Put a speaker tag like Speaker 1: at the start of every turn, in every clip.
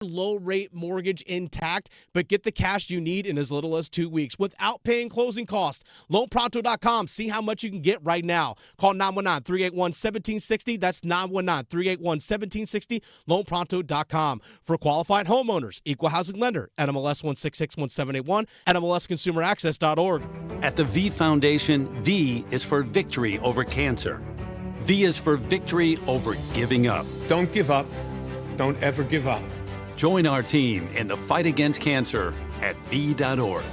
Speaker 1: low-rate mortgage intact, but get the cash you need in as little as 2 weeks without paying closing costs. LoanPronto.com. See how much you can get right now. Call 919-381-1760. That's 919-381-1760. LoanPronto.com. For qualified homeowners, equal housing lender, NMLS 1661781, NMLSConsumerAccess.org.
Speaker 2: At the V Foundation, V is for victory over cancer. V is for victory over giving up.
Speaker 3: Don't give up. Don't ever give up.
Speaker 2: Join our team in the fight against cancer at V.org.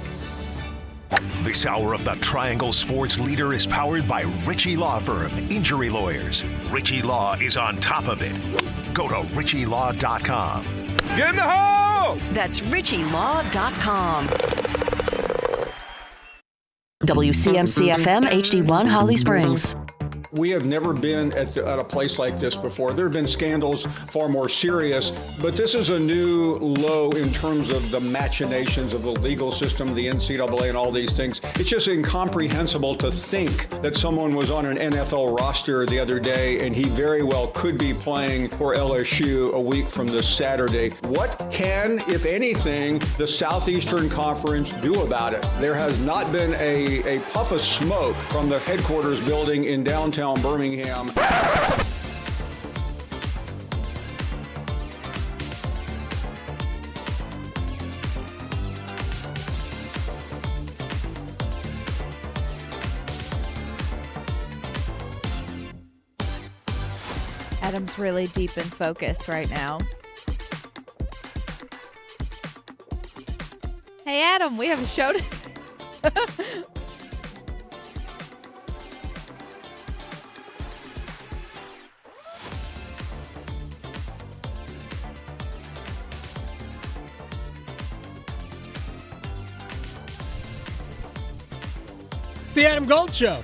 Speaker 4: This hour of the Triangle Sports Leader is powered by Ritchie Law Firm, Injury Lawyers. Ritchie Law is on top of it. Go to RitchieLaw.com.
Speaker 3: Get in the hole!
Speaker 5: That's RitchieLaw.com. WCMC-FM HD1 Holly Springs.
Speaker 6: We have never been at a place like this before. There have been scandals far more serious, but this is a new low in terms of the machinations of the legal system, the NCAA, and all these things. It's just incomprehensible to think that someone was on an NFL roster the other day and he very well could be playing for LSU a week from this Saturday. What can, if anything, the Southeastern Conference do about it? There has not been a puff of smoke from the headquarters building in downtown Birmingham.
Speaker 7: Adam's really deep in focus right now. Hey, Adam, we have a show to...
Speaker 8: It's the Adam Gold Show.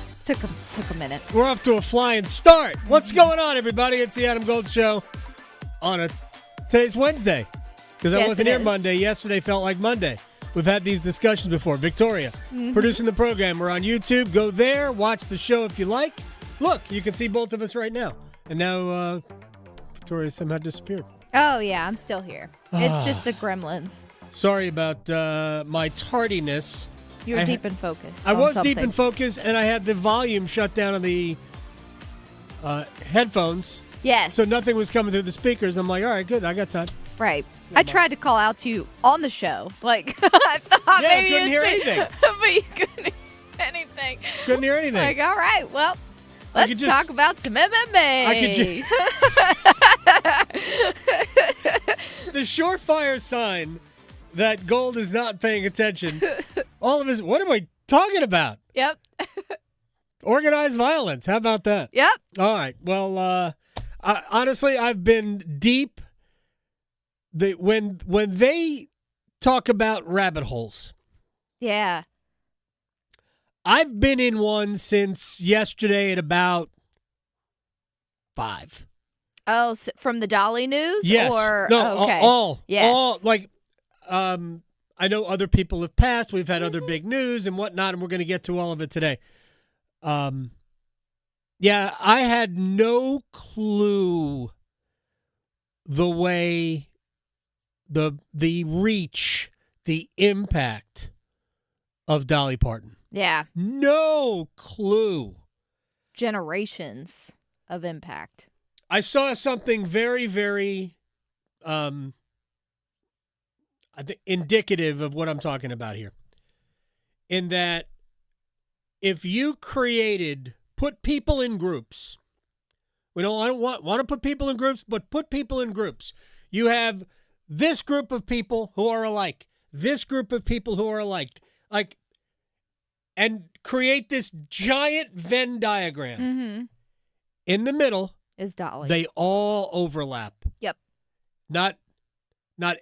Speaker 7: Just took a minute.
Speaker 8: We're off to a flying start. What's going on, everybody? It's the Adam Gold Show today's Wednesday. Because I wasn't here Monday. Yesterday felt like Monday. We've had these discussions before. Victoria, producing the program. We're on YouTube. Go there. Watch the show if you like. Look, you can see both of us right now. And now Victoria somehow disappeared.
Speaker 7: Oh, yeah, I'm still here. It's just the gremlins.
Speaker 8: Sorry about my tardiness.
Speaker 7: You were deep in focus.
Speaker 8: I was deep in focus, and I had the volume shut down on the headphones.
Speaker 7: Yes.
Speaker 8: So nothing was coming through the speakers. I'm like, all right, good. I got time.
Speaker 7: Right. I tried to call out to you on the show. Like, I thought maybe
Speaker 8: I couldn't hear anything.
Speaker 7: But you couldn't hear anything.
Speaker 8: Couldn't hear anything.
Speaker 7: Like, all right, well, let's talk about some MMA.
Speaker 8: The surefire sign that Gold is not paying attention. All of his, what am I talking about?
Speaker 7: Yep.
Speaker 8: Organized violence. How about that?
Speaker 7: Yep.
Speaker 8: All right. Well, honestly, I've been deep. When they talk about rabbit holes.
Speaker 7: Yeah.
Speaker 8: I've been in one since yesterday at about 5.
Speaker 7: Oh, from the Dolly News?
Speaker 8: Yes.
Speaker 7: Or,
Speaker 8: no,
Speaker 7: okay.
Speaker 8: all.
Speaker 7: Yes.
Speaker 8: All, like, I know other people have passed. We've had other big news and whatnot, and we're going to get to all of it today. Yeah, I had no clue the way, the reach, the impact of Dolly Parton.
Speaker 7: Yeah.
Speaker 8: No clue.
Speaker 7: Generations of impact.
Speaker 8: I saw something very, very I think indicative of what I'm talking about here. In that if you put people in groups. I don't want to put people in groups, but put people in groups. You have this group of people who are alike, this group of people who are alike, and create this giant Venn diagram.
Speaker 7: Mm-hmm.
Speaker 8: In the middle
Speaker 7: is Dolly.
Speaker 8: They all overlap.
Speaker 7: Yep.
Speaker 8: Not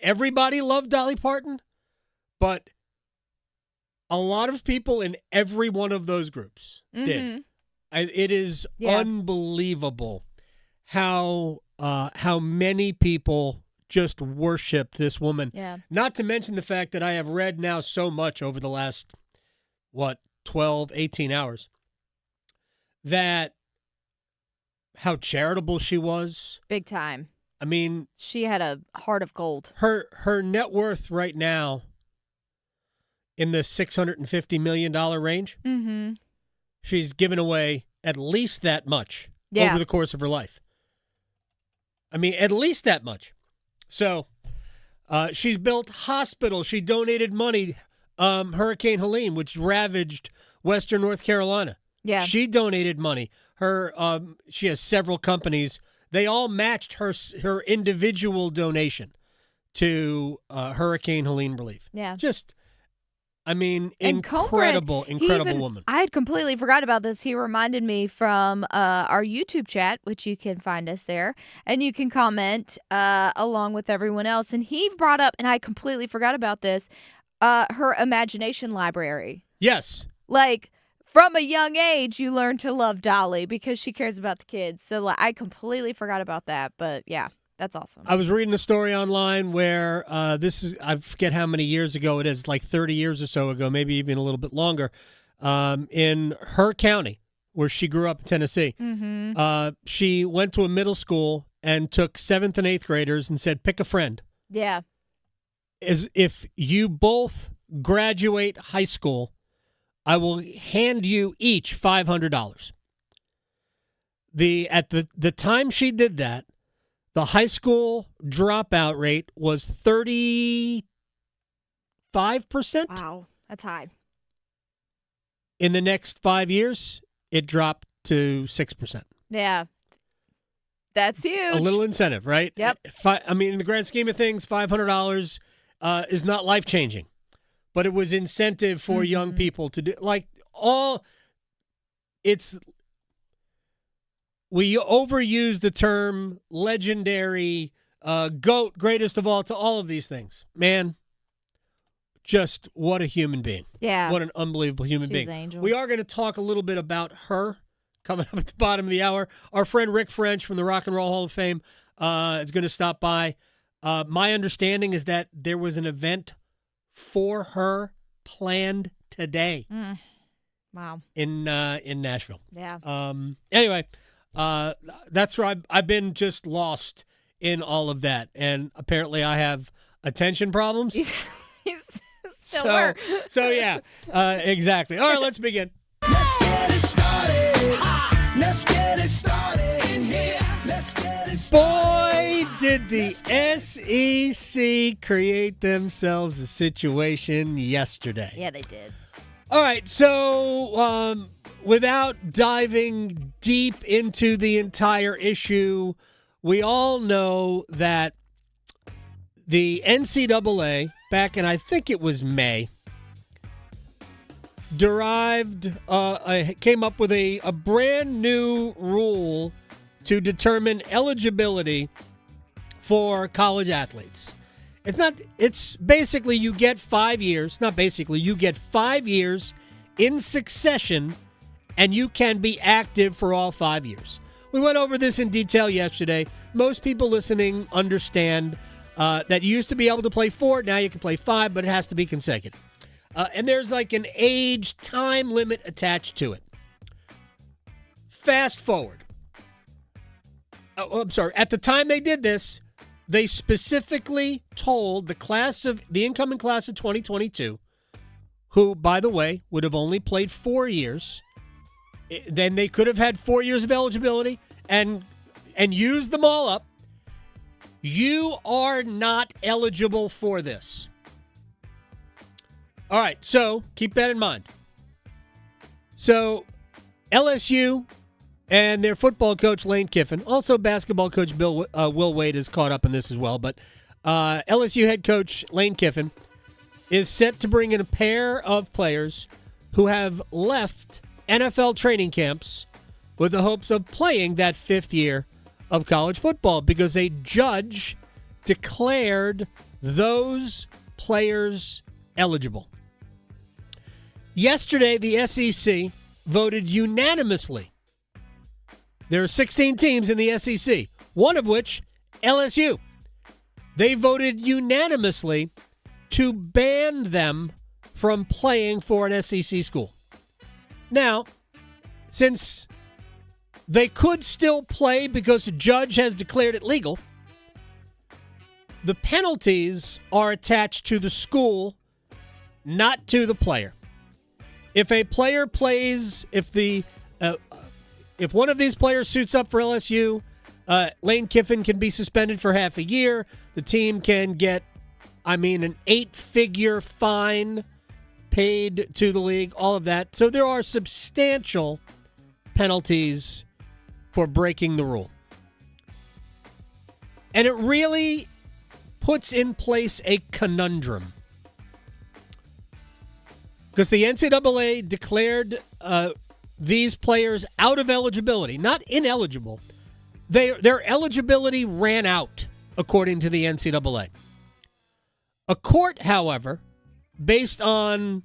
Speaker 8: everybody loved Dolly Parton, but a lot of people in every one of those groups did. It is unbelievable how many people just worshiped this woman.
Speaker 7: Yeah.
Speaker 8: Not to mention the fact that I have read now so much over the last, 12, 18 hours, that how charitable she was.
Speaker 7: Big time.
Speaker 8: I mean,
Speaker 7: She had a heart of gold.
Speaker 8: her net worth right now in the $650 million range.
Speaker 7: Mm-hmm.
Speaker 8: She's given away at least that much
Speaker 7: Yeah.
Speaker 8: over the course of her life. I mean, at least that much. So she's built hospitals. She donated money. Hurricane Helene, which ravaged Western North Carolina.
Speaker 7: Yeah.
Speaker 8: She donated money. She has several companies. They all matched her individual donation to Hurricane Helene relief.
Speaker 7: Yeah.
Speaker 8: Just, I mean,
Speaker 7: And
Speaker 8: incredible woman.
Speaker 7: I had completely forgot about this. He reminded me from our YouTube chat, which you can find us there, and you can comment along with everyone else. And he brought up, and I completely forgot about this, her imagination library.
Speaker 8: Yes.
Speaker 7: Like, from a young age, you learn to love Dolly because she cares about the kids. So like, I completely forgot about that. But yeah, that's awesome.
Speaker 8: I was reading a story online where I forget how many years ago it is, like 30 years or so ago, maybe even a little bit longer, in her county where she grew up in Tennessee.
Speaker 7: Mm-hmm.
Speaker 8: She went to a middle school and took 7th and 8th graders and said, pick a friend.
Speaker 7: Yeah.
Speaker 8: As if you both graduate high school, I will hand you each $500. At the time she did that, the high school dropout rate was 35%.
Speaker 7: Wow. That's high.
Speaker 8: In the next 5 years, it dropped to 6%.
Speaker 7: Yeah. That's huge.
Speaker 8: A little incentive, right?
Speaker 7: Yep.
Speaker 8: I mean, in the grand scheme of things, $500 is not life-changing. But it was incentive for young people to do, we overuse the term legendary, GOAT, greatest of all, to all of these things. Man, just what a human being.
Speaker 7: Yeah.
Speaker 8: What an unbelievable human
Speaker 7: She's
Speaker 8: being.
Speaker 7: an angel.
Speaker 8: We are going to talk a little bit about her coming up at the bottom of the hour. Our friend Rick French from the Rock and Roll Hall of Fame is going to stop by. My understanding is that there was an event for her planned today.
Speaker 7: Wow.
Speaker 8: In Nashville.
Speaker 7: Yeah.
Speaker 8: Anyway, that's where I've been just lost in all of that, and apparently I have attention problems.
Speaker 7: He's still are.
Speaker 8: So yeah, exactly. All right, let's begin.
Speaker 9: Let's get it started. Let's get it started in here. Let's get it started.
Speaker 8: Boy, did the SEC create themselves a situation yesterday.
Speaker 7: Yeah, they did.
Speaker 8: All right, so without diving deep into the entire issue, we all know that the NCAA, back in I think it was May, came up with a brand new rule to determine eligibility for college athletes. It's basically you get 5 years, not basically, you get 5 years in succession and you can be active for all 5 years. We went over this in detail yesterday. Most people listening understand that you used to be able to play 4, now you can play 5, but it has to be consecutive. And there's like an age time limit attached to it. Fast forward. I'm sorry. At the time they did this, they specifically told the incoming class of 2022, who, by the way, would have only played 4 years. Then they could have had 4 years of eligibility and used them all up. You are not eligible for this. All right, so keep that in mind. So LSU and their football coach, Lane Kiffin, also basketball coach Will Wade is caught up in this as well, but LSU head coach Lane Kiffin is set to bring in a pair of players who have left NFL training camps with the hopes of playing that 5th year of college football because a judge declared those players eligible. Yesterday, the SEC voted unanimously. There are 16 teams in the SEC, one of which, LSU. They voted unanimously to ban them from playing for an SEC school. Now, since they could still play because a judge has declared it legal. The penalties are attached to the school, not to the player. If a player plays, if one of these players suits up for LSU, Lane Kiffin can be suspended for half a year. The team can get, an 8-figure fine paid to the league, all of that. So there are substantial penalties for breaking the rule. And it really puts in place a conundrum. Because the NCAA declared these players out of eligibility, not ineligible. Their eligibility ran out, according to the NCAA. A court, however, based on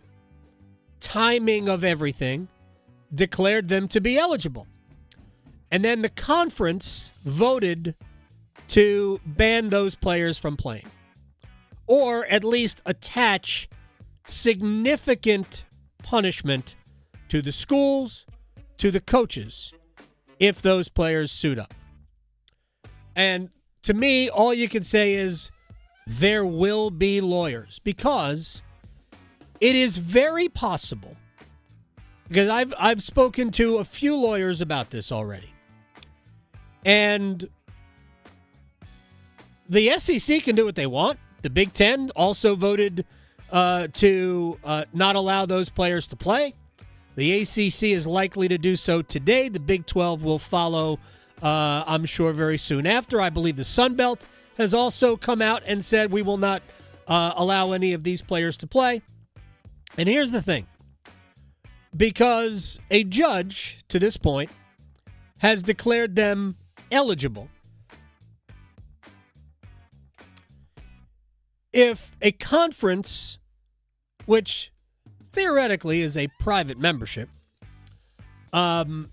Speaker 8: timing of everything, declared them to be eligible. And then the conference voted to ban those players from playing, or at least attach significant punishment to the schools, to the coaches, if those players suit up. And to me, all you can say is there will be lawyers, because it is very possible, because I've spoken to a few lawyers about this already, and the SEC can do what they want. The Big Ten also voted to not allow those players to play. The ACC is likely to do so today. The Big 12 will follow, I'm sure, very soon after. I believe the Sun Belt has also come out and said we will not allow any of these players to play. And here's the thing. Because a judge, to this point, has declared them eligible, if a conference, which theoretically is a private membership, but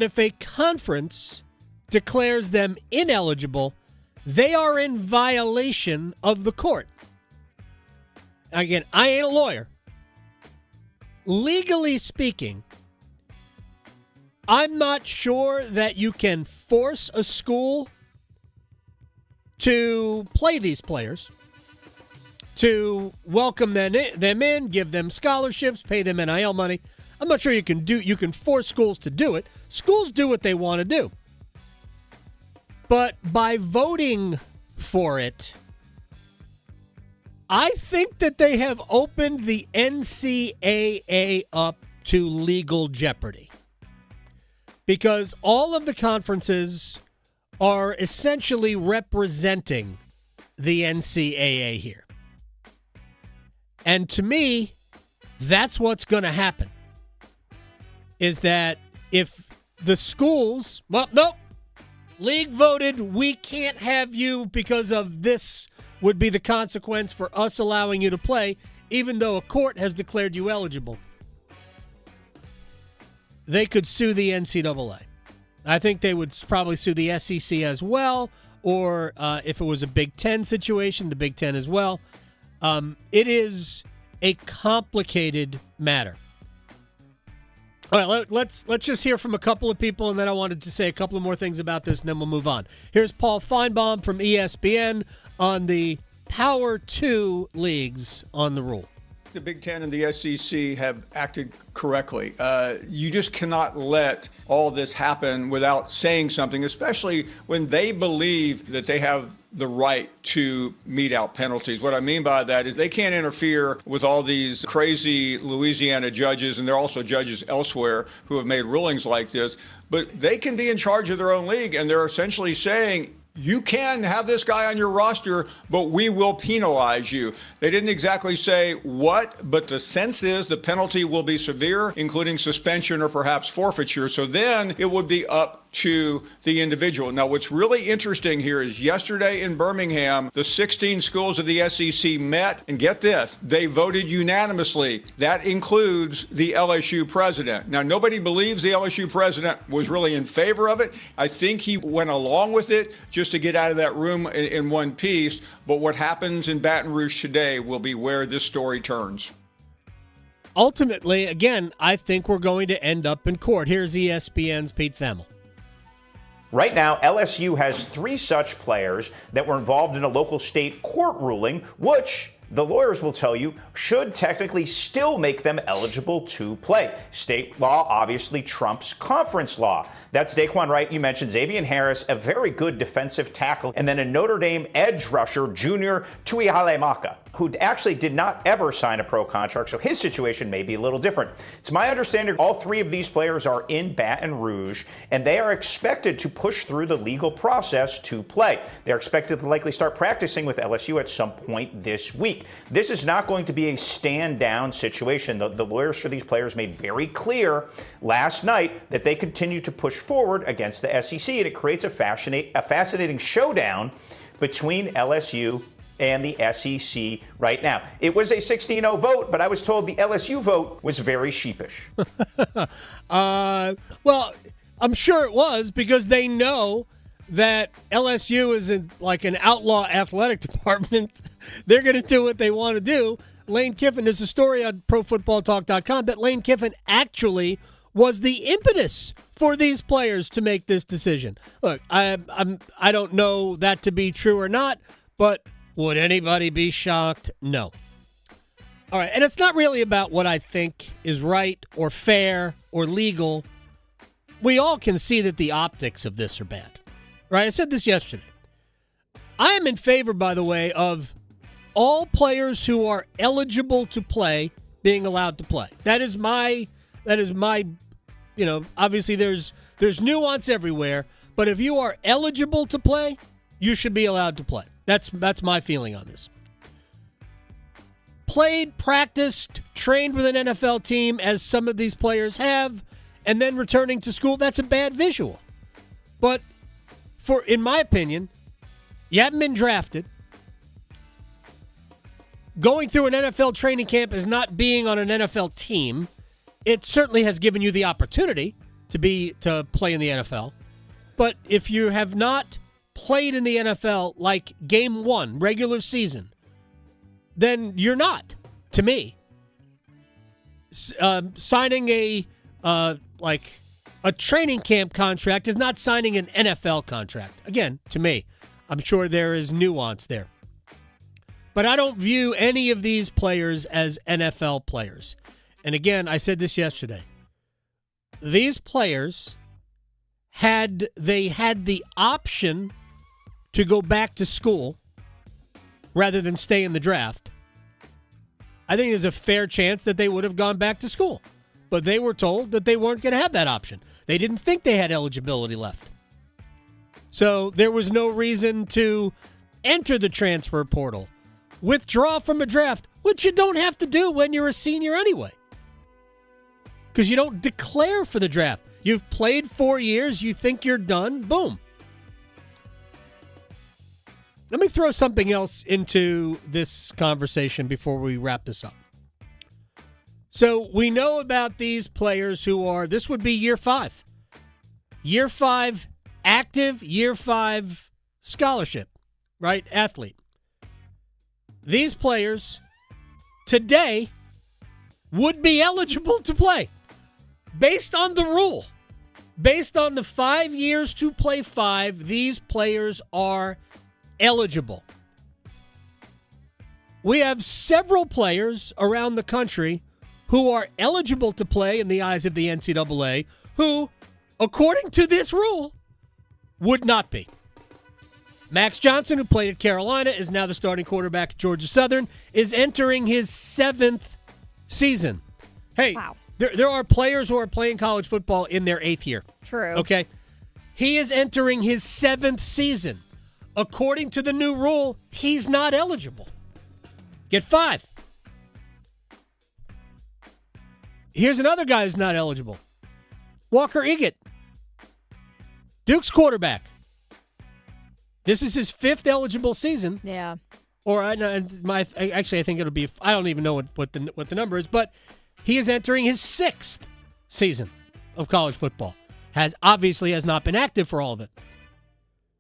Speaker 8: if a conference declares them ineligible, they are in violation of the court. Again, I ain't a lawyer. Legally speaking, I'm not sure that you can force a school to play these players, to welcome them in, give them scholarships, pay them NIL money. I'm not sure you can force schools to do it. Schools do what they want to do. But by voting for it, I think that they have opened the NCAA up to legal jeopardy. Because all of the conferences are essentially representing the NCAA here. And to me, that's what's going to happen. Is that if the schools, well, nope, league voted, we can't have you because of this would be the consequence for us allowing you to play, even though a court has declared you eligible, they could sue the NCAA. I think they would probably sue the SEC as well, or if it was a Big Ten situation, the Big Ten as well. It is a complicated matter. All right, let's just hear from a couple of people, and then I wanted to say a couple of more things about this, and then we'll move on. Here's Paul Feinbaum from ESPN on the Power 2 leagues on the rule.
Speaker 6: The Big Ten and the SEC have acted correctly. You just cannot let all this happen without saying something, especially when they believe that they have the right to mete out penalties. What I mean by that is they can't interfere with all these crazy Louisiana judges, and there are also judges elsewhere who have made rulings like this, but they can be in charge of their own league, and they're essentially saying, you can have this guy on your roster, but we will penalize you. They didn't exactly say what, but the sense is the penalty will be severe, including suspension or perhaps forfeiture. So then it would be up to the individual. Now, what's really interesting here is yesterday in Birmingham, the 16 schools of the SEC met, and get this, they voted unanimously. That includes the LSU president. Now, nobody believes the LSU president was really in favor of it. I think he went along with it just to get out of that room in one piece. But what happens in Baton Rouge today will be where this story turns.
Speaker 8: ultimately, again, I think we're going to end up in court. Here's ESPN's Pete Thamel.
Speaker 10: Right now, LSU has 3 such players that were involved in a local state court ruling, which the lawyers will tell you should technically still make them eligible to play. State law obviously trumps conference law. That's Daquan Wright, you mentioned, Xavier Harris, a very good defensive tackle, and then a Notre Dame edge rusher, junior Tuihale Maka, who actually did not ever sign a pro contract, so his situation may be a little different. It's my understanding all 3 of these players are in Baton Rouge, and they are expected to push through the legal process to play. They're expected to likely start practicing with LSU at some point this week. This is not going to be a stand-down situation. The lawyers for these players made very clear last night that they continue to push forward against the SEC, and it creates a fascinating showdown between LSU and the SEC right now. It was a 16-0 vote, but I was told the LSU vote was very sheepish.
Speaker 8: Well, I'm sure it was, because they know that LSU isn't like an outlaw athletic department. They're going to do what they want to do. Lane Kiffin, there's a story on ProFootballTalk.com that Lane Kiffin actually was the impetus for these players to make this decision. Look, I don't know that to be true or not, but would anybody be shocked? No. All right, and it's not really about what I think is right or fair or legal. We all can see that the optics of this are bad, right? I said this yesterday. I am in favor, by the way, of all players who are eligible to play being allowed to play. That is my, obviously there's nuance everywhere, but if you are eligible to play, you should be allowed to play. That's my feeling on this. Played, practiced, trained with an NFL team, as some of these players have, and then returning to school, that's a bad visual. But in my opinion, you haven't been drafted. Going through an NFL training camp is not being on an NFL team. It certainly has given you the opportunity to play in the NFL. But if you have not played in the NFL like game 1, regular season, then you're not, to me. Signing a training camp contract is not signing an NFL contract. Again, to me, I'm sure there is nuance there. But I don't view any of these players as NFL players. And again, I said this yesterday. These players, had they had the option to go back to school rather than stay in the draft, I think there's a fair chance that they would have gone back to school. But they were told that they weren't going to have that option. They didn't think they had eligibility left. So there was no reason to enter the transfer portal, withdraw from a draft, which you don't have to do when you're a senior anyway. Because you don't declare for the draft. You've played 4 years, you think you're done, boom. Let me throw something else into this conversation before we wrap this up. So we know about these players who are, this would be year 5. Year 5 active, year 5 scholarship, right? Athlete. These players today would be eligible to play based on the rule. Based on the 5 years to play 5, these players are eligible. We have several players around the country who are eligible to play in the eyes of the NCAA who, according to this rule, would not be. Max Johnson, who played at Carolina, is now the starting quarterback at Georgia Southern, is entering his 7th season. Hey, wow. There are players who are playing college football in their 8th year.
Speaker 7: True.
Speaker 8: Okay? He is entering his 7th season. According to the new rule, he's not eligible. Get 5. Here's another guy who's not eligible. Walker Eggett. Duke's quarterback. This is his 5th eligible season.
Speaker 7: Yeah.
Speaker 8: Or actually, I think it'll be. I don't even know what the number is, but he is entering his 6th season of college football. Has not been active for all of it.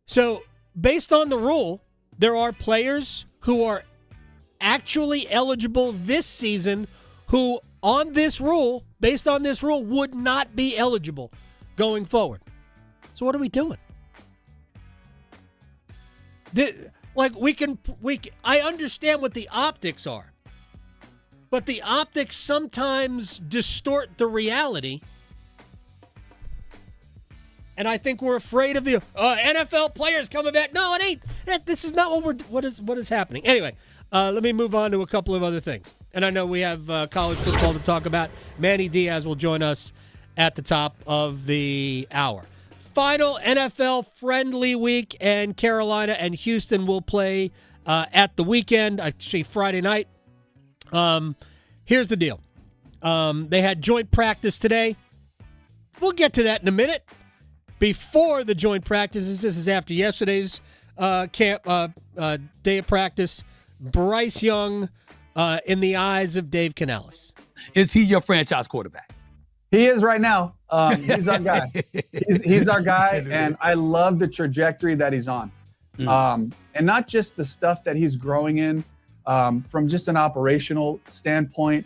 Speaker 8: So, based on the rule, there are players who are actually eligible this season who on this rule, based on this rule, would not be eligible going forward. So what are we doing? I understand what the optics are, but the optics sometimes distort the reality. And I think we're afraid of the NFL players coming back. No, it ain't. This is not what is happening. Anyway, let me move on to a couple of other things. And I know we have college football to talk about. Manny Diaz will join us at the top of the hour. Final NFL friendly week, and Carolina and Houston will play at the weekend, actually Friday night. Here's the deal. They had joint practice today. We'll get to that in a minute. Before the joint practices, this is after yesterday's day of practice, Bryce Young in the eyes of Dave Canales.
Speaker 11: Is he your franchise quarterback?
Speaker 12: He is right now. He's our guy. He's our guy, and I love the trajectory that he's on. And not just the stuff that he's growing in from just an operational standpoint,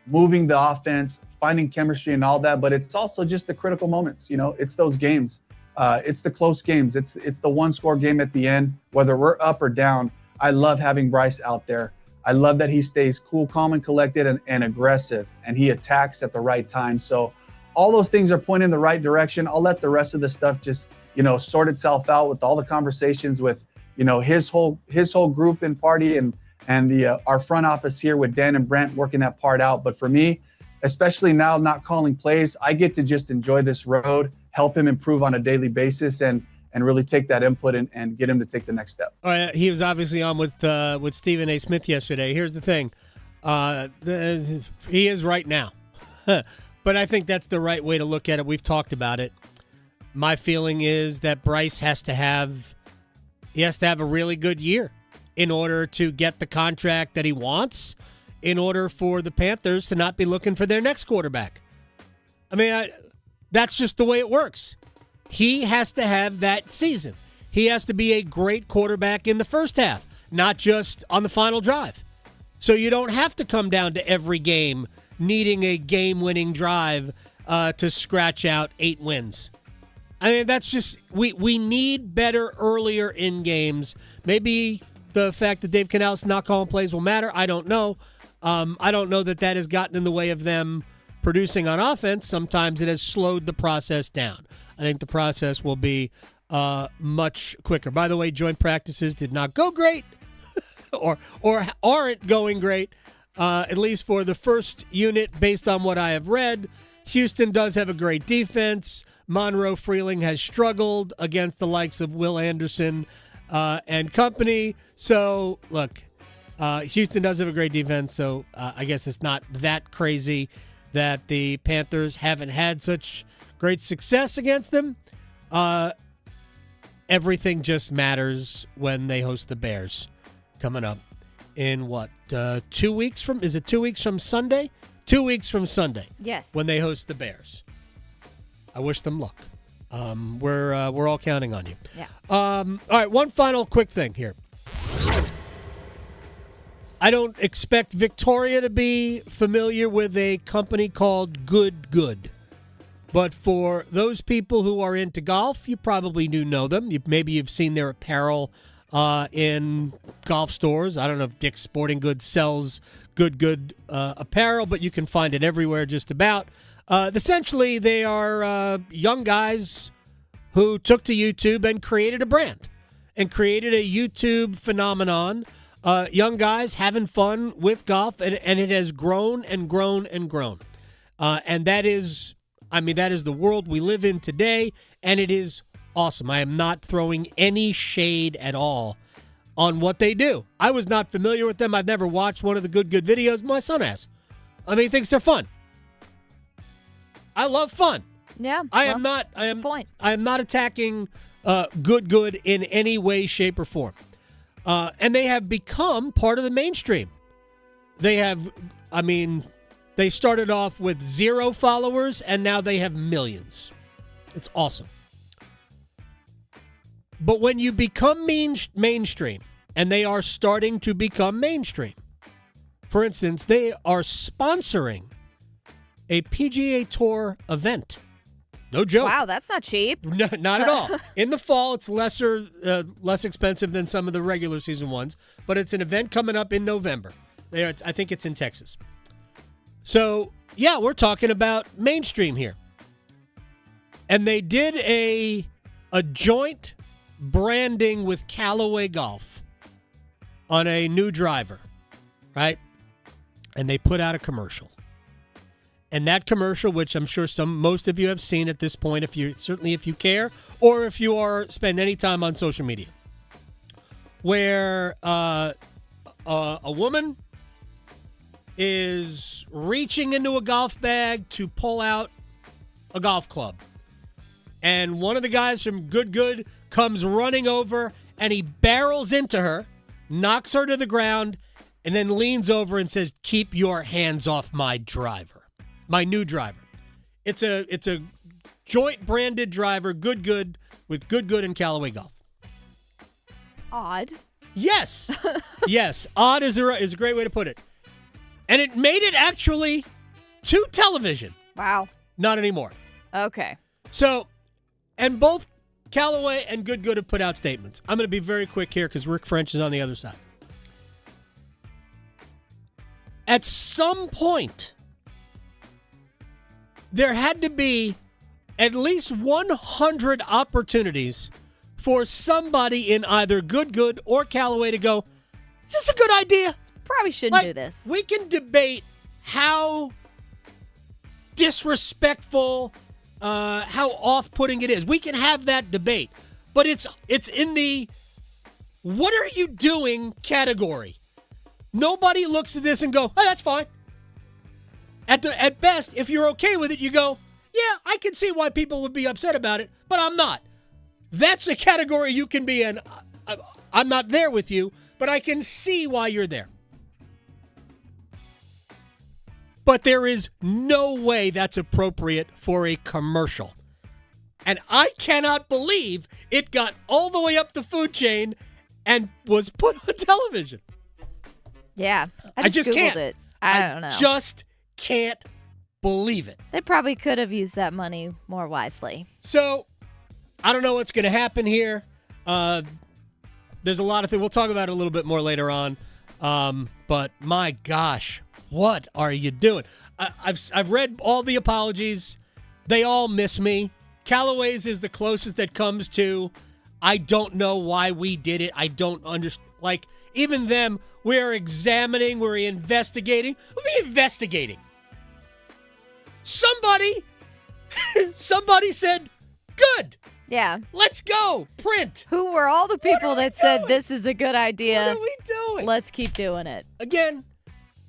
Speaker 12: moving the offense, finding chemistry and all that, but it's also just the critical moments. It's those games. It's the close games. It's the one-score game at the end, whether we're up or down. I love having Bryce out there. I love that he stays cool, calm, and collected and aggressive, and he attacks at the right time. So all those things are pointing in the right direction. I'll let the rest of the stuff just, sort itself out with all the conversations with, his whole group and party and our front office here with Dan and Brent working that part out. But for me, especially now not calling plays, I get to just enjoy this road, help him improve on a daily basis, and really take that input and get him to take the next step.
Speaker 8: All right, he was obviously on with Stephen A. Smith yesterday. Here's the thing. He is right now. But I think that's the right way to look at it. We've talked about it. My feeling is that Bryce has to have a really good year in order to get the contract that he wants, in order for the Panthers to not be looking for their next quarterback. I mean, that's just the way it works. He has to have that season. He has to be a great quarterback in the first half, not just on the final drive. So you don't have to come down to every game needing a game-winning drive to scratch out 8 wins. I mean, that's just we need better earlier in games. Maybe the fact that Dave Canales not calling plays will matter. I don't know. I don't know that has gotten in the way of them producing on offense. Sometimes it has slowed the process down. I think the process will be much quicker. By the way, joint practices did not go great or aren't going great, at least for the first unit based on what I have read. Houston does have a great defense. Monroe Freeling has struggled against the likes of Will Anderson and company. So, look, Houston does have a great defense, so I guess it's not that crazy that the Panthers haven't had such great success against them. Everything just matters when they host the Bears coming up in 2 weeks from? Is it 2 weeks from Sunday? 2 weeks from Sunday.
Speaker 7: Yes.
Speaker 8: When they host the Bears. I wish them luck. We're all counting on you.
Speaker 7: Yeah.
Speaker 8: All right, one final quick thing here. I don't expect Victoria to be familiar with a company called Good. But for those people who are into golf, you probably do know them. Maybe you've seen their apparel in golf stores. I don't know if Dick's Sporting Goods sells Good apparel, but you can find it everywhere just about. Essentially, they are young guys who took to YouTube and created a brand and created a YouTube phenomenon. Young guys having fun with golf, and it has grown and grown and grown. And that is the world we live in today, and it is awesome. I am not throwing any shade at all on what they do. I was not familiar with them. I've never watched one of the Good videos. My son has. I mean, he thinks they're fun. I love fun.
Speaker 7: Yeah.
Speaker 8: I am not attacking Good in any way, shape, or form. And they have become part of the mainstream. They started off with 0 followers, and now they have millions. It's awesome. But when you become mainstream, and they are starting to become mainstream, For instance, they are sponsoring a PGA Tour event. No joke.
Speaker 7: Wow, that's not cheap.
Speaker 8: No, not at all. In the fall, it's less expensive than some of the regular season ones, but it's an event coming up in November. I think it's in Texas. So, yeah, we're talking about mainstream here. And they did a joint branding with Callaway Golf on a new driver, right? And they put out a commercial. And that commercial, which I'm sure most of you have seen at this point, if you care, or if you spend any time on social media, where a woman is reaching into a golf bag to pull out a golf club. And one of the guys from Good comes running over, and he barrels into her, knocks her to the ground, and then leans over and says, "Keep your hands off my driver. My new driver." It's a joint branded driver, Good with Good and Callaway Golf.
Speaker 7: Odd.
Speaker 8: Yes. Yes. Odd is a great way to put it. And it made it actually to television.
Speaker 7: Wow.
Speaker 8: Not anymore.
Speaker 7: Okay.
Speaker 8: So, and both Callaway and Good have put out statements. I'm going to be very quick here because Rick French is on the other side. At some point, there had to be at least 100 opportunities for somebody in either Good or Callaway to go, "Is this a good idea?
Speaker 7: Probably shouldn't do this."
Speaker 8: We can debate how disrespectful, how off-putting it is. We can have that debate. But it's in the "what are you doing" category. Nobody looks at this and go, "Oh, that's fine." At best, if you're okay with it, you go, "Yeah, I can see why people would be upset about it, but I'm not." That's a category you can be in. I'm not there with you, but I can see why you're there. But there is no way that's appropriate for a commercial. And I cannot believe it got all the way up the food chain and was put on television.
Speaker 7: Yeah.
Speaker 8: I just
Speaker 7: Googled
Speaker 8: can't.
Speaker 7: it. I don't know.
Speaker 8: Just can't believe it.
Speaker 7: They probably could have used that money more wisely.
Speaker 8: So, I don't know what's going to happen here. There's a lot of things. We'll talk about it a little bit more later on. But my gosh, what are you doing? I've read all the apologies. They all miss me. Callaway's is the closest that comes to, I don't know why we did it. I don't understand. Like, even them, we're examining, we're investigating. We're investigating. Somebody said, "Good.
Speaker 7: Yeah.
Speaker 8: Let's go. Print."
Speaker 7: Who were all the people that said this is a good idea?
Speaker 8: What are we doing?
Speaker 7: Let's keep doing it.
Speaker 8: Again,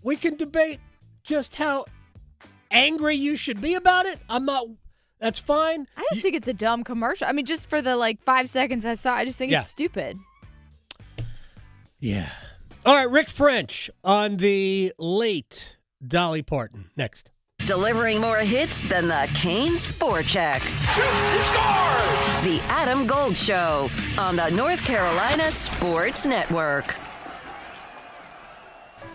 Speaker 8: we can debate just how angry you should be about it. I'm not. That's fine.
Speaker 7: I just think it's a dumb commercial. I mean, just for the 5 seconds I saw, I just think it's stupid.
Speaker 8: Yeah. All right, Rick French on the late Dolly Parton. Next.
Speaker 5: Delivering more hits than the Canes forecheck.
Speaker 9: Shoot, he scores!
Speaker 5: The Adam Gold Show on the North Carolina Sports Network.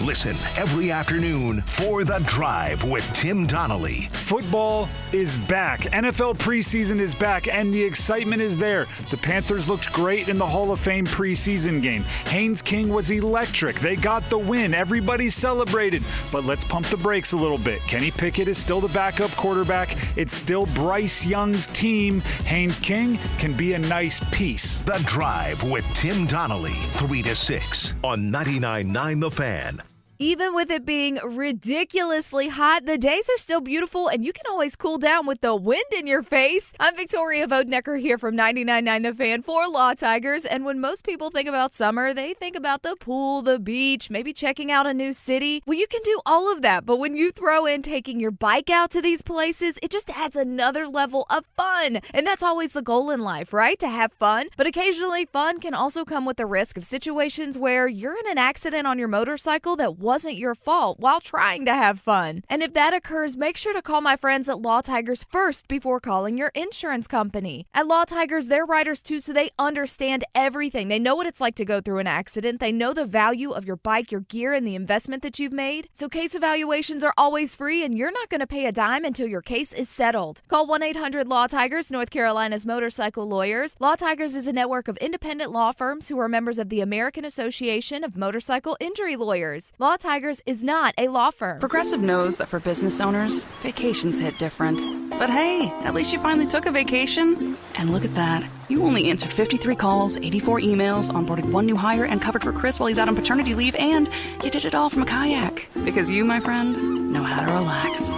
Speaker 4: Listen every afternoon for The Drive with Tim Donnelly.
Speaker 13: Football is back. NFL preseason is back, and the excitement is there. The Panthers looked great in the Hall of Fame preseason game. Haynes King was electric. They got the win. Everybody celebrated. But let's pump the brakes a little bit. Kenny Pickett is still the backup quarterback. It's still Bryce Young's team. Haynes King can be a nice piece.
Speaker 4: The Drive with Tim Donnelly, 3 to 6 on 99.9 The Fan.
Speaker 7: Even with it being ridiculously hot, the days are still beautiful, and you can always cool down with the wind in your face. I'm Victoria Vodenecker here from 99.9 The Fan for Law Tigers, and when most people think about summer, they think about the pool, the beach, maybe checking out a new city. Well, you can do all of that, but when you throw in taking your bike out to these places, it just adds another level of fun. And that's always the goal in life, right? To have fun. But occasionally, fun can also come with the risk of situations where you're in an accident on your motorcycle that wasn't your fault while trying to have fun. And if that occurs, make sure to call my friends at Law Tigers first before calling your insurance company. At Law Tigers, they're writers too, so they understand everything. They know what it's like to go through an accident. They know the value of your bike, your gear, and the investment that you've made. So case evaluations are always free, and you're not going to pay a dime until your case is settled. Call 1-800-LAW-TIGERS, North Carolina's motorcycle lawyers. Law Tigers is a network of independent law firms who are members of the American Association of Motorcycle Injury Lawyers. Law Tigers is not a law firm.
Speaker 14: Progressive knows that for business owners, vacations hit different. But hey, at least you finally took a vacation. And look at that. You only answered 53 calls, 84 emails, onboarded one new hire, and covered for Chris while he's out on paternity leave, and you did it all from a kayak. Because you, my friend, know how to relax.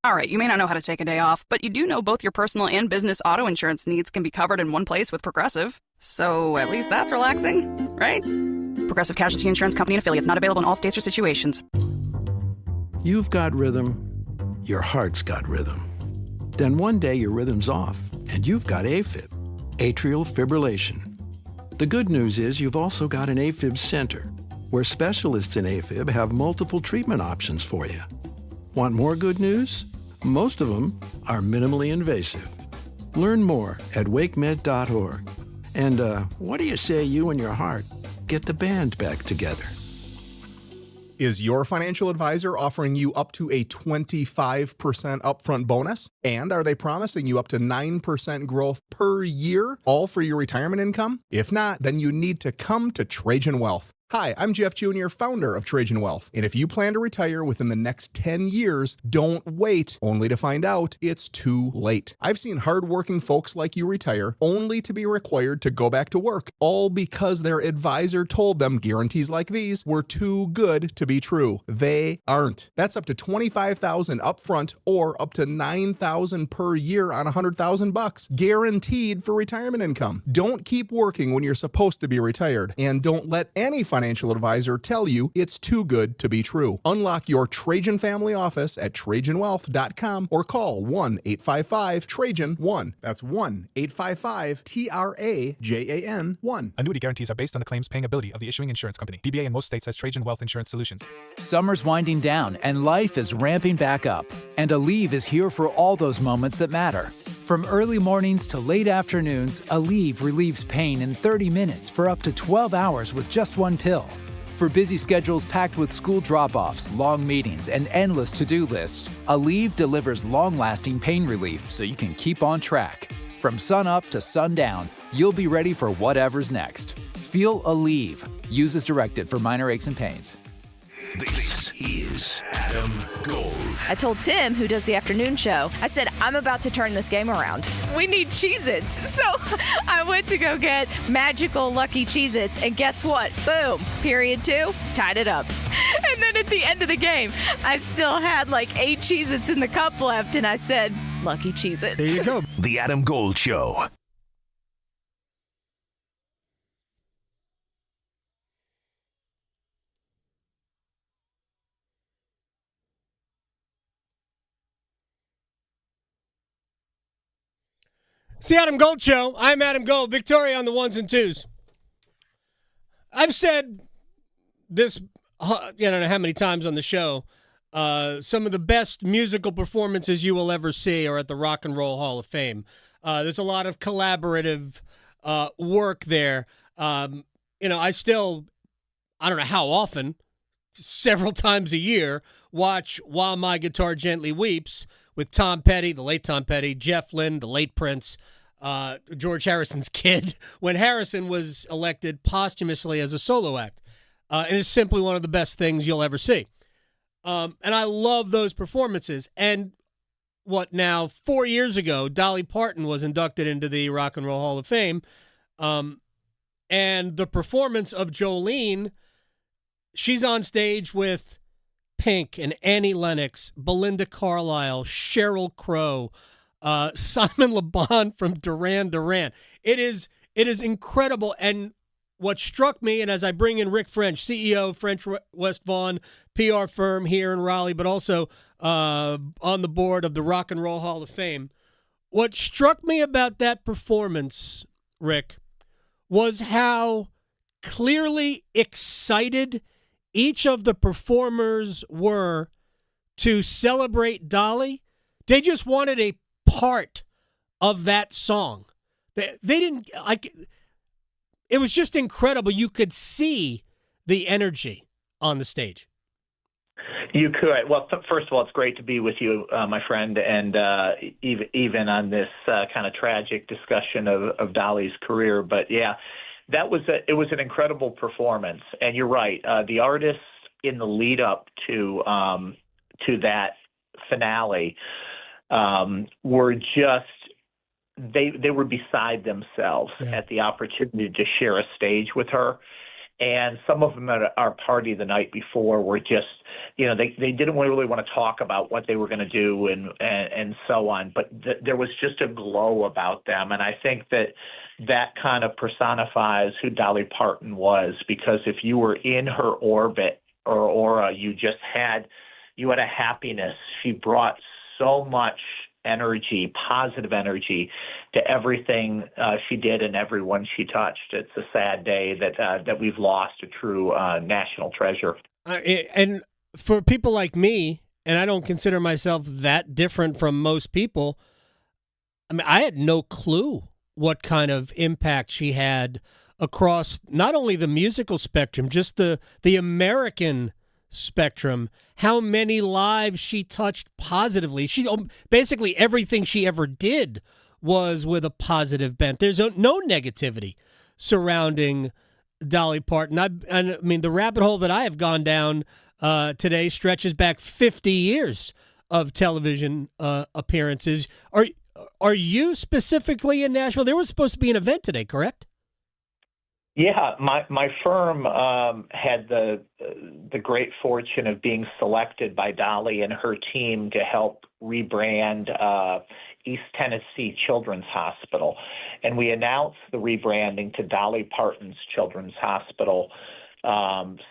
Speaker 14: All right, you may not know how to take a day off, but you do know both your personal and business auto insurance needs can be covered in one place with Progressive. So at least that's relaxing, right? Progressive Casualty Insurance Company and Affiliates, not available in all states or situations.
Speaker 15: You've got rhythm. Your heart's got rhythm. Then one day your rhythm's off, and you've got AFib, atrial fibrillation. The good news is you've also got an AFib center, where specialists in AFib have multiple treatment options for you. Want more good news? Most of them are minimally invasive. Learn more at wakemed.org. And what do you say you and your heart get the band back together?
Speaker 16: Is your financial advisor offering you up to a 25% upfront bonus? And are they promising you up to 9% growth per year, all for your retirement income? If not, then you need to come to Trajan Wealth. Hi, I'm Jeff Jr., founder of Trajan Wealth. And if you plan to retire within the next 10 years, don't wait only to find out it's too late. I've seen hardworking folks like you retire only to be required to go back to work, all because their advisor told them guarantees like these were too good to be true. They aren't. That's up to $25,000 upfront or up to $9,000 per year on $100,000, guaranteed for retirement income. Don't keep working when you're supposed to be retired, and don't let any financial advisor tell you it's too good to be true. Unlock your Trajan family office at TrajanWealth.com or call 1-855-TRAJAN-1. That's 1-855-TRAJAN-1.
Speaker 17: Annuity guarantees are based on the claims paying ability of the issuing insurance company. DBA in most states has Trajan Wealth Insurance Solutions.
Speaker 18: Summer's winding down and life is ramping back up. And Aleve is here for all those moments that matter. From early mornings to late afternoons, Aleve relieves pain in 30 minutes for up to 12 hours with just one pill. For busy schedules packed with school drop-offs, long meetings, and endless to-do lists, Aleve delivers long-lasting pain relief so you can keep on track. From sun up to sundown, you'll be ready for whatever's next. Feel Aleve. Use as directed for minor aches and pains.
Speaker 4: This is Adam Gold.
Speaker 7: I told Tim, who does the afternoon show, I said, I'm about to turn this game around. We need Cheez-Its. So I went to go get magical Lucky Cheez-Its, and guess what? Boom. Period 2, tied it up. And then at the end of the game, I still had like 8 Cheez-Its in the cup left, and I said, Lucky Cheez-Its.
Speaker 4: There you go. The Adam Gold Show.
Speaker 8: It's the Adam Gold Show. I'm Adam Gold. Victoria on the ones and twos. I've said this, I don't know how many times on the show. Some of the best musical performances you will ever see are at the Rock and Roll Hall of Fame. There's a lot of collaborative work there. I don't know how often, several times a year, watch While My Guitar Gently Weeps with Tom Petty, the late Tom Petty, Jeff Lynne, the late Prince, George Harrison's kid, when Harrison was elected posthumously as a solo act. And it's simply one of the best things you'll ever see. And I love those performances. And 4 years ago, Dolly Parton was inducted into the Rock and Roll Hall of Fame. And the performance of Jolene, she's on stage with Pink and Annie Lennox, Belinda Carlisle, Sheryl Crow, Simon Le Bon from Duran Duran. It is incredible. And what struck me, and as I bring in Rick French, CEO of French West Vaughn, PR firm here in Raleigh, but also on the board of the Rock and Roll Hall of Fame, what struck me about that performance, Rick, was how clearly excited each of the performers were to celebrate Dolly. They just wanted a part of that song. They didn't like. It was just incredible. You could see the energy on the stage.
Speaker 19: You could. Well, first of all, it's great to be with you, my friend, and even on this kind of tragic discussion of Dolly's career. But yeah, it was an incredible performance, and you're right. The artists in the lead up to that finale were just they were beside themselves at the opportunity to share a stage with her. And some of them at our party the night before were just, they didn't really want to talk about what they were going to do and so on. But there was just a glow about them. And I think that kind of personifies who Dolly Parton was, because if you were in her orbit or aura, you had a happiness. She brought so much energy, positive energy, to everything she did and everyone she touched. It's a sad day that we've lost a true national treasure.
Speaker 8: And for people like me, and I don't consider myself that different from most people, I mean, I had no clue what kind of impact she had across not only the musical spectrum, just the American spectrum, how many lives she touched positively. She basically everything she ever did was with a positive bent. There's no negativity surrounding Dolly Parton. I mean, the rabbit hole that I have gone down today stretches back 50 years of television appearances. Are you specifically in Nashville? There was supposed to be an event today, correct?
Speaker 19: Yeah, my firm had the great fortune of being selected by Dolly and her team to help rebrand East Tennessee Children's Hospital. And we announced the rebranding to Dolly Parton's Children's Hospital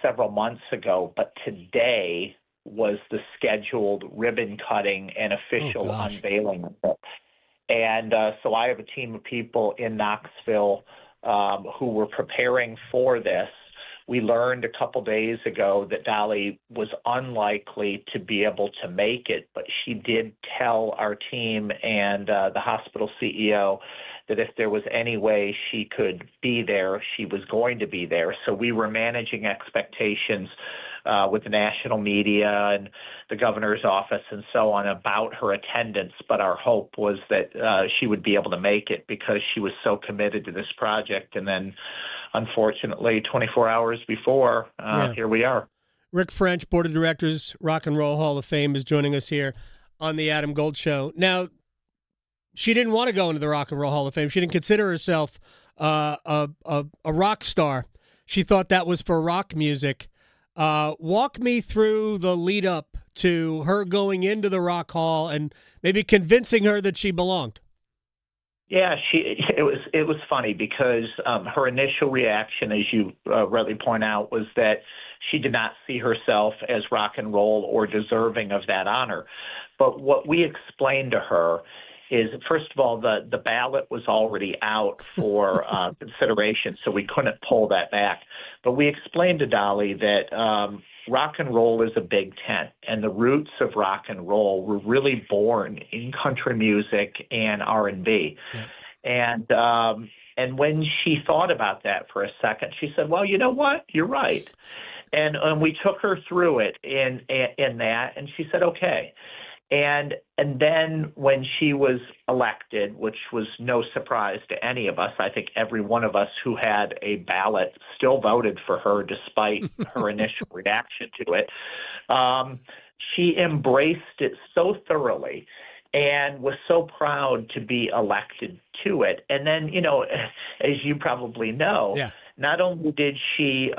Speaker 19: several months ago, but today was the scheduled ribbon cutting and official unveiling. And so I have a team of people in Knoxville who were preparing for this. We learned a couple days ago that Dolly was unlikely to be able to make it, but she did tell our team and the hospital CEO that if there was any way she could be there, she was going to be there. So we were managing expectations with the national media and the governor's office and so on about her attendance, but our hope was that she would be able to make it because she was so committed to this project. And then, unfortunately, 24 hours before, here we are.
Speaker 8: Rick French, Board of Directors, Rock and Roll Hall of Fame, is joining us here on the Adam Gold Show. Now, she didn't want to go into the Rock and Roll Hall of Fame. She didn't consider herself a rock star. She thought that was for rock music. Walk me through the lead up to her going into the Rock Hall and maybe convincing her that she belonged.
Speaker 19: Yeah, it was funny because her initial reaction, as you rightly point out, was that she did not see herself as rock and roll or deserving of that honor. But what we explained to her is, first of all, the ballot was already out for consideration, so we couldn't pull that back. But we explained to Dolly that rock and roll is a big tent, and the roots of rock and roll were really born in country music and R&B. Yeah. And when she thought about that for a second, she said, well, you know what? You're right. And we took her through it in that, and she said, okay. And then when she was elected, which was no surprise to any of us, I think every one of us who had a ballot still voted for her despite her initial reaction to it. She embraced it so thoroughly and was so proud to be elected to it. And then, as you probably know, not only did she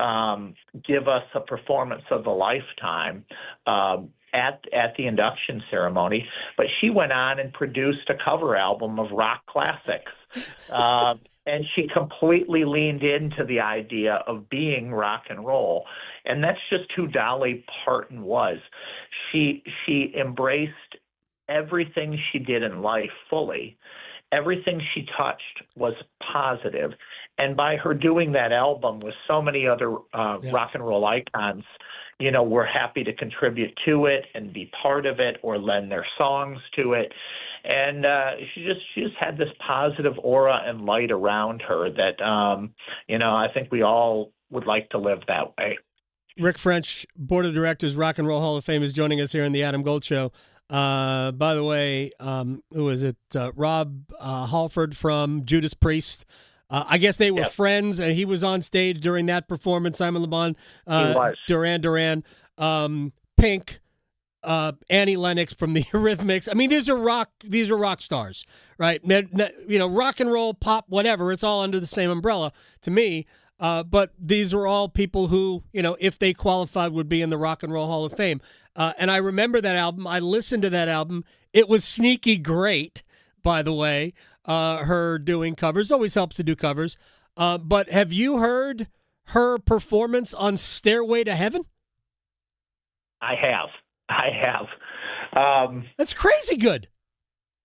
Speaker 19: give us a performance of a lifetime at the induction ceremony, but she went on and produced a cover album of rock classics. And she completely leaned into the idea of being rock and roll. And that's just who Dolly Parton was. She embraced everything she did in life fully. Everything she touched was positive. And by her doing that album with so many other rock and roll icons, we're happy to contribute to it and be part of it or lend their songs to it. And she just had this positive aura and light around her that, I think we all would like to live that way.
Speaker 8: Rick French, Board of Directors, Rock and Roll Hall of Fame, is joining us here in the Adam Gold Show. By the way, who is it? Rob Halford from Judas Priest. I guess they were friends, and he was on stage during that performance. Simon Le Bon, Duran Duran, Pink, Annie Lennox from the Eurythmics. I mean, these are rock stars, right? Rock and roll, pop, whatever. It's all under the same umbrella to me. But these are all people who, if they qualified, would be in the Rock and Roll Hall of Fame. And I remember that album. I listened to that album. It was sneaky great, by the way. Her doing covers always helps to do covers. But have you heard her performance on Stairway to Heaven?
Speaker 19: I have.
Speaker 8: That's crazy good.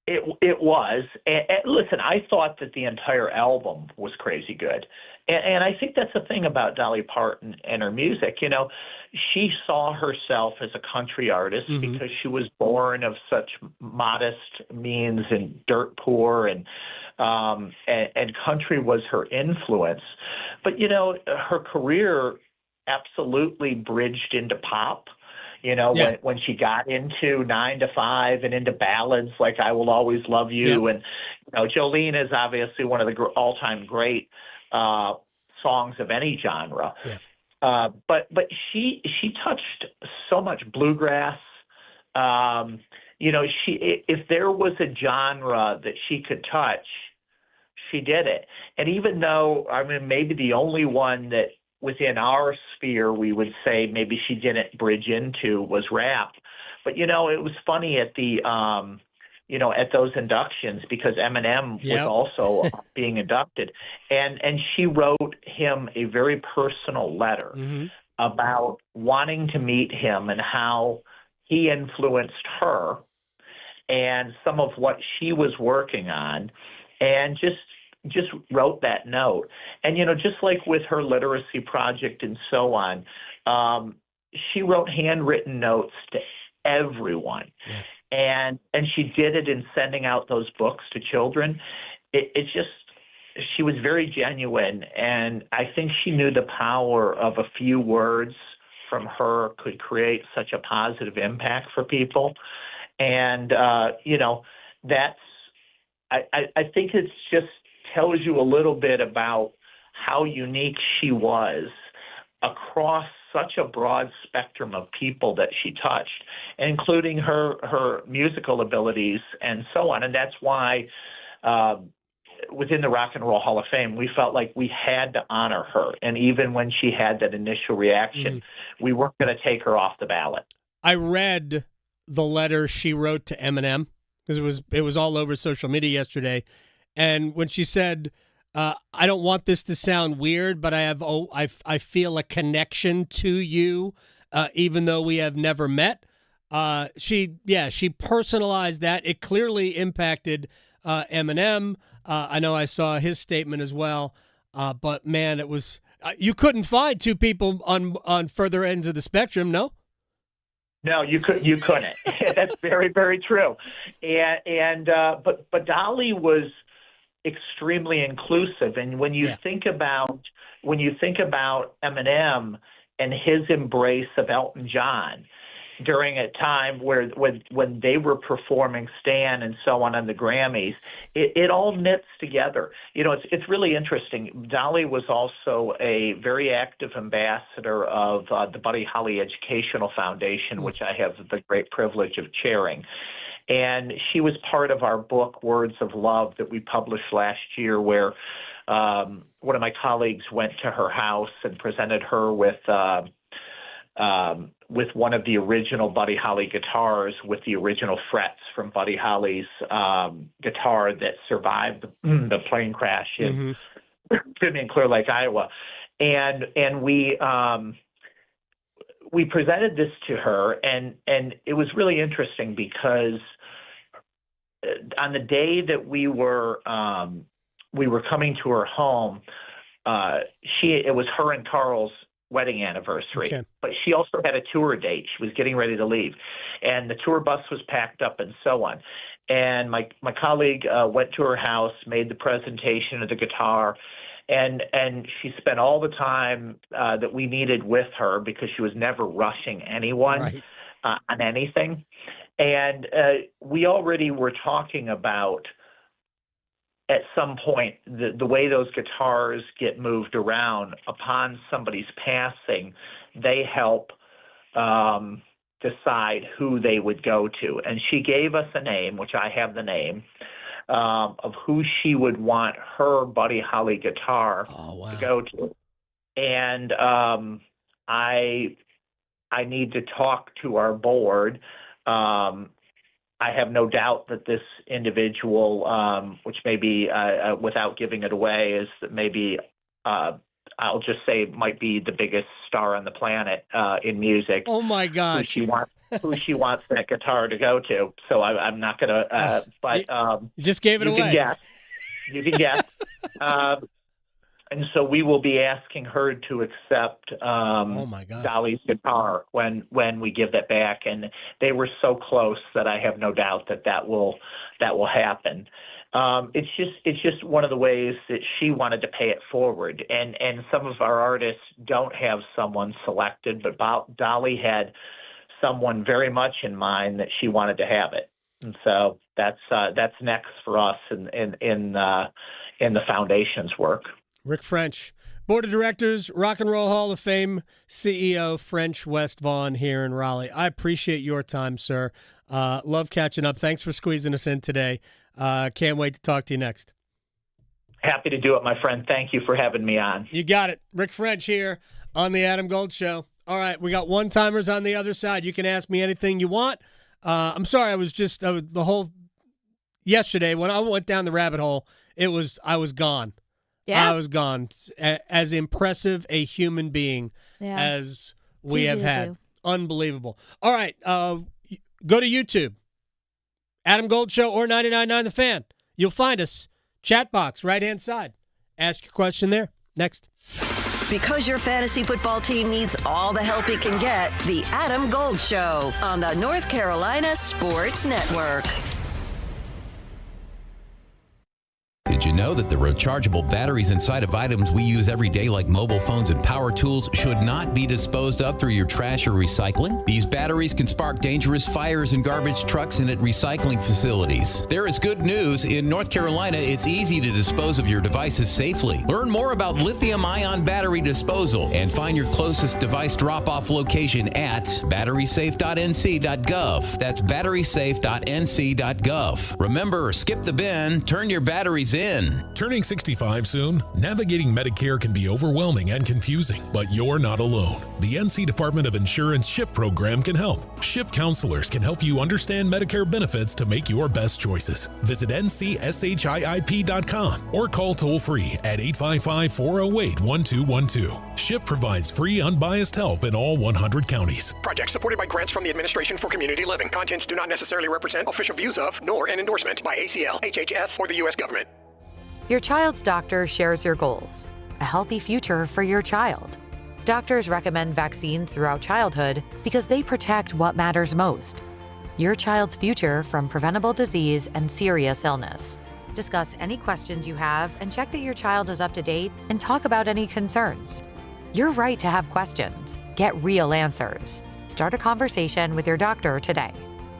Speaker 19: It was. And listen, I thought that the entire album was crazy good. And I think that's the thing about Dolly Parton and her music. She saw herself as a country artist because she was born of such modest means and dirt poor, and country was her influence. But, her career absolutely bridged into pop. When she got into 9 to 5 and into ballads like I Will Always Love You. And, Jolene is obviously one of the all-time great songs of any genre. But she touched so much bluegrass. If there was a genre that she could touch, she did it. And even though, maybe the only one that within our sphere we would say maybe she didn't bridge into was rap. But, it was funny at the at those inductions because Eminem was also being inducted. And she wrote him a very personal letter about wanting to meet him and how he influenced her and some of what she was working on, and just wrote that note. And, just like with her literacy project and so on, she wrote handwritten notes to everyone. And she did it in sending out those books to children. She was very genuine, and I think she knew the power of a few words from her could create such a positive impact for people. And, that's, I think it's just tells you a little bit about how unique she was across such a broad spectrum of people that she touched, including her musical abilities and so on. And that's why within the Rock and Roll Hall of Fame, we felt like we had to honor her. And even when she had that initial reaction, we weren't going to take her off the ballot.
Speaker 8: I read the letter she wrote to Eminem because it was all over social media yesterday. And when she said, I don't want this to sound weird, but I feel a connection to you, even though we have never met. She personalized that. It clearly impacted Eminem. I know I saw his statement as well. But man, it was you couldn't find two people on further ends of the spectrum, no?
Speaker 19: No, you couldn't. That's very, very true. But Dolly was extremely inclusive, and when you think about Eminem and his embrace of Elton John during a time when they were performing Stan and so on the Grammys, it all knits together. It's really interesting. Dolly was also a very active ambassador of the Buddy Holly Educational Foundation, which I have the great privilege of chairing. And she was part of our book, Words of Love, that we published last year, where one of my colleagues went to her house and presented her with one of the original Buddy Holly guitars with the original frets from Buddy Holly's guitar that survived the plane crash in Clear Lake, Iowa. And we presented this to her, and it was really interesting because on the day that we were coming to her home, it was her and Carl's wedding anniversary, but she also had a tour date. She was getting ready to leave, and the tour bus was packed up and so on. And my colleague went to her house, made the presentation of the guitar, and she spent all the time that we needed with her because she was never rushing anyone on anything. And we already were talking about, at some point, the way those guitars get moved around upon somebody's passing, they help decide who they would go to. And she gave us a name, which I have the name, of who she would want her Buddy Holly guitar to go to. And I need to talk to our board. I have no doubt that this individual, which maybe without giving it away, is that maybe I'll just say might be the biggest star on the planet in music.
Speaker 8: Oh my gosh!
Speaker 19: Who she wants that guitar to go to. So I'm not gonna. But
Speaker 8: you just gave it away.
Speaker 19: You can guess. And so we will be asking her to accept Dolly's guitar when we give that back. And they were so close that I have no doubt that will happen. It's just one of the ways that she wanted to pay it forward. And some of our artists don't have someone selected, but Dolly had someone very much in mind that she wanted to have it. And so that's next for us in the foundation's work.
Speaker 8: Rick French, Board of Directors, Rock and Roll Hall of Fame CEO, French West Vaughn here in Raleigh. I appreciate your time, sir. Love catching up. Thanks for squeezing us in today. Can't wait to talk to you next.
Speaker 19: Happy to do it, my friend. Thank you for having me on.
Speaker 8: You got it. Rick French here on the Adam Gold Show. All right, we got one-timers on the other side. You can ask me anything you want. I'm sorry, yesterday when I went down the rabbit hole, I was gone.
Speaker 7: Yeah.
Speaker 8: I was gone. As impressive a human being as we have had. Unbelievable. All right, go to YouTube. Adam Gold Show or 99.9 The Fan. You'll find us. Chat box, right-hand side. Ask your question there. Next.
Speaker 5: Because your fantasy football team needs all the help it can get, the Adam Gold Show on the North Carolina Sports Network.
Speaker 20: Did you know that the rechargeable batteries inside of items we use every day like mobile phones and power tools should not be disposed of through your trash or recycling? These batteries can spark dangerous fires in garbage trucks and at recycling facilities. There is good news. In North Carolina, it's easy to dispose of your devices safely. Learn more about lithium-ion battery disposal and find your closest device drop-off location at batterysafe.nc.gov. That's batterysafe.nc.gov. Remember, skip the bin, turn your batteries in.
Speaker 21: Turning 65 soon? Navigating Medicare can be overwhelming and confusing, but you're not alone. The NC Department of Insurance SHIP program can help. SHIP counselors can help you understand Medicare benefits to make your best choices. Visit ncship.com or call toll-free at 855-408-1212. SHIP provides free, unbiased help in all 100 counties.
Speaker 22: Project supported by grants from the Administration for Community Living. Contents do not necessarily represent official views of, nor an endorsement by ACL, HHS, or the U.S. government.
Speaker 23: Your child's doctor shares your goals, a healthy future for your child. Doctors recommend vaccines throughout childhood because they protect what matters most: your child's future from preventable disease and serious illness. Discuss any questions you have and check that your child is up to date and talk about any concerns. You're right to have questions. Get real answers. Start a conversation with your doctor today.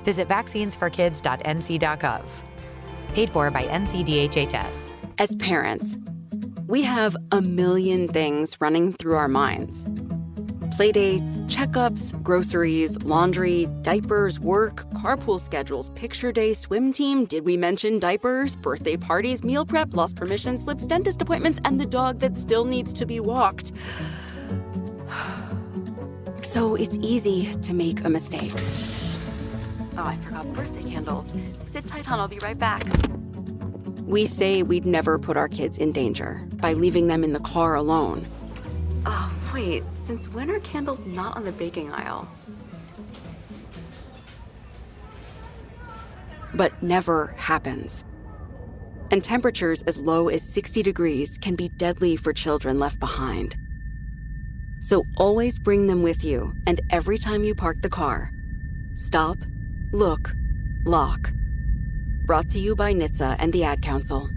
Speaker 23: Visit vaccinesforkids.nc.gov. Paid for by NCDHHS.
Speaker 24: As parents, we have a million things running through our minds. Playdates, checkups, groceries, laundry, diapers, work, carpool schedules, picture day, swim team, did we mention diapers, birthday parties, meal prep, lost permission slips, dentist appointments, and the dog that still needs to be walked. So it's easy to make a mistake. Oh, I forgot birthday candles. Sit tight, hon, I'll be right back. We say we'd never put our kids in danger by leaving them in the car alone. Oh, wait, since when are candles not on the baking aisle? But never happens. and temperatures as low as 60 degrees can be deadly for children left behind. So always bring them with you, and every time you park the car, stop, look, lock. Brought to you by NHTSA and the Ad Council.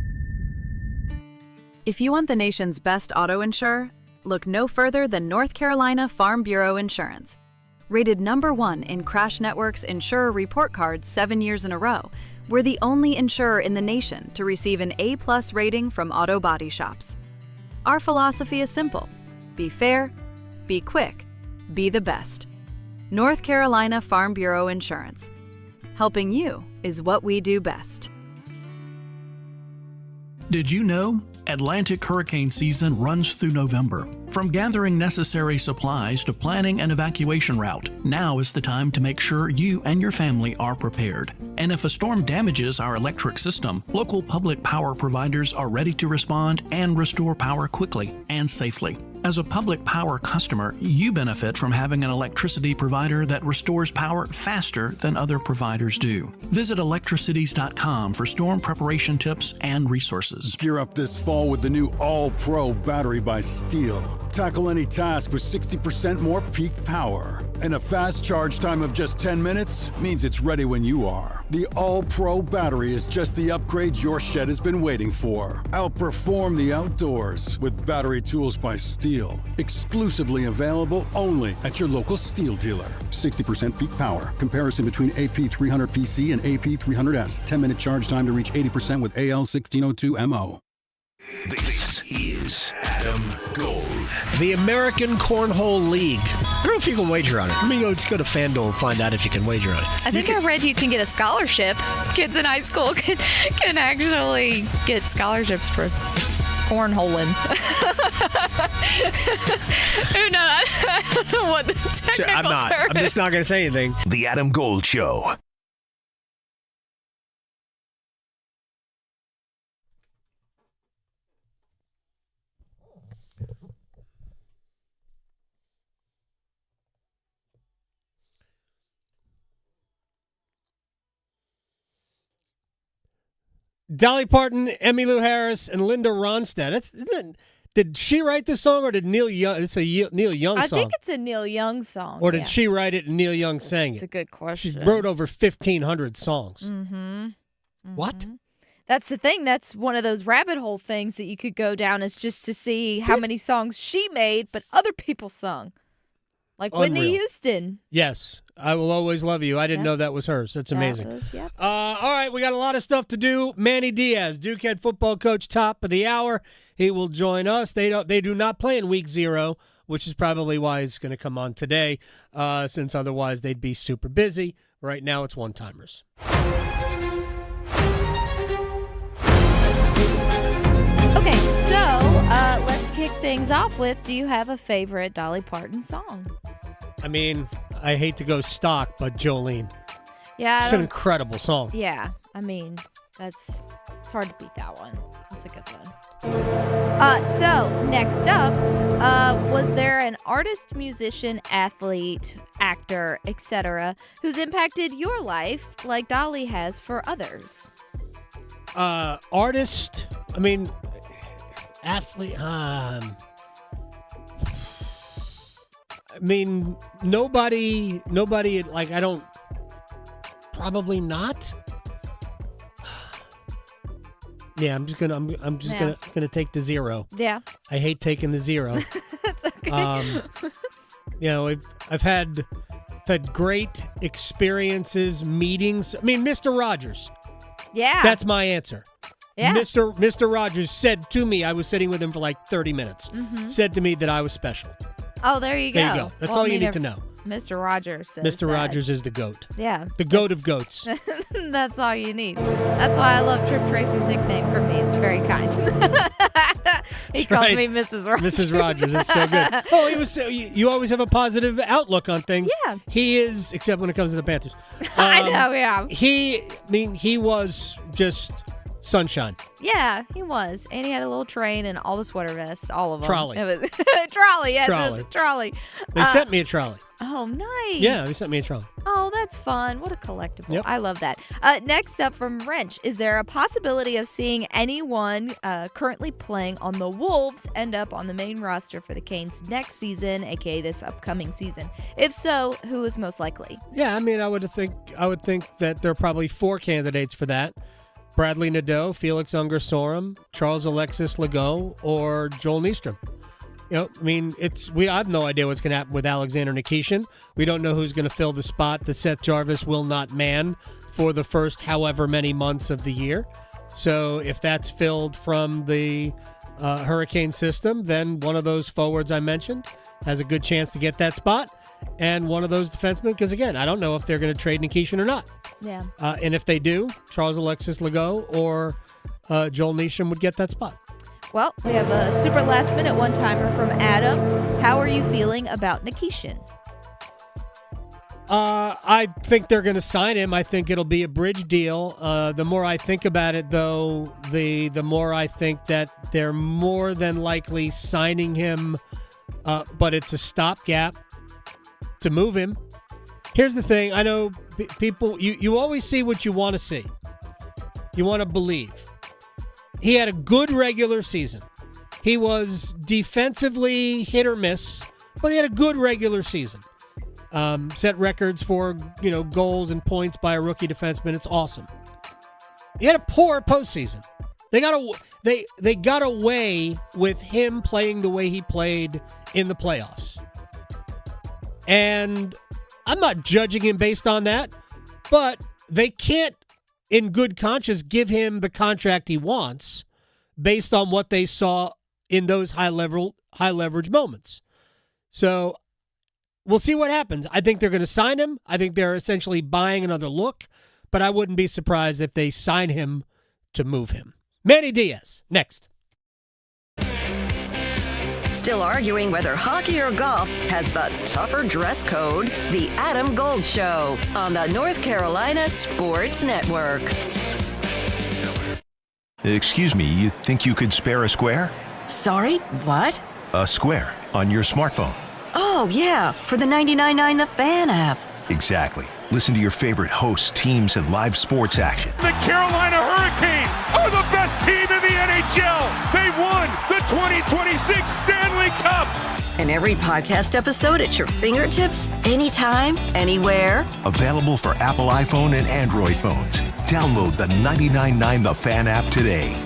Speaker 1: If you want the nation's best auto insurer, look no further than North Carolina Farm Bureau Insurance. Rated #1 in Crash Network's Insurer Report Card 7 years in a row, we're the only insurer in the nation to receive an A+ rating from auto body shops. Our philosophy is simple: be fair, be quick, be the best. North Carolina Farm Bureau Insurance. Helping you is what we do best.
Speaker 2: Did you know? Atlantic hurricane season runs through November. From gathering necessary supplies to planning an evacuation route, now is the time to make sure you and your family are prepared. And if a storm damages our electric system, local public power providers are ready to respond and restore power quickly and safely. As a public power customer, you benefit from having an electricity provider that restores power faster than other providers do. Visit electricities.com for storm preparation tips and resources.
Speaker 3: Gear up this fall with the new All-Pro battery by Steel. Tackle any task with 60% more peak power. And a fast charge time of just 10 minutes means it's ready when you are. The All-Pro battery is just the upgrade your shed has been waiting for. Outperform the outdoors with battery tools by Steel. Exclusively available only at your local Steel dealer. 60% peak power. Comparison between AP300PC and AP300S. 10-minute charge time to reach 80% with AL1602MO.
Speaker 4: This is Adam Gold.
Speaker 8: The American Cornhole League. I don't know if you can wager on it. Let me just go to FanDuel and find out if you can wager on it.
Speaker 7: I think I read you can get a scholarship. Kids in high school can actually get scholarships for cornholing. Who knows? I don't know what the technical term
Speaker 8: I'm just not going to say anything.
Speaker 4: The Adam Gold Show.
Speaker 8: Dolly Parton, Emmylou Harris, and Linda Ronstadt. Did she write this song, or did Neil Young? It's a Neil Young song.
Speaker 7: I think it's a Neil Young song.
Speaker 8: Or did she write it and Neil Young sang it?
Speaker 7: That's a good question.
Speaker 8: She wrote over 1,500 songs.
Speaker 7: Mm-hmm.
Speaker 8: What?
Speaker 7: That's the thing. That's one of those rabbit hole things that you could go down, is just to see how many songs she made, but other people sung. Like Whitney
Speaker 8: Unreal.
Speaker 7: Houston.
Speaker 8: Yes. I Will Always Love You. I didn't know that was hers. That's amazing. All right, we got a lot of stuff to do. Manny Diaz, Duke head football coach, top of the hour. He will join us. They do not play in week 0, which is probably why he's going to come on today, since otherwise they'd be super busy. Right now it's one-timers.
Speaker 7: Okay, so let's kick things off with, do you have a favorite Dolly Parton song?
Speaker 8: I mean, I hate to go stock, but Jolene.
Speaker 7: Yeah.
Speaker 8: It's an incredible song.
Speaker 7: Yeah, I mean, it's hard to beat that one. It's a good one. So, next up, was there an artist, musician, athlete, actor, etc., who's impacted your life like Dolly has for others?
Speaker 8: Artist, I mean, athlete, I mean, nobody, like, I don't, probably not. Yeah, I'm just gonna take the 0.
Speaker 7: Yeah.
Speaker 8: I hate taking the 0.
Speaker 7: That's okay.
Speaker 8: I've had great experiences, meetings. I mean, Mr. Rogers.
Speaker 7: Yeah.
Speaker 8: That's my answer.
Speaker 7: Yeah.
Speaker 8: Mr. Rogers said to me, I was sitting with him for like 30 minutes, said to me that I was special.
Speaker 7: Oh, there you go.
Speaker 8: There you go. That's all you need to know.
Speaker 7: Mr. Rogers says
Speaker 8: Mr.
Speaker 7: that.
Speaker 8: Rogers is the GOAT.
Speaker 7: Yeah.
Speaker 8: The GOAT of goats.
Speaker 7: That's all you need. That's why I love Trip Tracy's nickname for me. It's very kind. He calls me Mrs. Rogers.
Speaker 8: Mrs. Rogers is so good. Oh, he was. You always have a positive outlook on things.
Speaker 7: Yeah.
Speaker 8: He is, except when it comes to the Panthers.
Speaker 7: I know, yeah.
Speaker 8: He was just sunshine.
Speaker 7: Yeah, he was. And he had a little train and all the sweater vests, all of them.
Speaker 8: Trolley.
Speaker 7: It was trolley, yes,
Speaker 8: Trolley.
Speaker 7: it was a trolley.
Speaker 8: They sent me a trolley.
Speaker 7: Oh, nice.
Speaker 8: Yeah, they sent me a trolley.
Speaker 7: Oh, that's fun. What a collectible.
Speaker 8: Yep.
Speaker 7: I love that. Next up from Wrench, is there a possibility of seeing anyone currently playing on the Wolves end up on the main roster for the Canes next season, aka this upcoming season? If so, who is most likely?
Speaker 8: Yeah, I mean, I would think that there are probably 4 candidates for that. Bradley Nadeau, Felix Unger-Sorum, Charles Alexis Legault, or Joel Nystrom. You know, I mean, I have no idea what's going to happen with Alexander Nikishin. We don't know who's going to fill the spot that Seth Jarvis will not man for the first however many months of the year. So if that's filled from the Hurricane system, then one of those forwards I mentioned has a good chance to get that spot. And one of those defensemen, because again, I don't know if they're going to trade Nikishin or not.
Speaker 7: Yeah.
Speaker 8: And if they do, Charles Alexis Legault or Joel Nystrom would get that spot.
Speaker 7: Well, we have a super last-minute one-timer from Adam. How are you feeling about Nikishin?
Speaker 8: I think they're going to sign him. I think it'll be a bridge deal. The more I think about it, though, the more I think that they're more than likely signing him, but it's a stopgap to move him. Here's the thing. I know people, you always see what you want to see. You want to believe. He had a good regular season. He was defensively hit or miss, but he had a good regular season. Set records for, goals and points by a rookie defenseman. It's awesome. He had a poor postseason. They got away with him playing the way he played in the playoffs. And I'm not judging him based on that, but they can't, in good conscience, give him the contract he wants based on what they saw in those high leverage moments. So we'll see what happens. I think they're going to sign him. I think they're essentially buying another look, but I wouldn't be surprised if they sign him to move him. Manny Diaz, next.
Speaker 5: Still arguing whether hockey or golf has the tougher dress code? The Adam Gold Show on the North Carolina Sports Network.
Speaker 4: Excuse me, you think you could spare a square?
Speaker 5: Sorry, what?
Speaker 4: A square on your smartphone.
Speaker 5: Oh, yeah, for the 99.9 The Fan app.
Speaker 4: Exactly. Listen to your favorite hosts, teams, and live sports action.
Speaker 6: The Carolina Hurricanes are the best team in the NHL. They won the 2026 Stanley Cup.
Speaker 5: And every podcast episode at your fingertips, anytime, anywhere.
Speaker 4: Available for Apple iPhone and Android phones. Download the 99.9 The Fan app today.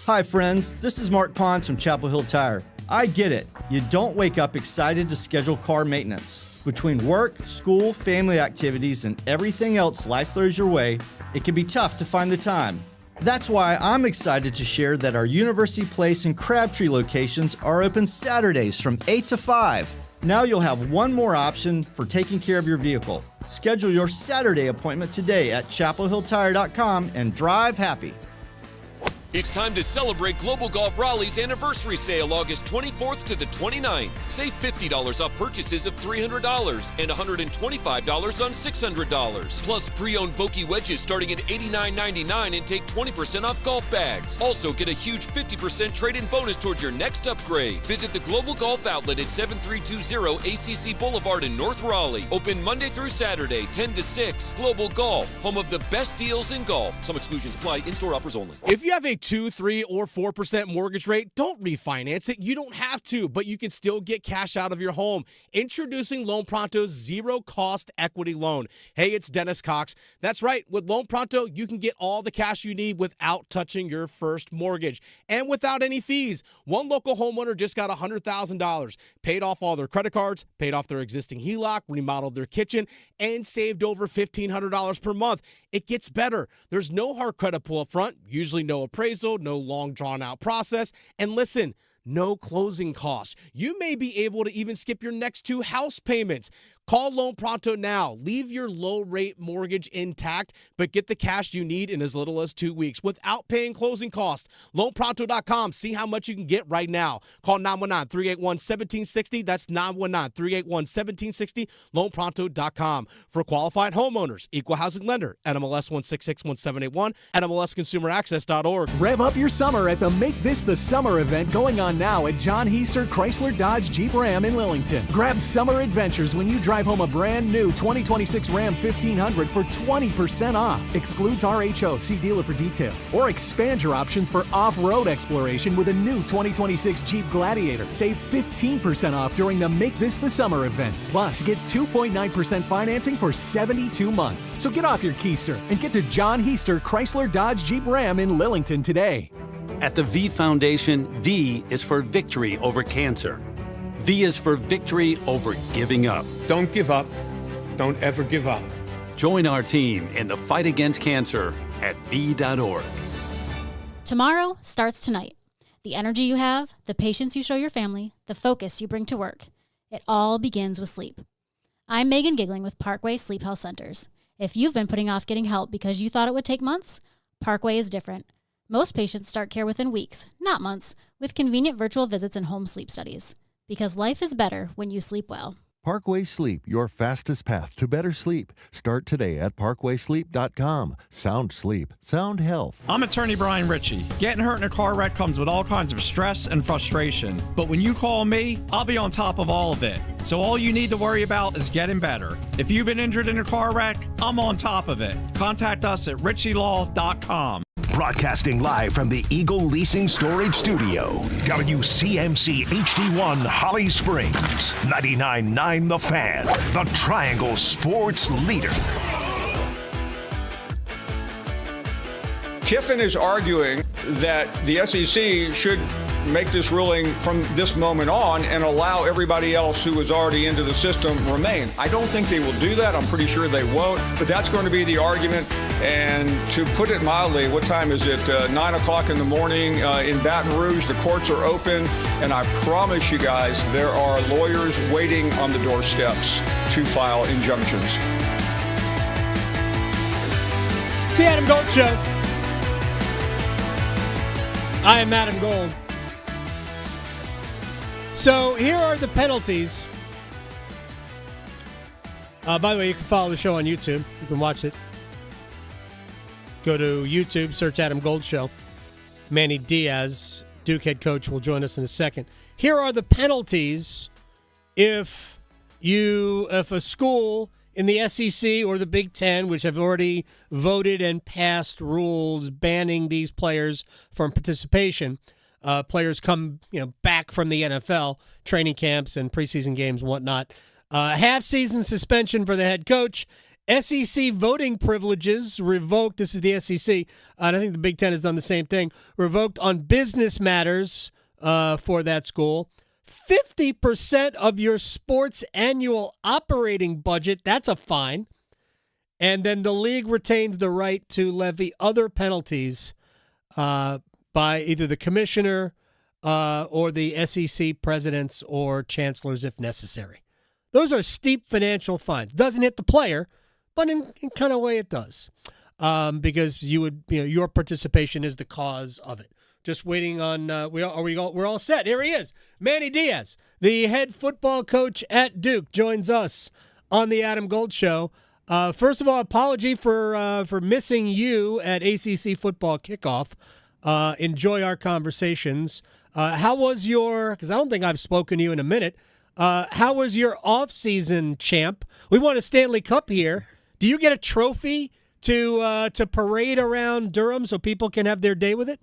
Speaker 10: Hi, friends. This is Mark Pons from Chapel Hill Tire. I get it. You don't wake up excited to schedule car maintenance. Between work, school, family activities, and everything else life throws your way, it can be tough to find the time. That's why I'm excited to share that our University Place and Crabtree locations are open Saturdays from 8 to 5. Now you'll have one more option for taking care of your vehicle. Schedule your Saturday appointment today at chapelhilltire.com and drive happy.
Speaker 11: It's time to celebrate Global Golf Raleigh's anniversary sale August 24th to the 29th. Save $50 off purchases of $300 and $125 on $600. Plus pre-owned Vokey wedges starting at $89.99 and take 20% off golf bags. Also get a huge 50% trade-in bonus towards your next upgrade. Visit the Global Golf Outlet at 7320 ACC Boulevard in North Raleigh. Open Monday through Saturday, 10 to 6. Global Golf, home of the best deals in golf. Some exclusions apply. In-store offers only.
Speaker 12: If you have a 2, 3, or 4% mortgage rate, don't refinance it. You don't have to, but you can still get cash out of your home. Introducing Loan Pronto's zero-cost equity loan. Hey, it's Dennis Cox. That's right. With Loan Pronto, you can get all the cash you need without touching your first mortgage and without any fees. One local homeowner just got $100,000, paid off all their credit cards, paid off their existing HELOC, remodeled their kitchen, and saved over $1,500 per month. It gets better. There's no hard credit pull up front, usually no appraisal, no long drawn-out process, and listen, no closing costs. You may be able to even skip your next 2 house payments. Call Loan Pronto now. Leave your low-rate mortgage intact, but get the cash you need in as little as 2 weeks without paying closing costs. LoanPronto.com. See how much you can get right now. Call 919-381-1760. That's 919-381-1760. LoanPronto.com. For qualified homeowners, equal housing lender, NMLS 1661781, NMLSConsumerAccess.org.
Speaker 9: Rev up your summer at the Make This the Summer event going on now at John Heister Chrysler Dodge Jeep Ram in Lillington. Grab summer adventures when you drive home a brand new 2026 Ram 1500 for 20% off. Excludes RHO. See dealer for details. Or expand your options for off-road exploration with a new 2026 Jeep Gladiator. Save 15% off during the Make This the Summer event. Plus, get 2.9% financing for 72 months. So get off your keister and get to John Heister Chrysler Dodge Jeep Ram in Lillington today.
Speaker 13: At the V Foundation, V is for victory over cancer. V is for victory over giving up.
Speaker 14: Don't give up. Don't ever give up.
Speaker 13: Join our team in the fight against cancer at V.org.
Speaker 15: Tomorrow starts tonight. The energy you have, the patience you show your family, the focus you bring to work. It all begins with sleep. I'm Megan Giggling with Parkway Sleep Health Centers. If you've been putting off getting help because you thought it would take months, Parkway is different. Most patients start care within weeks, not months, with convenient virtual visits and home sleep studies. Because life is better when you sleep well.
Speaker 25: Parkway Sleep, your fastest path to better sleep. Start today at parkwaysleep.com. Sound sleep, sound health.
Speaker 26: I'm attorney Brian Ritchie. Getting hurt in a car wreck comes with all kinds of stress and frustration. But when you call me, I'll be on top of all of it. So all you need to worry about is getting better. If you've been injured in a car wreck, I'm on top of it. Contact us at ritchielaw.com.
Speaker 4: Broadcasting live from the Eagle Leasing Storage Studio. WCMC HD1 Holly Springs. 99.9 The Fan. The Triangle Sports Leader.
Speaker 27: Kiffin is arguing that the SEC should make this ruling from this moment on and allow everybody else who is already into the system remain. I don't think they will do that. I'm pretty sure they won't, but that's going to be the argument. And to put it mildly, what time is it? 9 o'clock in the morning in Baton Rouge. The courts are open, and I promise you guys, there are lawyers waiting on the doorsteps to file injunctions.
Speaker 8: It's the Adam Gold Show. I am Adam Gold. So here are the penalties. By the way, you can follow the show on YouTube. You can watch it. Go to YouTube, search Adam Gold Show. Manny Diaz, Duke head coach, will join us in a second. Here are the penalties if a school in the SEC or the Big Ten, which have already voted and passed rules banning these players from participation. Players come back from the NFL, training camps and preseason games and whatnot. Half-season suspension for the head coach. SEC voting privileges revoked. This is the SEC. And I think the Big Ten has done the same thing. Revoked on business matters for that school. 50% of your sports annual operating budget. That's a fine. And then the league retains the right to levy other penalties by either the commissioner or the SEC presidents or chancellors if necessary. Those are steep financial fines. Doesn't hit the player, but in kind of way it does, because your participation is the cause of it. Just waiting on we're all set. Here he is, Manny Diaz, the head football coach at Duke, joins us on the Adam Gold Show. First of all, apology for missing you at ACC football kickoff. Enjoy our conversations. How was because I don't think I've spoken to you in a minute. How was your off-season, champ? We won a Stanley Cup here. Do you get a trophy to parade around Durham so people can have their day with it?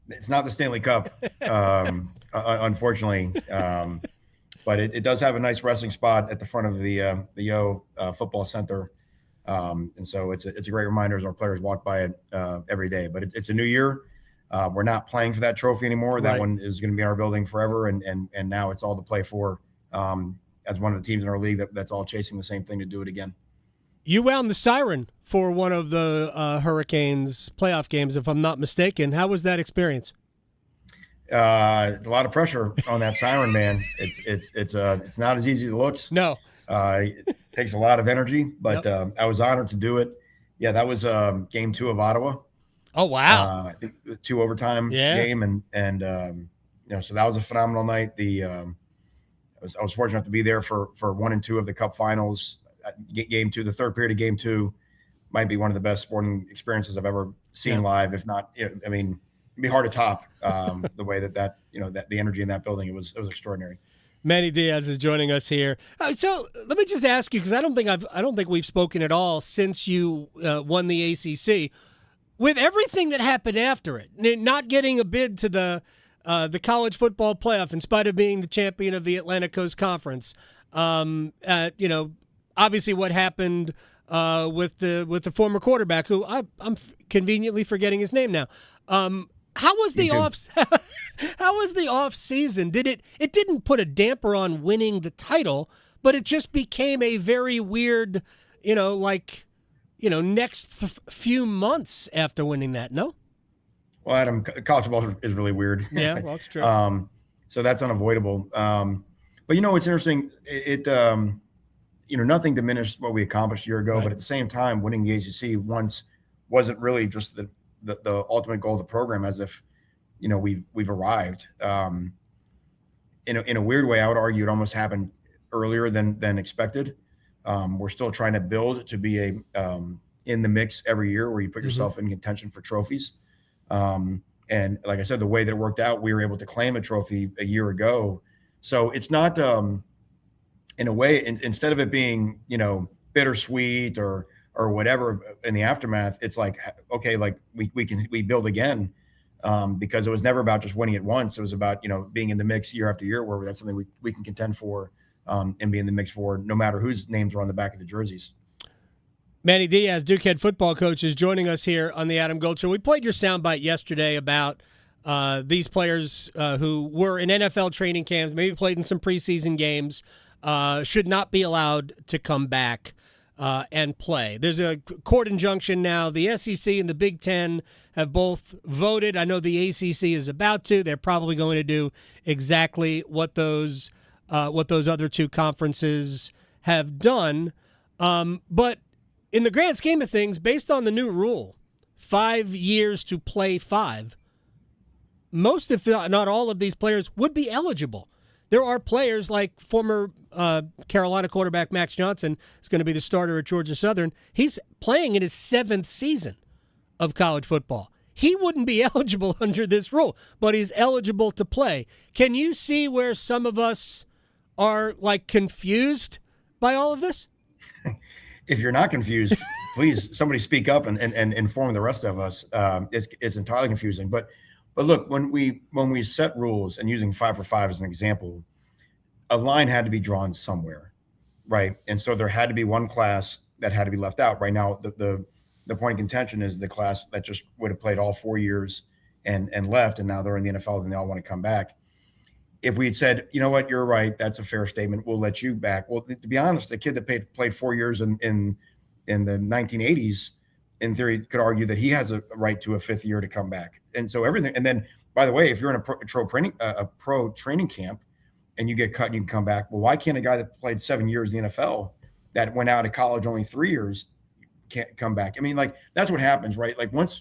Speaker 28: It's not the Stanley Cup, unfortunately, but it does have a nice resting spot at the front of the Yo Football Center. And so it's a great reminder as our players walk by it every day. But it's a new year. We're not playing for that trophy anymore. That one is going to be in our building forever. And now it's all to play for as one of the teams in our league that's all chasing the same thing to do it again.
Speaker 8: You wound the siren for one of the Hurricanes playoff games, if I'm not mistaken. How was that experience?
Speaker 28: A lot of pressure on that siren, man. It's not as easy as it looks.
Speaker 8: No.
Speaker 28: It takes a lot of energy, but I was honored to do it. Yeah, that was game 2 of Ottawa.
Speaker 8: Oh, wow.
Speaker 28: I think the 2 overtime game, and so that was a phenomenal night. I was fortunate enough to be there for 1 and 2 of the Cup Finals. Game 2, the third period of game 2, might be one of the best sporting experiences I've ever seen live. If not, I mean, it'd be hard to top the way that the energy in that building. It was extraordinary.
Speaker 8: Manny Diaz is joining us here. So let me just ask you, because I don't think we've spoken at all since you won the ACC. With everything that happened after it, not getting a bid to the college football playoff in spite of being the champion of the Atlantic Coast Conference, obviously what happened with the former quarterback, who I'm conveniently forgetting his name now. How was the off season? It didn't put a damper on winning the title, but it just became a very weird, next few months after winning that. No. Well,
Speaker 28: Adam, college football is really weird.
Speaker 8: Yeah, well, it's true.
Speaker 28: So that's unavoidable. But it's interesting. It nothing diminished what we accomplished a year ago, but at the same time, winning the ACC once wasn't really just the ultimate goal of the program, as if we've arrived. In a weird way, I would argue it almost happened earlier than expected. We're still trying to build to be in the mix every year, where you put yourself in contention for trophies. And like I said, the way that it worked out, we were able to claim a trophy a year ago. So it's not in a way, instead of it being bittersweet or whatever in the aftermath, it's like, okay, like we build again, because it was never about just winning it once. It was about being in the mix year after year, where that's something we can contend for, and be in the mix for, no matter whose names are on the back of the jerseys.
Speaker 8: Manny Diaz, Duke head football coach, is joining us here on the Adam Gold Show. We played your soundbite yesterday about these players who were in NFL training camps, maybe played in some preseason games, should not be allowed to come back and play. There's a court injunction now. The SEC and the Big Ten have both voted. I know the ACC is about to. They're probably going to do exactly what those other two conferences have done. But in the grand scheme of things, based on the new rule, 5 years to play 5, most, if not all, of these players would be eligible. There are players like former Carolina quarterback Max Johnson, who's going to be the starter at Georgia Southern. He's playing in his 7th season of college football. He wouldn't be eligible under this rule, but he's eligible to play. Can you see where some of us are confused by all of this?
Speaker 28: If you're not confused, please somebody speak up and inform the rest of us. It's entirely confusing. But look, when we set rules, and using 5 for 5 as an example, a line had to be drawn somewhere, right? And so there had to be one class that had to be left out. Right now, the point of contention is the class that just would have played all 4 years and left, and now they're in the NFL and they all want to come back. If we had said, you know what, you're right, that's a fair statement, we'll let you back. Well, to be honest, the kid that played 4 years in the 1980s, in theory, could argue that he has a right to a 5th year to come back. And so everything. And then, by the way, if you're in a pro training camp and you get cut and you can come back, well, why can't a guy that played 7 years in the NFL that went out of college only 3 years can't come back? I mean, that's what happens, right? Once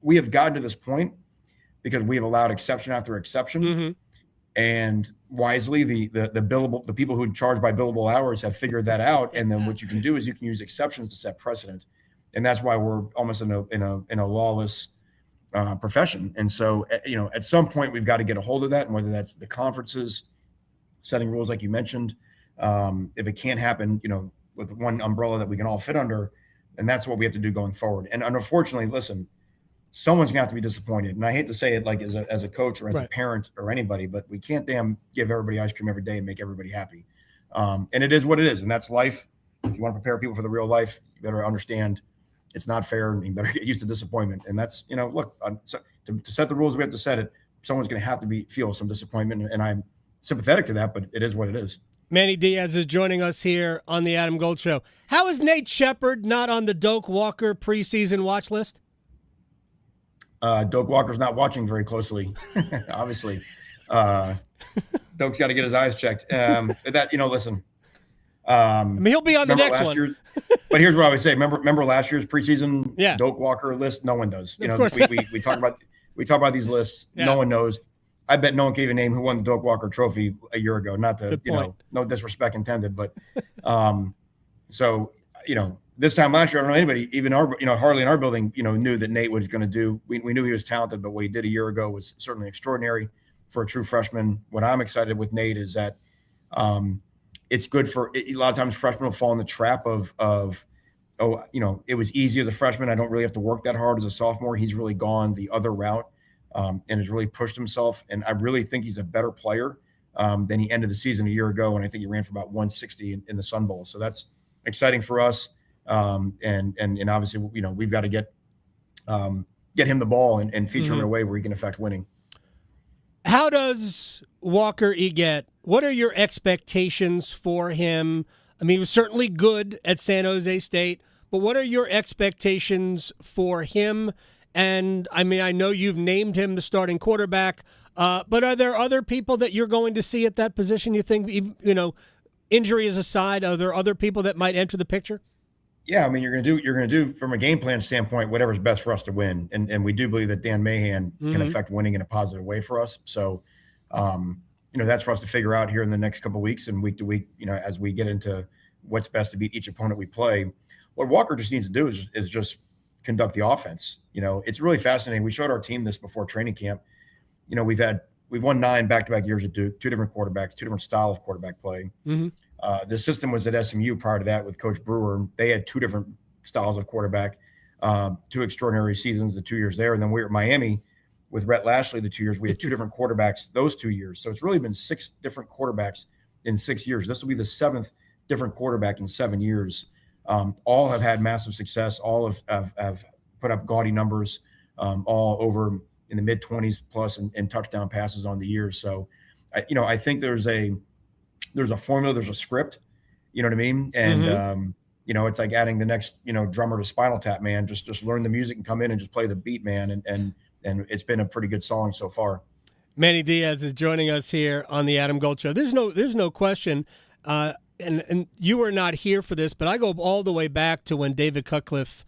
Speaker 28: we have gotten to this point, because we have allowed exception after exception, and wisely the people who charge by billable hours have figured that out. And then what you can do is you can use exceptions to set precedent. And that's why we're almost in a lawless profession. And so, at some point we've got to get a hold of that, and whether that's the conferences setting rules, like you mentioned, if it can't happen, with one umbrella that we can all fit under, and that's what we have to do going forward. And unfortunately, listen, someone's gonna have to be disappointed. And I hate to say it as a coach or as a parent or anybody, but we can't give everybody ice cream every day and make everybody happy. And it is what it is. And that's life. If you want to prepare people for the real life, you better understand it's not fair, and you better get used to disappointment. And that's, look, to set the rules, we have to set it. Someone's going to have to feel some disappointment. And I'm sympathetic to that, but it is what it is.
Speaker 8: Manny Diaz is joining us here on the Adam Gold Show. How is Nate Shepard not on the Doak Walker preseason watch list?
Speaker 28: Doak Walker's not watching very closely, obviously. Doak's got to get his eyes checked. Listen,
Speaker 8: I mean, he'll be on the next one.
Speaker 28: But here's what I would say. Remember last year's preseason Doak Walker list? No one does.
Speaker 8: Of course.
Speaker 28: We talk about these lists. Yeah. No one knows. I bet no one can even name who won the Doak Walker trophy a year ago. Not to, no disrespect intended, but so, this time last year, I don't know anybody, even Harley in our building, knew that Nate was going to do. We knew he was talented, but what he did a year ago was certainly extraordinary for a true freshman. What I'm excited with Nate is that it's good for a lot of times freshmen will fall in the trap of it was easy as a freshman. I don't really have to work that hard as a sophomore. He's really gone the other route and has really pushed himself. And I really think he's a better player than he ended the season a year ago. And I think he ran for about 160 in the Sun Bowl. So that's exciting for us. And obviously, we've got to get him the ball and feature him in a way where he can affect winning.
Speaker 8: How does Walker Eget, what are your expectations for him? I mean, he was certainly good at San Jose State, but what are your expectations for him? And, I mean, I know you've named him the starting quarterback, but are there other people that you're going to see at that position, you think, injuries aside, are there other people that might enter the picture?
Speaker 28: Yeah, I mean, you're going to do from a game plan standpoint whatever's best for us to win, and we do believe that Dan Mahan can affect winning in a positive way for us. So, that's for us to figure out here in the next couple of weeks and week to week. As we get into what's best to beat each opponent we play, what Walker just needs to do is just conduct the offense. It's really fascinating. We showed our team this before training camp. We've won 9 back-to-back years at Duke, 2 different quarterbacks, 2 different style of quarterback play. The system was at SMU prior to that with Coach Brewer. They had 2 different styles of quarterback, 2 extraordinary seasons, the 2 years there. And then we were at Miami with Rhett Lashley the 2 years. We had 2 different quarterbacks those 2 years. So it's really been 6 different quarterbacks in 6 years. This will be the 7th different quarterback in 7 years. All have had massive success. All have put up gaudy numbers, all over in the mid-20s plus and touchdown passes on the year. So, I think there's a formula, there's a script, you know what I mean? And, it's like adding the next, drummer to Spinal Tap, man. Just learn the music and come in and just play the beat, man. And it's been a pretty good song so far.
Speaker 8: Manny Diaz is joining us here on the Adam Gold Show. There's no question. And you were not here for this, but I go all the way back to when David Cutcliffe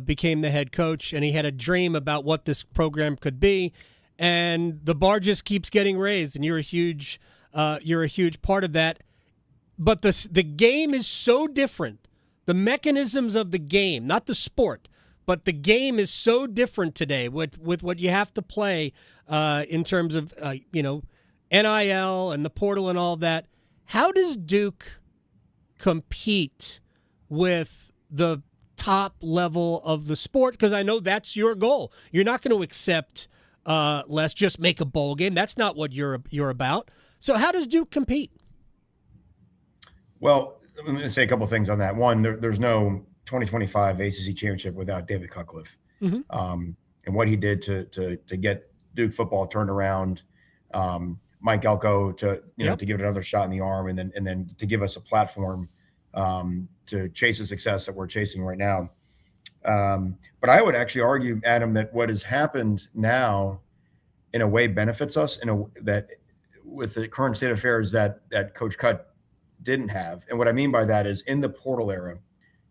Speaker 8: became the head coach, and he had a dream about what this program could be. And the bar just keeps getting raised, and you're a huge part of that. But the game is so different. The mechanisms of the game, not the sport, but the game is so different today with what you have to play in terms of NIL and the portal and all of that. How does Duke compete with the top level of the sport? Because I know that's your goal. You're not going to accept let's just make a bowl game. That's not what you're about. So how does Duke compete?
Speaker 28: Well, let me say a couple of things on that. One, there's no 2025 ACC championship without David Cutcliffe. And what he did to get Duke football turned around, Mike Elko to give it another shot in the arm, and then to give us a platform to chase the success that we're chasing right now. But I would actually argue, Adam, that what has happened now in a way benefits us that with the current state of affairs that Coach Cut didn't have. And what I mean by that is in the portal era,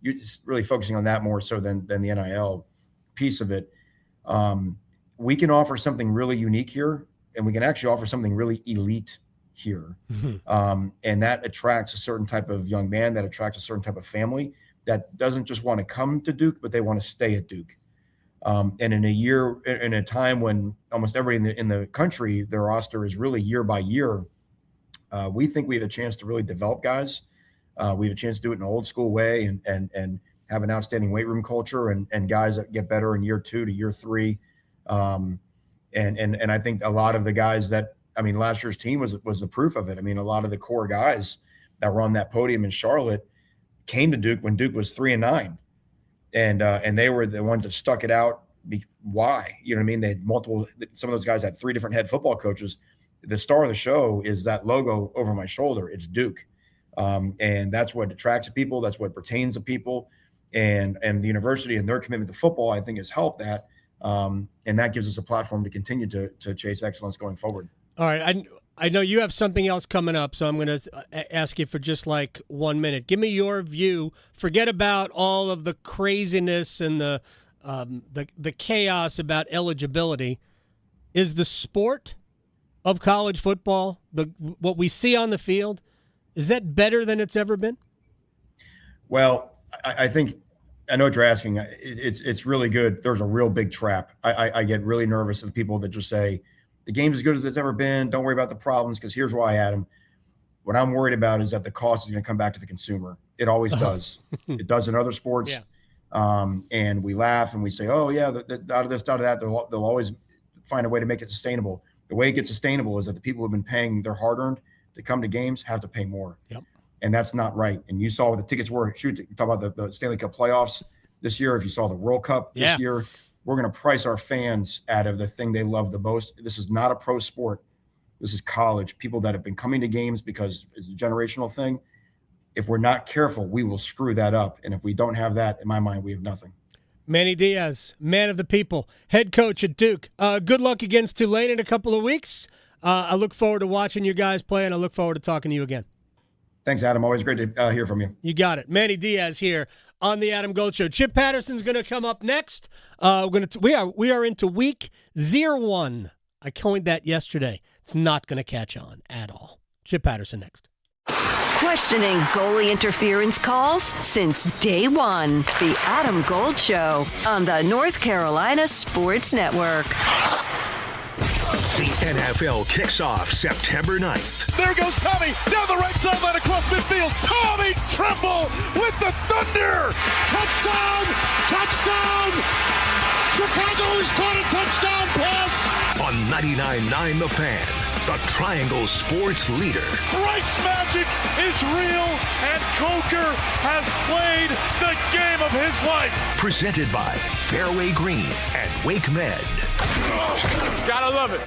Speaker 28: you're just really focusing on that more so than the NIL piece of it. We can offer something really unique here, and we can actually offer something really elite here. And that attracts a certain type of young man, that attracts a certain type of family that doesn't just want to come to Duke, but they want to stay at Duke. And in a time when almost everybody in the country, their roster is really year by year, we think we have a chance to really develop guys. We have a chance to do it in an old school way and have an outstanding weight room culture and guys that get better in year 2 to year 3. And I think a lot of the guys last year's team was the proof of it. I mean, a lot of the core guys that were on that podium in Charlotte came to Duke when Duke was 3-9. And they were the ones that stuck it out. Why? You know what I mean? They had some of those guys had 3 different head football coaches. The star of the show is that logo over my shoulder. It's Duke. And that's what attracts people. That's what pertains to people. And the university and their commitment to football, I think, has helped that. And that gives us a platform to continue to chase excellence going forward.
Speaker 8: All right. I know you have something else coming up, so I'm going to ask you for just like 1 minute. Give me your view. Forget about all of the craziness and the chaos about eligibility. Is the sport of college football, what we see on the field, is that better than it's ever been?
Speaker 28: Well, I think I know what you're asking. It's really good. There's a real big trap. I get really nervous at the people that just say the game's as good as it's ever been. Don't worry about the problems, because here's why, Adam. What I'm worried about is that the cost is going to come back to the consumer. It always does. It does in other sports. Yeah. And we laugh and we say, oh, yeah, out of this, out of that, they'll always find a way to make it sustainable. The way it gets sustainable is that the people who have been paying their hard-earned to come to games have to pay more.
Speaker 8: Yep.
Speaker 28: And that's not right. And you saw what the tickets were. Shoot, talk about the Stanley Cup playoffs this year. If you saw the World Cup this year, we're going to price our fans out of the thing they love the most. This is not a pro sport. This is college. People that have been coming to games because it's a generational thing. If we're not careful, we will screw that up. And if we don't have that, in my mind, we have nothing.
Speaker 8: Manny Diaz, man of the people, head coach at Duke. Good luck against Tulane in a couple of weeks. I look forward to watching you guys play, and I look forward to talking to you again.
Speaker 28: Thanks, Adam. Always great to hear from you.
Speaker 8: You got it. Manny Diaz here on the Adam Gold Show. Chip Patterson's going to come up next. We are into week 01. I coined that yesterday. It's not going to catch on at all. Chip Patterson next.
Speaker 5: Questioning goalie interference calls since day one. The Adam Gold Show on the North Carolina Sports Network.
Speaker 4: The NFL kicks off September 9th.
Speaker 6: There goes Tommy down the right sideline across midfield. Tommy Tremble with the thunder. Touchdown! Touchdown! Chicago has caught a touchdown pass.
Speaker 4: On 99.9 The Fan, the Triangle Sports Leader.
Speaker 6: Bryce Magic is real, and Coker has played the game of his life.
Speaker 4: Presented by Fairway Green and Wake Med.
Speaker 6: Gotta love it.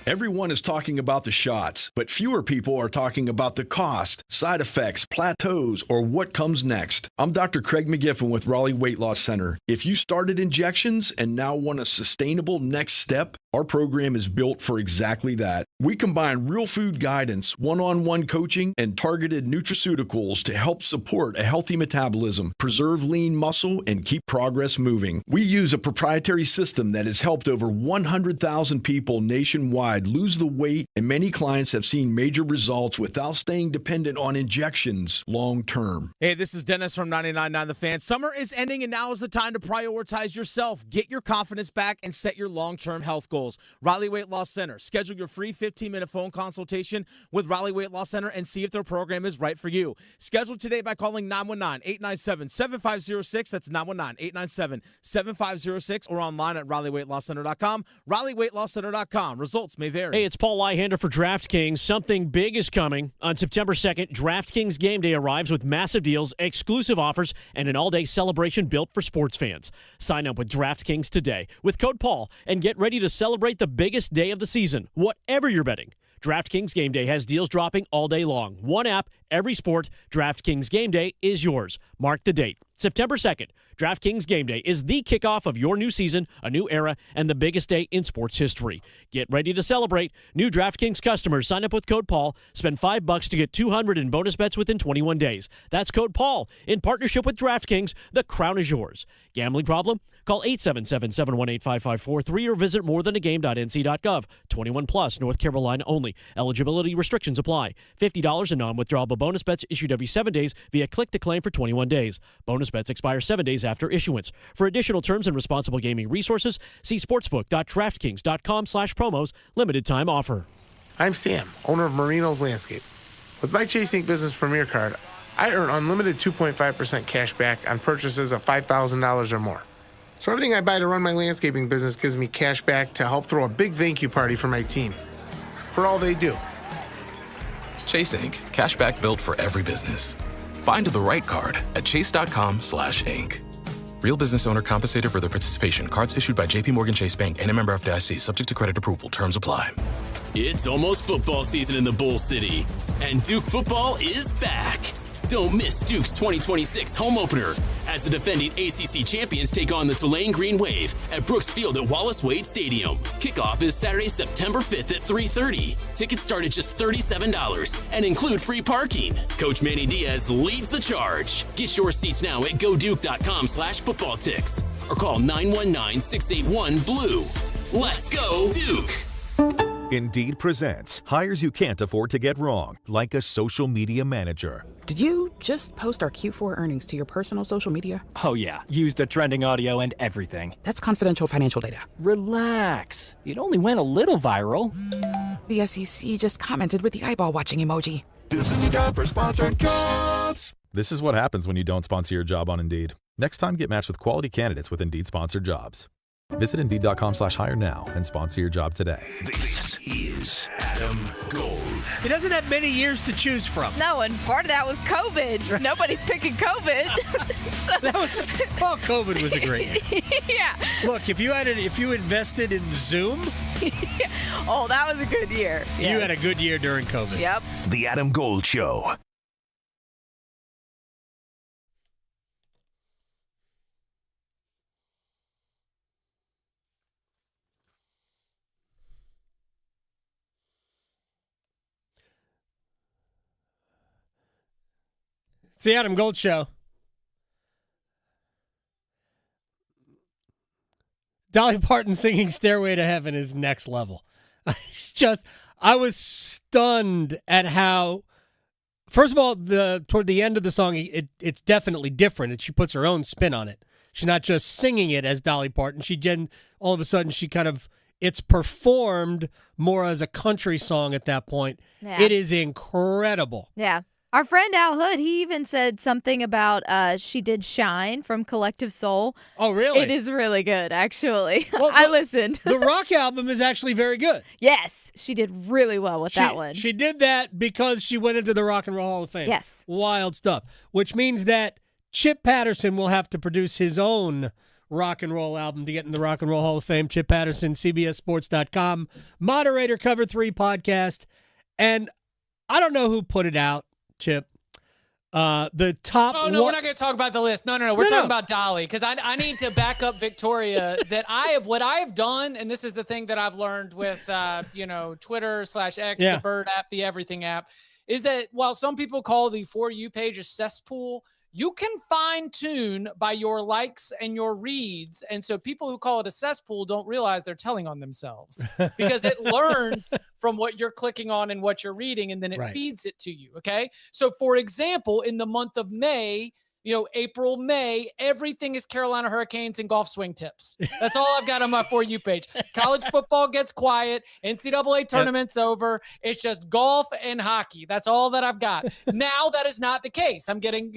Speaker 16: Everyone is talking about the shots, but fewer people are talking about the cost, side effects, plateaus, or what comes next. I'm Dr. Craig McGiffin with Raleigh Weight Loss Center. If you started injections and now want a sustainable next step, our program is built for exactly that. We combine real food guidance, one-on-one coaching, and targeted nutraceuticals to help support a healthy metabolism, preserve lean muscle, and keep progress moving. We use a proprietary system that has helped over 100,000 people nationwide lose the weight, and many clients have seen major results without staying dependent on injections long-term.
Speaker 12: Hey, this is Dennis from 99.9 The Fan. Summer is ending, and now is the time to prioritize yourself. Get your confidence back and set your long-term health goals. Raleigh Weight Loss Center. Schedule your free 15-minute phone consultation with Raleigh Weight Loss Center and see if their program is right for you. Schedule today by calling 919-897-7506. That's 919-897-7506 or online at RaleighWeightLossCenter.com. RaleighWeightLossCenter.com. Results may vary.
Speaker 17: Hey, it's Paul Lyhander for DraftKings. Something big is coming. On September 2nd, DraftKings Game Day arrives with massive deals, exclusive offers, and an all-day celebration built for sports fans. Sign up with DraftKings today with code Paul and get ready to celebrate the biggest day of the season, whatever you're betting. DraftKings Game Day has deals dropping all day long. One app, every sport. DraftKings Game Day is yours. Mark the date. September 2nd. DraftKings Game Day is the kickoff of your new season, a new era, and the biggest day in sports history. Get ready to celebrate. New DraftKings customers sign up with code Paul. Spend $5 to get $200 in bonus bets within 21 days. That's code Paul. In partnership with DraftKings, the crown is yours. Gambling problem? Call 877-718-5543 or visit morethanagame.nc.gov. 21 plus, North Carolina only. Eligibility restrictions apply. $50 in non-withdrawable bonus bets issued every 7 days via click to claim for 21 days. Bonus bets expire 7 days after issuance. For additional terms and responsible gaming resources, see sportsbook.draftkings.com/promos. Limited time offer.
Speaker 18: I'm Sam, owner of Marino's Landscape. With my Chase Ink Business Premier Card, I earn unlimited 2.5% cash back on purchases of $5,000 or more. So everything I buy to run my landscaping business gives me cash back to help throw a big thank you party for my team. For all they do.
Speaker 19: Chase Ink. Cash back built for every business. Find the right card at chase.com/ink. Real business owner compensated for their participation. Cards issued by JPMorgan Chase Bank and a member FDIC. Subject to credit approval. Terms apply.
Speaker 20: It's almost football season in the Bull City, and Duke football is back. Don't miss Duke's 2026 home opener as the defending ACC champions take on the Tulane Green Wave at Brooks Field at Wallace Wade Stadium. Kickoff is Saturday, September 5th at 3:30. Tickets start at just $37 and include free parking. Coach Manny Diaz leads the charge. Get your seats now at goduke.com/footballticks or call 919-681-BLUE. Let's go, Duke!
Speaker 4: Indeed presents hires you can't afford to get wrong, like a social media manager.
Speaker 1: Did you just post our Q4 earnings to your personal social media?
Speaker 2: Oh yeah, used a trending audio and everything.
Speaker 1: That's confidential financial data.
Speaker 2: Relax. It only went a little viral.
Speaker 1: The SEC just commented with the eyeball watching emoji.
Speaker 3: This is the job for sponsored jobs.
Speaker 7: This is what happens when you don't sponsor your job on Indeed. Next time, get matched with quality candidates with Indeed sponsored jobs. Visit Indeed.com/hire now and sponsor your job today.
Speaker 4: This is Adam Gold.
Speaker 8: He doesn't have many years to choose from.
Speaker 21: No, and part of that was COVID. Nobody's picking COVID.
Speaker 8: COVID was a great year.
Speaker 21: Yeah.
Speaker 8: Look, if you invested in Zoom,
Speaker 21: oh, that was a good year. Yes.
Speaker 8: You had a good year during COVID.
Speaker 21: Yep.
Speaker 4: The Adam Gold Show.
Speaker 8: It's the Adam Gold Show. Dolly Parton singing Stairway to Heaven is next level. I was stunned at how, first of all, toward the end of the song, it's definitely different, and she puts her own spin on it. She's not just singing it as Dolly Parton. All of a sudden, it's performed more as a country song at that point.
Speaker 22: Yeah.
Speaker 8: It is incredible.
Speaker 22: Yeah. Our friend Al Hood, he even said something about she did Shine from Collective Soul.
Speaker 8: Oh, really?
Speaker 22: It is really good, actually.
Speaker 8: Well,
Speaker 22: I listened.
Speaker 8: The rock album is actually very good.
Speaker 22: Yes, she did really well with that one.
Speaker 8: She did that because she went into the Rock and Roll Hall of Fame.
Speaker 22: Yes.
Speaker 8: Wild stuff, which means that Chip Patterson will have to produce his own rock and roll album to get in the Rock and Roll Hall of Fame. Chip Patterson, CBSSports.com, moderator, Cover 3 podcast. And I don't know who put it out, Chip. The top.
Speaker 23: Oh no, we're not going to talk about the list. No. We're talking about Dolly because I need to back up Victoria. What I have done, and this is the thing that I've learned with Twitter/X, the Bird app, the Everything app, is that while some people call the For You page a cesspool, you can fine tune by your likes and your reads. And so people who call it a cesspool don't realize they're telling on themselves because it learns from what you're clicking on and what you're reading, and then it feeds it to you. Okay. So for example, in the month of May, April, May, everything is Carolina Hurricanes and golf swing tips. That's all I've got on my For You page. College football gets quiet. NCAA tournament's over. It's just golf and hockey. That's all that I've got. Now that is not the case. I'm getting,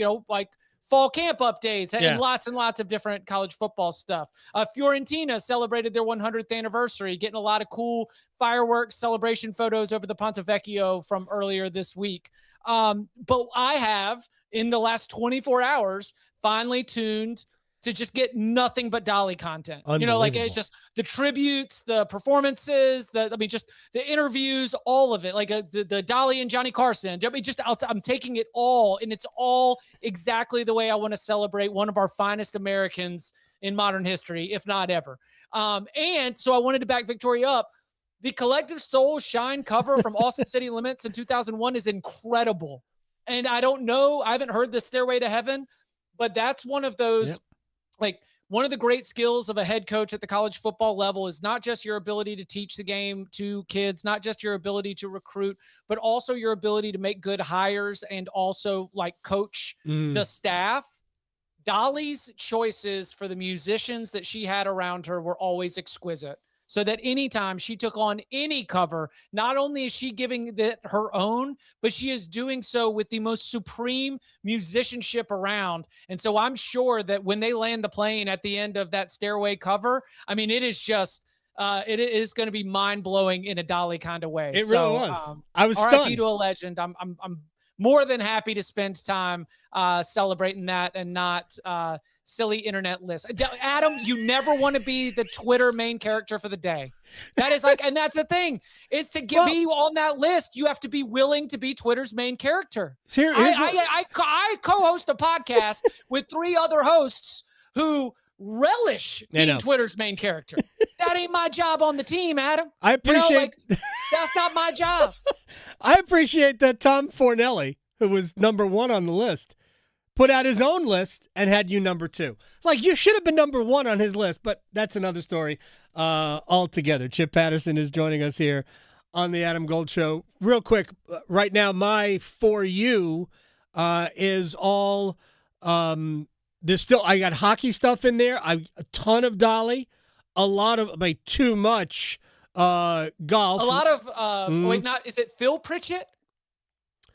Speaker 23: fall camp updates and lots of different college football stuff. Fiorentina celebrated their 100th anniversary, getting a lot of cool fireworks celebration photos over the Ponte Vecchio from earlier this week. But I have, in the last 24 hours, finally tuned to just get nothing but Dolly content. It's just the tributes, the performances, just the interviews, all of it. Like the Dolly and Johnny Carson. I'm taking it all, and it's all exactly the way I want to celebrate one of our finest Americans in modern history, if not ever. And so I wanted to back Victoria up. The Collective Soul Shine cover from Austin City Limits in 2001 is incredible. And I don't know, I haven't heard the Stairway to Heaven, but that's one of those, one of the great skills of a head coach at the college football level is not just your ability to teach the game to kids, not just your ability to recruit, but also your ability to make good hires and also coach the staff. Dolly's choices for the musicians that she had around her were always exquisite. So that anytime she took on any cover, not only is she giving it her own, but she is doing so with the most supreme musicianship around. And so I'm sure that when they land the plane at the end of that Stairway cover, it is just, it is going to be mind blowing in a Dolly kind of way.
Speaker 8: It really was. I was
Speaker 23: RIP
Speaker 8: stunned.
Speaker 23: to a legend. I'm more than happy to spend time celebrating that and not silly internet lists. Adam, you never want to be the Twitter main character for the day. That is like, and that's the thing, is to be on that list, you have to be willing to be Twitter's main character. I co-host a podcast with 3 other hosts who relish being Twitter's main character. That ain't my job on the team, Adam.
Speaker 8: I appreciate
Speaker 23: that's not my job.
Speaker 8: I appreciate that Tom Fornelli, who was number 1 on the list, put out his own list and had you number 2. Like, you should have been number 1 on his list, but that's another story altogether. Chip Patterson is joining us here on the Adam Gold Show. Real quick, right now, my For You is all there's still, I got hockey stuff in there. A ton of Dolly, a lot of, too much golf.
Speaker 23: A lot of, is it Phil Pritchett?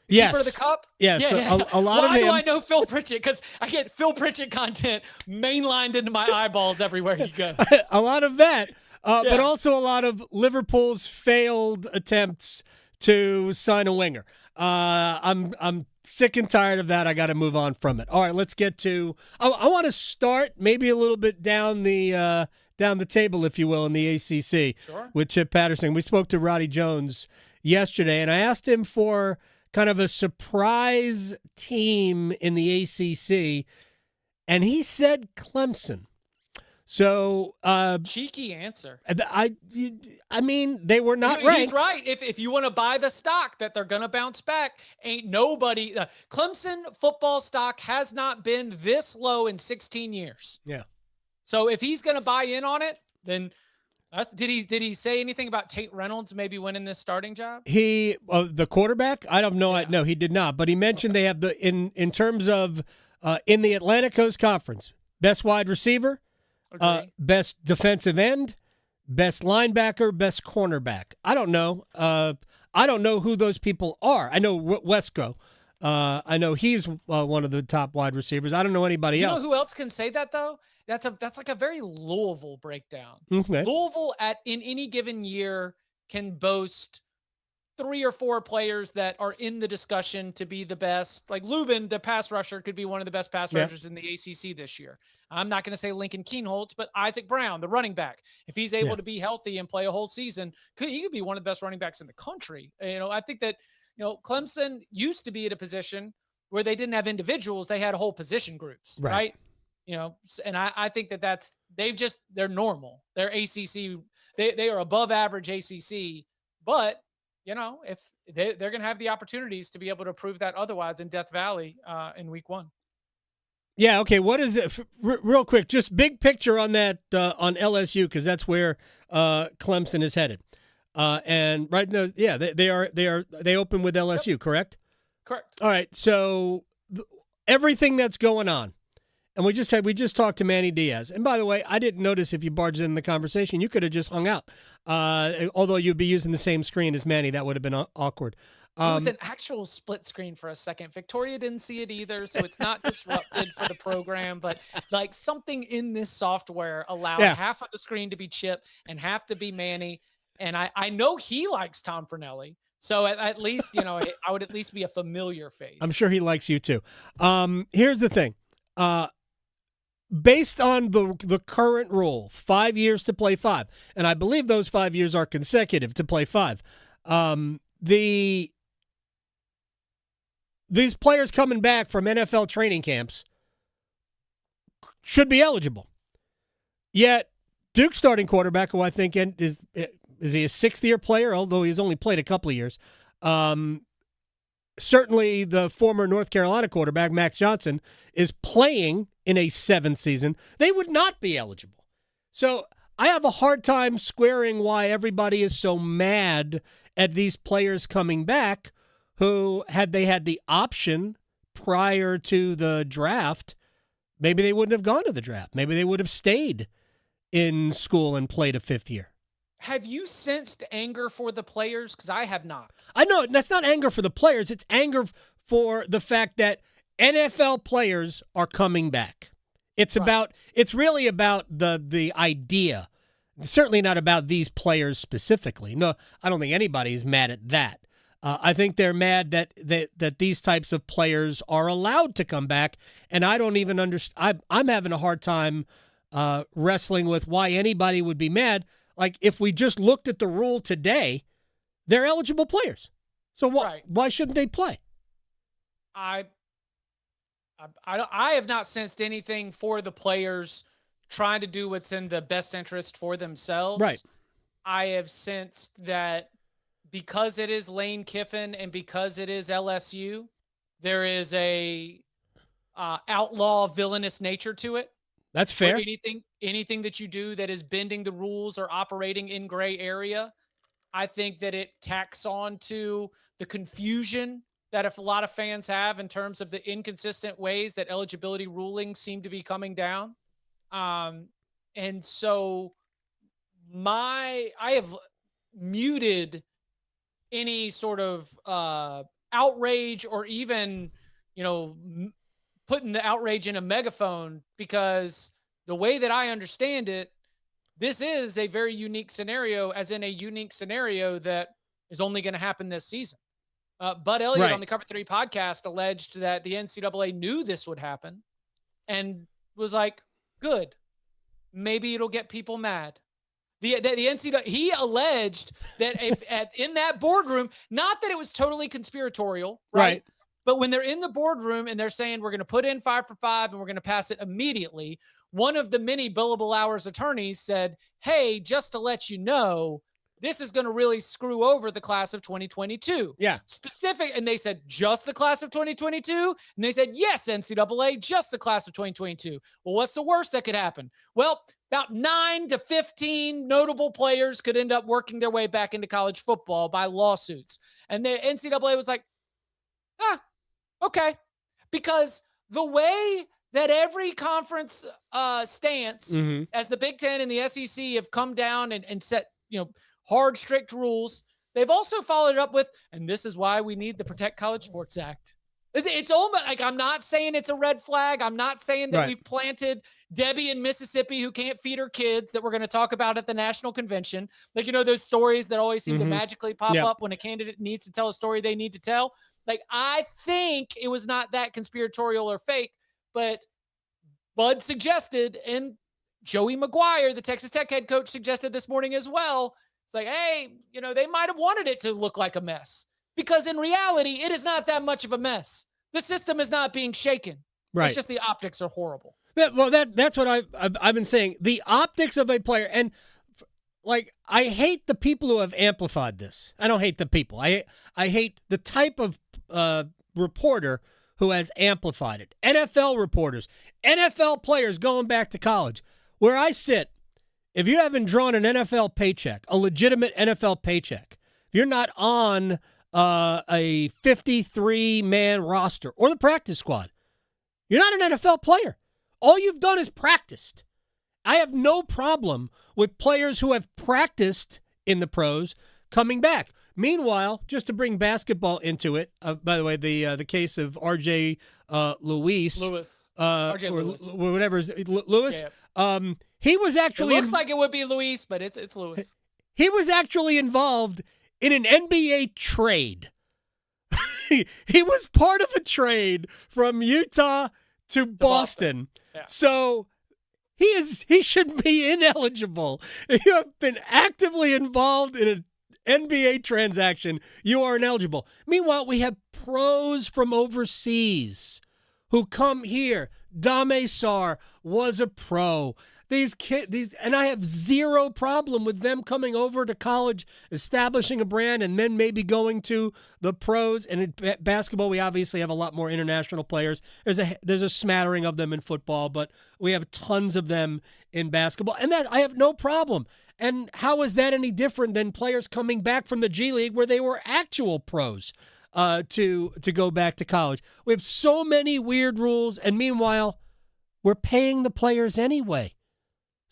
Speaker 8: Yes.
Speaker 23: Keeper of the Cup?
Speaker 8: Yes.
Speaker 23: Yeah.
Speaker 8: A lot of him.
Speaker 23: Why do I know Phil Pritchett? Because I get Phil Pritchett content mainlined into my eyeballs everywhere he goes.
Speaker 8: A lot of that, but also a lot of Liverpool's failed attempts to sign a winger. I'm sick and tired of that. I got to move on from it. All right, let's get to. I want to start maybe a little bit down the table, if you will, in the ACC with Chip Patterson. We spoke to Roddy Jones yesterday, and I asked him for kind of a surprise team in the ACC, and he said Clemson. So
Speaker 23: cheeky answer.
Speaker 8: I mean, they were not ranked.
Speaker 23: He's right. If you want to buy the stock that they're going to bounce back, ain't nobody. Clemson football stock has not been this low in 16 years.
Speaker 8: Yeah.
Speaker 23: So if he's going to buy in on it, then did he say anything about Tate Reynolds maybe winning this starting job?
Speaker 8: He the quarterback? I don't know. No, he did not. But he mentioned they have the in terms of in the Atlantic Coast Conference, best wide receiver. Best defensive end, best linebacker, best cornerback. I don't know. I don't know who those people are. I know Wesco. I know he's one of the top wide receivers. I don't know anybody else.
Speaker 23: You know who else can say that though? That's like a very Louisville breakdown.
Speaker 8: Okay.
Speaker 23: Louisville in any given year can boast 3 or 4 players that are in the discussion to be the best. Like Lubin, the pass rusher, could be one of the best pass rushers in the ACC this year. I'm not going to say Lincoln Keenholz, but Isaac Brown, the running back, if he's able to be healthy and play a whole season, he could be one of the best running backs in the country. I think that, Clemson used to be at a position where they didn't have individuals. They had whole position groups, right? And I think they're normal. They're ACC. They are above average ACC, but if they're going to have the opportunities to be able to prove that otherwise in Death Valley in week 1.
Speaker 8: Yeah. Okay. What is it? Real quick, just big picture on that on LSU, because that's where Clemson is headed. And right now, they open with LSU, correct?
Speaker 23: Correct.
Speaker 8: All right. So everything that's going on. And we just talked to Manny Diaz. And by the way, I didn't notice if you barged in the conversation. You could have just hung out. Although you'd be using the same screen as Manny, that would have been awkward.
Speaker 23: It was an actual split screen for a second. Victoria didn't see it either, so it's not disrupted for the program. But like something in this software allowed half of the screen to be Chip and half to be Manny. And I know he likes Tom Fornelli. So at least, I would at least be a familiar face.
Speaker 8: I'm sure he likes you too. Here's the thing. Based on the current rule, 5 years to play 5, and I believe those 5 years are consecutive to play 5. These players coming back from NFL training camps should be eligible. Yet Duke's starting quarterback, who I think is he a 6th-year player, although he's only played a couple of years. Certainly the former North Carolina quarterback, Max Johnson, is playing in a 7th season. They would not be eligible. So I have a hard time squaring why everybody is so mad at these players coming back who, had they had the option prior to the draft, maybe they wouldn't have gone to the draft. Maybe they would have stayed in school and played a 5th year.
Speaker 23: Have you sensed anger for the players? Because I have not.
Speaker 8: I know that's not anger for the players. It's anger for the fact that NFL players are coming back. It's really about the idea. Certainly not about these players specifically. No, I don't think anybody is mad at that. I think they're mad that these types of players are allowed to come back, and I don't even understand. I'm having a hard time wrestling with why anybody would be mad. Like, if we just looked at the rule today, they're eligible players. So why shouldn't they play?
Speaker 23: I have not sensed anything for the players trying to do what's in the best interest for themselves.
Speaker 8: Right.
Speaker 23: I have sensed that because it is Lane Kiffin and because it is LSU, there is a outlaw villainous nature to it.
Speaker 8: That's fair.
Speaker 23: Anything that you do that is bending the rules or operating in gray area, I think that it tacks on to the confusion that if a lot of fans have in terms of the inconsistent ways that eligibility rulings seem to be coming down. And so I have muted any sort of outrage or even, putting the outrage in a megaphone, because the way that I understand it, this is a very unique scenario, as in a unique scenario that is only going to happen this season. Bud Elliott on the Cover 3 podcast alleged that the NCAA knew this would happen and was like, good, maybe it'll get people mad. The NCAA, he alleged that if in that boardroom, not that it was totally conspiratorial, right? But when they're in the boardroom and they're saying, we're going to put in 5 for 5 and we're going to pass it immediately, one of the many billable hours attorneys said, hey, just to let you know, this is going to really screw over the class of 2022.
Speaker 8: Yeah.
Speaker 23: Specific. And they said, just the class of 2022? And they said, yes, NCAA, just the class of 2022. Well, what's the worst that could happen? Well, about 9 to 15 notable players could end up working their way back into college football by lawsuits. And the NCAA was like, okay. Because the way that every conference stance, as the Big Ten and the SEC have come down and set, hard, strict rules, they've also followed it up with, and this is why we need the Protect College Sports Act. It's almost like, I'm not saying it's a red flag. I'm not saying that we've planted Debbie in Mississippi who can't feed her kids that we're going to talk about at the national convention. Like, those stories that always seem to magically pop up when a candidate needs to tell a story they need to tell. Like, I think it was not that conspiratorial or fake, but Bud suggested, and Joey McGuire, the Texas Tech head coach, suggested this morning as well. It's like, hey, they might have wanted it to look like a mess, because in reality, it is not that much of a mess. The system is not being shaken.
Speaker 8: Right.
Speaker 23: It's just the optics are horrible.
Speaker 8: That's what I've been saying. The optics of a player, and I hate the people who have amplified this. I don't hate the people. I hate the type of reporter who has amplified it. NFL reporters, NFL players going back to college. Where I sit, if you haven't drawn an NFL paycheck, a legitimate NFL paycheck, if you're not on a 53-man roster or the practice squad, you're not an NFL player. All you've done is practiced. I have no problem with players who have practiced in the pros coming back. Meanwhile, just to bring basketball into it, by the way, the case of R.J. Lewis, whatever, Lewis.
Speaker 23: Yeah.
Speaker 8: He was actually.
Speaker 23: It looks like it would be Luis, but it's Lewis.
Speaker 8: He was actually involved in an NBA trade. He was part of a trade from Utah to Boston.
Speaker 23: Yeah.
Speaker 8: So he should be ineligible. If you have been actively involved in an NBA transaction, you are ineligible. Meanwhile, we have pros from overseas who come here. Dame Sarr was a pro. These kids, and I have zero problem with them coming over to college, establishing a brand, and then maybe going to the pros. And in basketball, we obviously have a lot more international players. There's a smattering of them in football, but we have tons of them in basketball, and that I have no problem. And how is that any different than players coming back from the G League where they were actual pros to go back to college? We have so many weird rules, and meanwhile, we're paying the players anyway.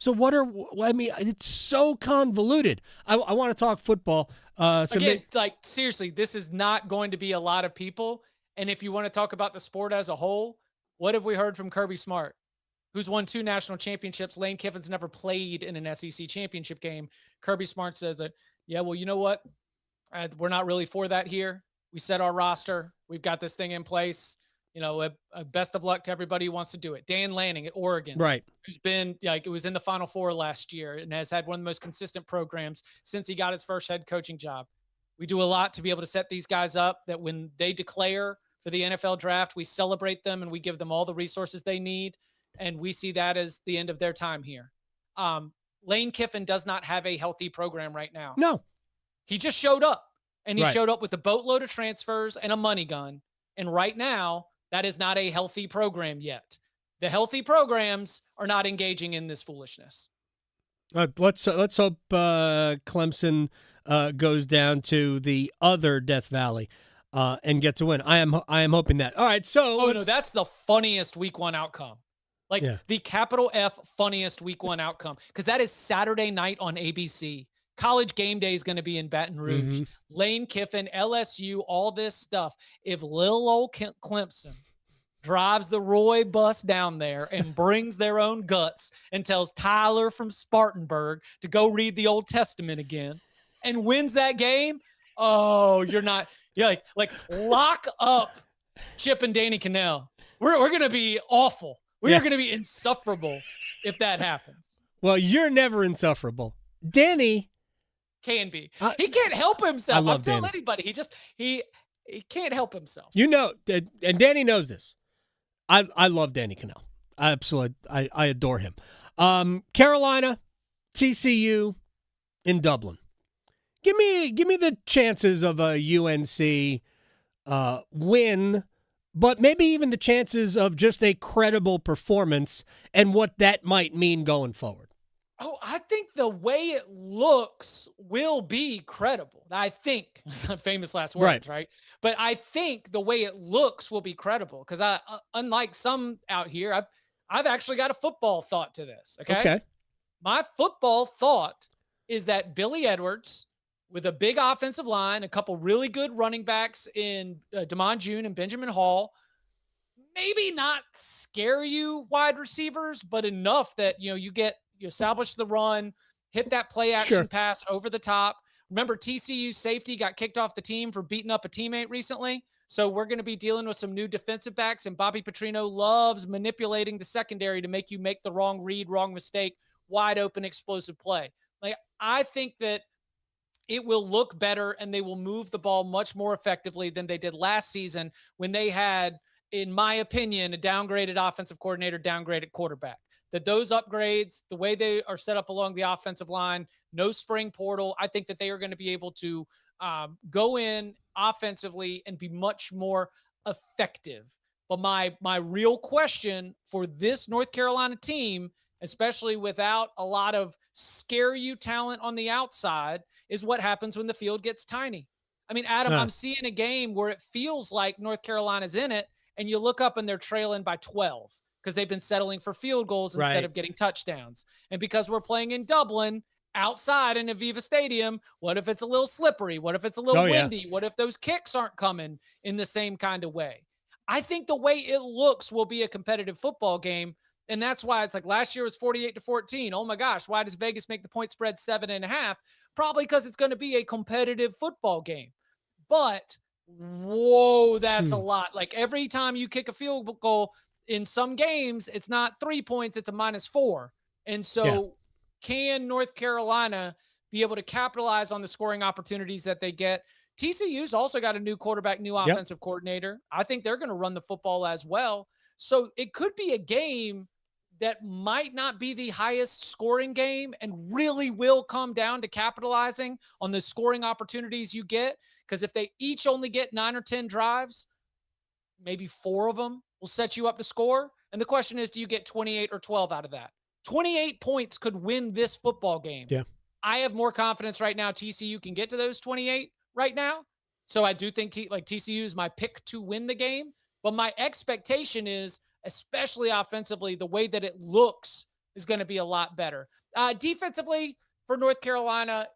Speaker 8: So it's so convoluted. I want to talk football.
Speaker 23: Again, seriously, this is not going to be a lot of people. And if you want to talk about the sport as a whole, what have we heard from Kirby Smart, who's won 2 national championships? Lane Kiffin's never played in an SEC championship game. Kirby Smart says that, yeah, well, you know what? We're not really for that here. We set our roster. We've got this thing in place. Best of luck to everybody who wants to do it. Dan Lanning at Oregon,
Speaker 8: Right,
Speaker 23: who's been it was in the Final Four last year and has had one of the most consistent programs since he got his first head coaching job. We do a lot to be able to set these guys up that when they declare for the NFL draft, we celebrate them and we give them all the resources they need. And we see that as the end of their time here. Lane Kiffin does not have a healthy program right now.
Speaker 8: No.
Speaker 23: He just showed up, and he
Speaker 8: Right.
Speaker 23: showed up with a boatload of transfers and a money gun. And right now, that is not a healthy program yet. The healthy programs are not engaging in this foolishness.
Speaker 8: Let's hope Clemson goes down to the other Death Valley and gets a win. I am hoping that. All right, so
Speaker 23: That's the funniest week one outcome. The capital F funniest week one outcome, because that is Saturday night on ABC. College game day is going to be in Baton Rouge. Lane Kiffin, LSU, all this stuff. If Lil old Clemson drives the Roy bus down there and brings their own guts and tells Tyler from Spartanburg to go read the Old Testament again and wins that game, you're like lock up Chip and Danny Canales. We're going to be awful. We're going to be insufferable if that happens.
Speaker 8: Well, you're never insufferable. Danny
Speaker 23: can be. He can't help himself.
Speaker 8: I love
Speaker 23: I'm telling
Speaker 8: Danny.
Speaker 23: anybody. He just he can't help himself.
Speaker 8: And Danny knows this. I love Danny Canales. I adore him. Carolina, TCU in Dublin. Give me the chances of a UNC win, but maybe even the chances of just a credible performance and what that might mean going forward.
Speaker 23: Oh, I think the way it looks will be credible. I think, famous last words, right? But I think the way it looks will be credible because unlike some out here, I've actually got a football thought to this. Okay. My football thought is that Billy Edwards, with a big offensive line, a couple really good running backs in Damon June and Benjamin Hall, maybe not scare you wide receivers, but enough that you establish the run, hit that play action pass over the top. Remember, TCU safety got kicked off the team for beating up a teammate recently. So we're going to be dealing with some new defensive backs, and Bobby Petrino loves manipulating the secondary to make you make the wrong read, wrong mistake, wide open, explosive play. I think that it will look better and they will move the ball much more effectively than they did last season when they had, in my opinion, a downgraded offensive coordinator, downgraded quarterback. That those upgrades, the way they are set up along the offensive line, no spring portal, I think that they are going to be able to go in offensively and be much more effective. But my real question for this North Carolina team, especially without a lot of scare you talent on the outside, is what happens when the field gets tiny. I mean, Adam, I'm seeing a game where it feels like North Carolina's in it, and you look up and they're trailing by 12. Because they've been settling for field goals instead of getting touchdowns. And because we're playing in Dublin, outside in Aviva Stadium, what if it's a little slippery? What if it's a little windy? What if those kicks aren't coming in the same kind of way? I think the way it looks will be a competitive football game. And that's why it's like last year was 48-14. Oh my gosh, why does Vegas make the point spread 7.5? Probably because it's going to be a competitive football game. But, whoa, that's a lot. Like every time you kick a field goal, in some games, it's not 3 points, it's a -4. And so can North Carolina be able to capitalize on the scoring opportunities that they get? TCU's also got a new quarterback, new offensive coordinator. I think they're going to run the football as well. So it could be a game that might not be the highest scoring game and really will come down to capitalizing on the scoring opportunities you get. Because if they each only get 9 or 10 drives, maybe 4 of them will set you up to score. And the question is, do you get 28 or 12 out of that? 28 points could win this football game.
Speaker 8: Yeah.
Speaker 23: I have more confidence right now TCU can get to those 28 right now. So I do think TCU is my pick to win the game. But my expectation is, especially offensively, the way that it looks is going to be a lot better. Defensively, for North Carolina,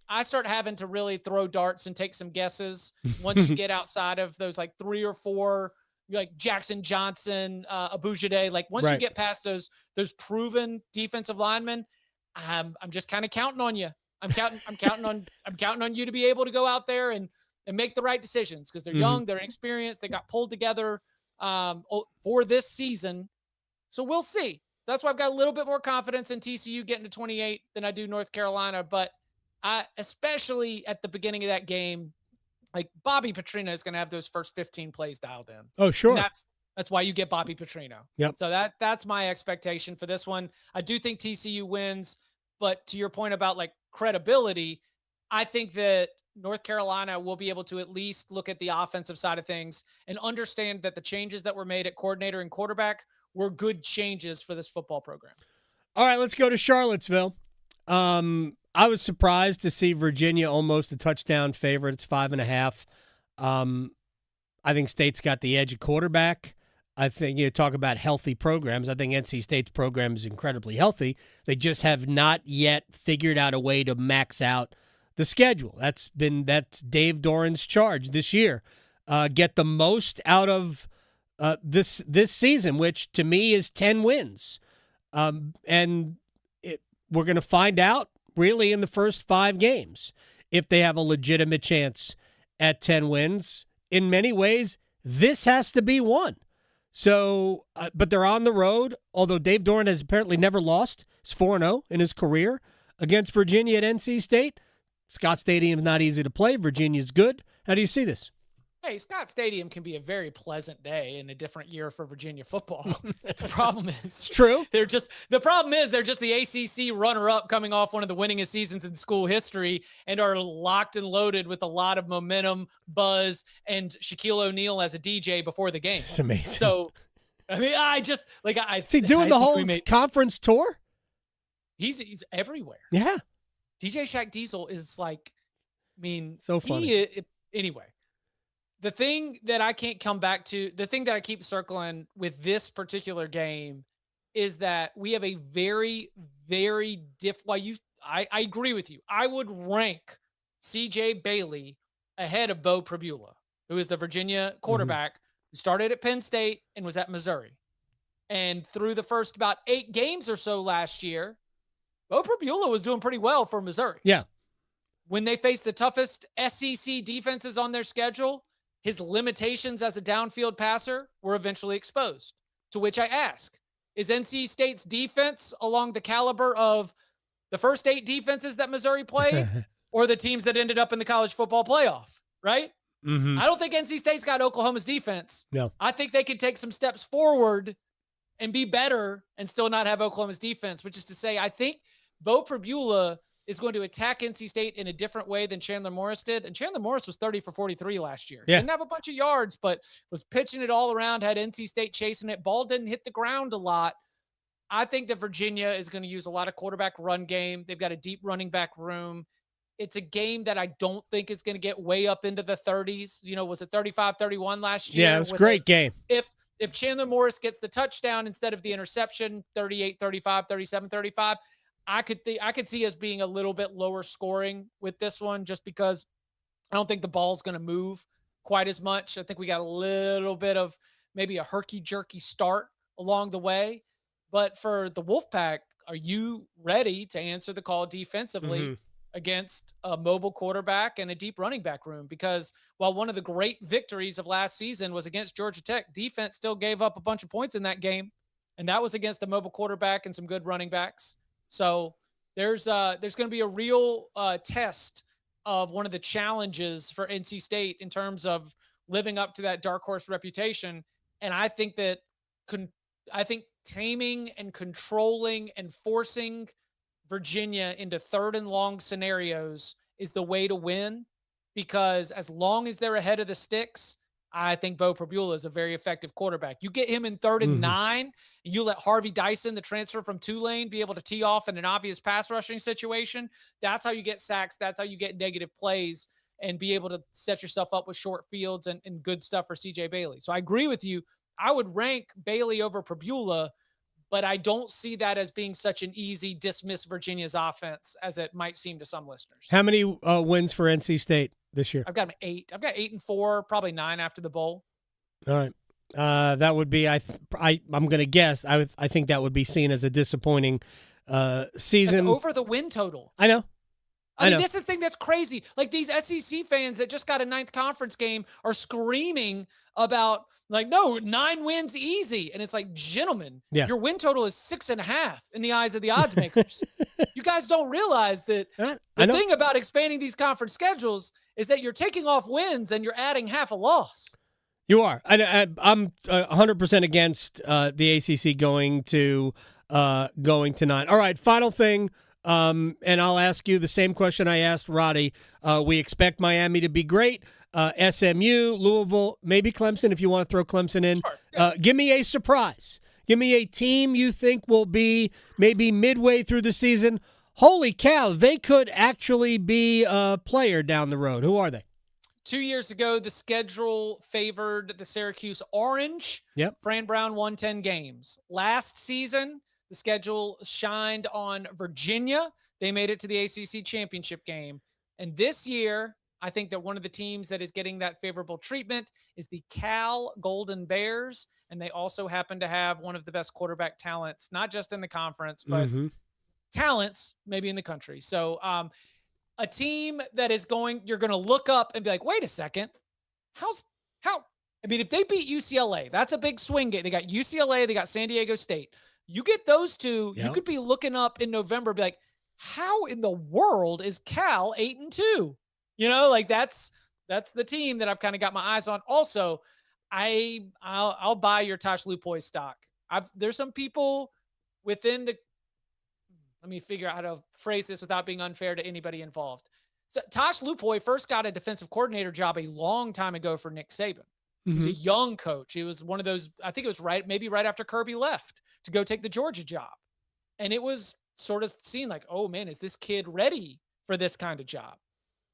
Speaker 23: I start having to really throw darts and take some guesses once you get outside of those 3 or 4, like Jackson Johnson, Abujade. Like once you get past those proven defensive linemen, I'm just kind of counting on you. I'm counting on you to be able to go out there and make the right decisions because they're young, they're inexperienced, they got pulled together for this season. So we'll see. So that's why I've got a little bit more confidence in TCU getting to 28 than I do North Carolina. But especially at the beginning of that game, like Bobby Petrino is going to have those first 15 plays dialed in.
Speaker 8: Oh, sure.
Speaker 23: And that's why you get Bobby Petrino.
Speaker 8: Yep.
Speaker 23: So that's my expectation for this one. I do think TCU wins, but to your point about like credibility, I think that North Carolina will be able to at least look at the offensive side of things and understand that the changes that were made at coordinator and quarterback were good changes for this football program.
Speaker 8: All right, let's go to Charlottesville. I was surprised to see Virginia almost a touchdown favorite. It's 5.5. I think State's got the edge at quarterback. I think you talk about healthy programs. I think NC State's program is incredibly healthy. They just have not yet figured out a way to max out the schedule. That's Dave Doran's charge this year. Get the most out of this season, which to me is 10 wins. And we're going to find out really in the first 5 games if they have a legitimate chance at 10 wins. In many ways, this has to be one. So, but they're on the road, although Dave Doran has apparently never lost. He's 4-0 in his career against Virginia at NC State. Scott Stadium's not easy to play. Virginia's good. How do you see this?
Speaker 23: Hey, Scott Stadium can be a very pleasant day in a different year for Virginia football. The problem is
Speaker 8: it's true.
Speaker 23: They're just the ACC runner-up coming off one of the winningest seasons in school history and are locked and loaded with a lot of momentum, buzz, and Shaquille O'Neal as a DJ before the game.
Speaker 8: It's amazing.
Speaker 23: So, I mean,
Speaker 8: is he doing the whole conference tour?
Speaker 23: He's everywhere.
Speaker 8: Yeah.
Speaker 23: DJ Shaq Diesel is like, I mean,
Speaker 8: so funny.
Speaker 23: Anyway. The thing that I can't come back to, the thing that I keep circling with this particular game is that we have a very, very I agree with you. I would rank CJ Bailey ahead of Bo Prabula, who is the Virginia quarterback who started at Penn State and was at Missouri. And through the first about 8 games or so last year, Bo Prabula was doing pretty well for Missouri.
Speaker 8: Yeah.
Speaker 23: When they faced the toughest SEC defenses on their schedule, his limitations as a downfield passer were eventually exposed, to which I ask, is NC State's defense along the caliber of the first 8 defenses that Missouri played or the teams that ended up in the college football playoff, right?
Speaker 8: Mm-hmm.
Speaker 23: I don't think NC State's got Oklahoma's defense.
Speaker 8: No.
Speaker 23: I think they could take some steps forward and be better and still not have Oklahoma's defense, which is to say, I think Bo Prabula is going to attack NC State in a different way than Chandler Morris did. And Chandler Morris was 30 for 43 last year.
Speaker 8: Yeah.
Speaker 23: Didn't have a bunch of yards, but was pitching it all around, had NC State chasing it. Ball didn't hit the ground a lot. I think that Virginia is going to use a lot of quarterback run game. They've got a deep running back room. It's a game that I don't think is going to get way up into the 30s. You know, was it 35-31 last year?
Speaker 8: Yeah, it was a great game.
Speaker 23: If Chandler Morris gets the touchdown instead of the interception, 38-35, 37-35, I could see us being a little bit lower scoring with this one just because I don't think the ball's going to move quite as much. I think we got a little bit of maybe a herky-jerky start along the way. But for the Wolfpack, are you ready to answer the call defensively against a mobile quarterback and a deep running back room? Because while one of the great victories of last season was against Georgia Tech, defense still gave up a bunch of points in that game, and that was against a mobile quarterback and some good running backs. So there's going to be a real test of one of the challenges for NC State in terms of living up to that dark horse reputation. And I think that taming and controlling and forcing Virginia into 3rd and long scenarios is the way to win, because as long as they're ahead of the sticks, I think Bo Prabula is a very effective quarterback. You get him in 3rd and 9, and you let Harvey Dyson, the transfer from Tulane, be able to tee off in an obvious pass rushing situation. That's how you get sacks. That's how you get negative plays and be able to set yourself up with short fields and good stuff for CJ Bailey. So I agree with you. I would rank Bailey over Prabula, but I don't see that as being such an easy dismiss Virginia's offense as it might seem to some listeners.
Speaker 8: How many wins for NC State this year?
Speaker 23: I've got 8. I've got 8-4, probably 9 after the bowl.
Speaker 8: All right. That would be, I'm going to guess, I think that would be seen as a disappointing season.
Speaker 23: That's over the win total.
Speaker 8: I know.
Speaker 23: I mean, this is the thing that's crazy. Like these SEC fans that just got a 9th conference game are screaming about like, no, 9 wins easy. And it's like, gentlemen, your win total is 6.5 in the eyes of the odds makers. You guys don't realize that the thing about expanding these conference schedules is that you're taking off wins and you're adding half a loss.
Speaker 8: You are. I'm 100% against the ACC going to 9. All right, final thing. And I'll ask you the same question I asked Roddy. We expect Miami to be great. SMU, Louisville, maybe Clemson if you want to throw Clemson in. Sure. Give me a surprise. Give me a team you think will be maybe midway through the season. Holy cow, they could actually be a player down the road. Who are they?
Speaker 23: 2 years ago, the schedule favored the Syracuse Orange.
Speaker 8: Yep.
Speaker 23: Fran Brown won 10 games. Last season, the schedule shined on Virginia. They made it to the ACC championship game. And this year, I think that one of the teams that is getting that favorable treatment is the Cal Golden Bears. And they also happen to have one of the best quarterback talents, not just in the conference, but talents maybe in the country. So a team that is you're going to look up and be like, wait a second, how? I mean, if they beat UCLA, that's a big swing game. They got UCLA, they got San Diego State. You get those two, you could be looking up in November, be like, how in the world is Cal 8-2? You know, like that's the team that I've kind of got my eyes on. Also, I'll buy your Tosh Lupoy stock. There's some people within the, let me figure out how to phrase this without being unfair to anybody involved. So Tosh Lupoy first got a defensive coordinator job a long time ago for Nick Saban. He was a young coach. He was one of those, I think it was maybe right after Kirby left to go take the Georgia job. And it was sort of seen like, oh man, is this kid ready for this kind of job?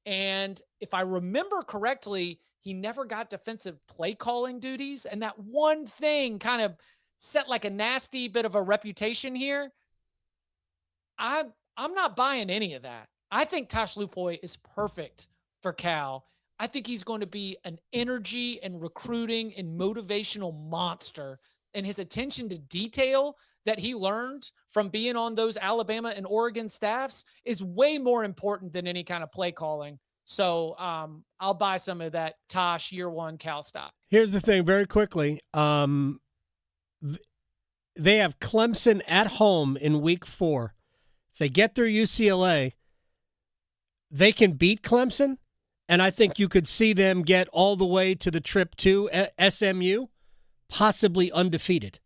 Speaker 23: And if I remember correctly, he never got defensive play calling duties. And that one thing kind of set like a nasty bit of a reputation here. I'm not buying any of that. I think Tosh Lupoy is perfect for Cal. I think he's going to be an energy and recruiting and motivational monster. And his attention to detail that he learned from being on those Alabama and Oregon staffs is way more important than any kind of play calling. So I'll buy some of that Tosh year 1 Cal stock.
Speaker 8: Here's the thing very quickly. They have Clemson at home in week 4. If they get through UCLA, they can beat Clemson. And I think you could see them get all the way to the trip to SMU, possibly undefeated.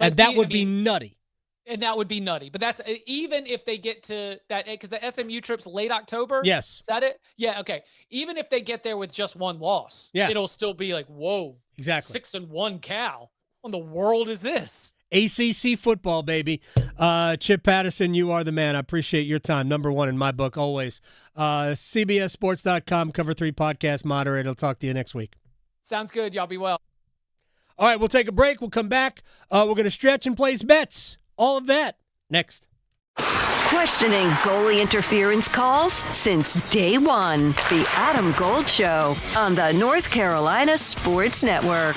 Speaker 8: And that would be nutty.
Speaker 23: And that would be nutty. But that's even if they get to that, because the SMU trip's late October.
Speaker 8: Yes.
Speaker 23: Is that it? Yeah. Okay. Even if they get there with just 1 loss, it'll still be like, whoa.
Speaker 8: Exactly.
Speaker 23: 6-1 Cal. What in the world is this?
Speaker 8: ACC football, baby. Chip Patterson, you are the man. I appreciate your time. Number 1 in my book, always. CBSSports.com, Cover 3 podcast moderator. I'll talk to you next week.
Speaker 23: Sounds good. Y'all be well.
Speaker 8: All right, we'll take a break. We'll come back. We're going to stretch and place bets. All of that next.
Speaker 5: Questioning goalie interference calls since day one. The Adam Gold Show on the North Carolina Sports Network.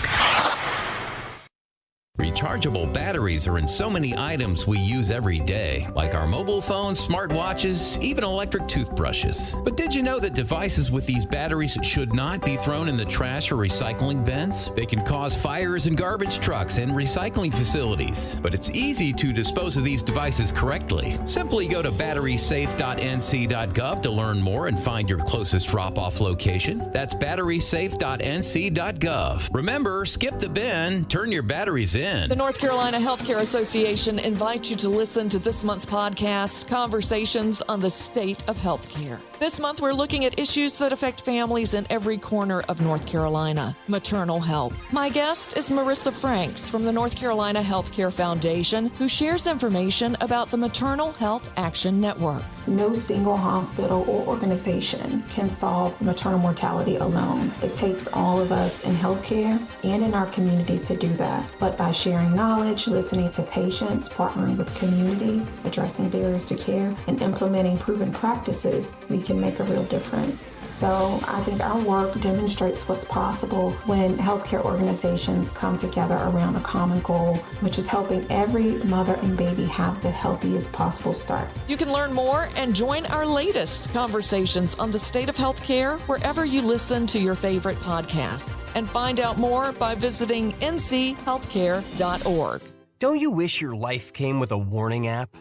Speaker 9: Rechargeable batteries are in so many items we use every day, like our mobile phones, smartwatches, even electric toothbrushes. But did you know that devices with these batteries should not be thrown in the trash or recycling bins? They can cause fires in garbage trucks and recycling facilities. But it's easy to dispose of these devices correctly. Simply go to batterysafe.nc.gov to learn more and find your closest drop-off location. That's batterysafe.nc.gov. Remember, skip the bin, turn your batteries in.
Speaker 10: The North Carolina Healthcare Association invites you to listen to this month's podcast, Conversations on the State of Healthcare. This month, we're looking at issues that affect families in every corner of North Carolina. Maternal health. My guest is Marissa Franks from the North Carolina Healthcare Foundation, who shares information about the Maternal Health Action Network.
Speaker 11: No single hospital or organization can solve maternal mortality alone. It takes all of us in healthcare and in our communities to do that. But by sharing knowledge, listening to patients, partnering with communities, addressing barriers to care, and implementing proven practices, we can make a real difference. So I think our work demonstrates what's possible when healthcare organizations come together around a common goal, which is helping every mother and baby have the healthiest possible start.
Speaker 10: You can learn more and join our latest conversations on the state of healthcare wherever you listen to your favorite podcasts. And find out more by visiting nchealthcare.org.
Speaker 13: Don't you wish your life came with a warning app?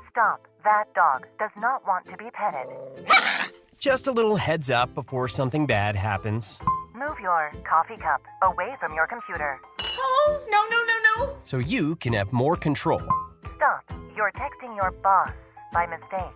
Speaker 14: Stop. That dog does not want to be petted.
Speaker 13: Just a little heads up before something bad happens.
Speaker 14: Move your coffee cup away from your computer.
Speaker 15: Oh, no.
Speaker 13: So you can have more control.
Speaker 14: Stop. You're texting your boss by mistake.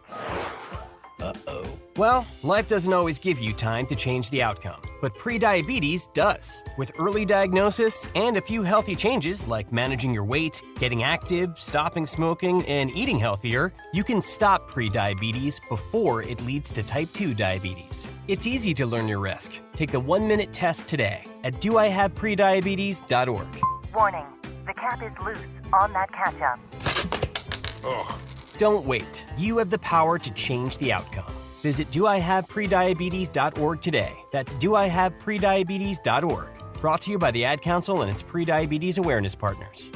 Speaker 13: Uh-oh. Well, life doesn't always give you time to change the outcome, but prediabetes does. With early diagnosis and a few healthy changes like managing your weight, getting active, stopping smoking, and eating healthier, you can stop prediabetes before it leads to type 2 diabetes. It's easy to learn your risk. Take the 1-minute test today at doihaveprediabetes.org.
Speaker 14: Warning. The cap is loose on that ketchup.
Speaker 13: Ugh. Don't wait. You have the power to change the outcome. Visit doihaveprediabetes.org today. That's doihaveprediabetes.org. Brought to you by the Ad Council and its prediabetes awareness partners.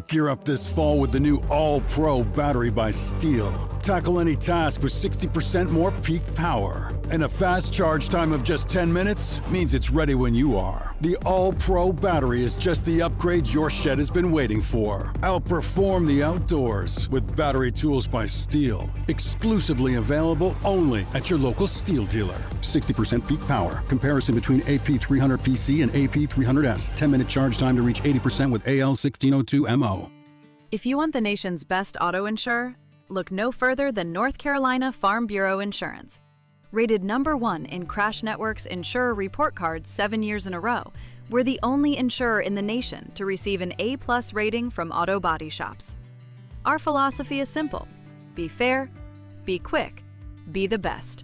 Speaker 24: Gear up this fall with the new All-Pro battery by Steel. Tackle any task with 60% more peak power. And a fast charge time of just 10 minutes means it's ready when you are. The All-Pro battery is just the upgrade your shed has been waiting for. Outperform the outdoors with battery tools by Steel. Exclusively available only at your local Steel dealer. 60% peak power. Comparison between AP300PC and AP300S. 10-minute charge time to reach 80% with AL1602MO.
Speaker 25: If you want the nation's best auto insurer, look no further than North Carolina Farm Bureau Insurance. Rated #1 in Crash Network's Insurer Report Card 7 years in a row, we're the only insurer in the nation to receive an A+ rating from auto body shops. Our philosophy is simple: be fair, be quick, be the best.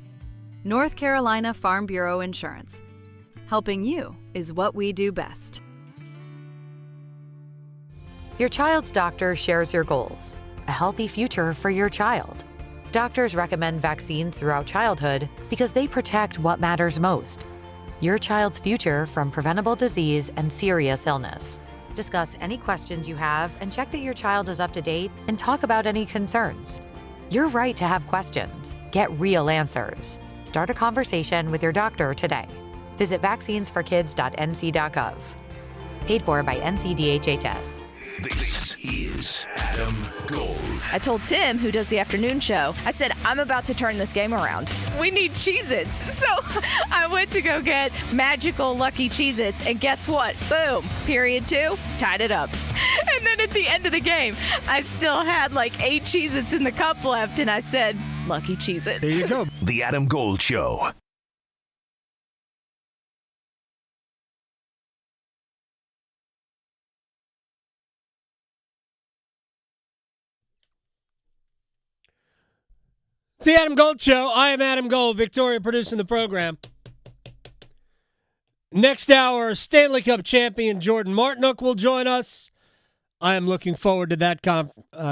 Speaker 25: North Carolina Farm Bureau Insurance. Helping you is what we do best.
Speaker 26: Your child's doctor shares your goals: a healthy future for your child. Doctors recommend vaccines throughout childhood because they protect what matters most: your child's future from preventable disease and serious illness. Discuss any questions you have and check that your child is up to date and talk about any concerns. You're right to have questions. Get real answers. Start a conversation with your doctor today. Visit vaccinesforkids.nc.gov. Paid for by NCDHHS.
Speaker 4: This is Adam Gold.
Speaker 21: I told Tim, who does the afternoon show, I said, I'm about to turn this game around. We need Cheez-Its. So I went to go get magical Lucky Cheez-Its, and guess what? Boom. Period 2, tied it up. And then at the end of the game, I still had like 8 Cheez-Its in the cup left, and I said, Lucky Cheez-Its.
Speaker 4: There you go. The Adam Gold Show.
Speaker 8: It's the Adam Gold Show. I am Adam Gold. Victoria producing the program. Next hour, Stanley Cup champion Jordan Martinook will join us. I am looking forward to that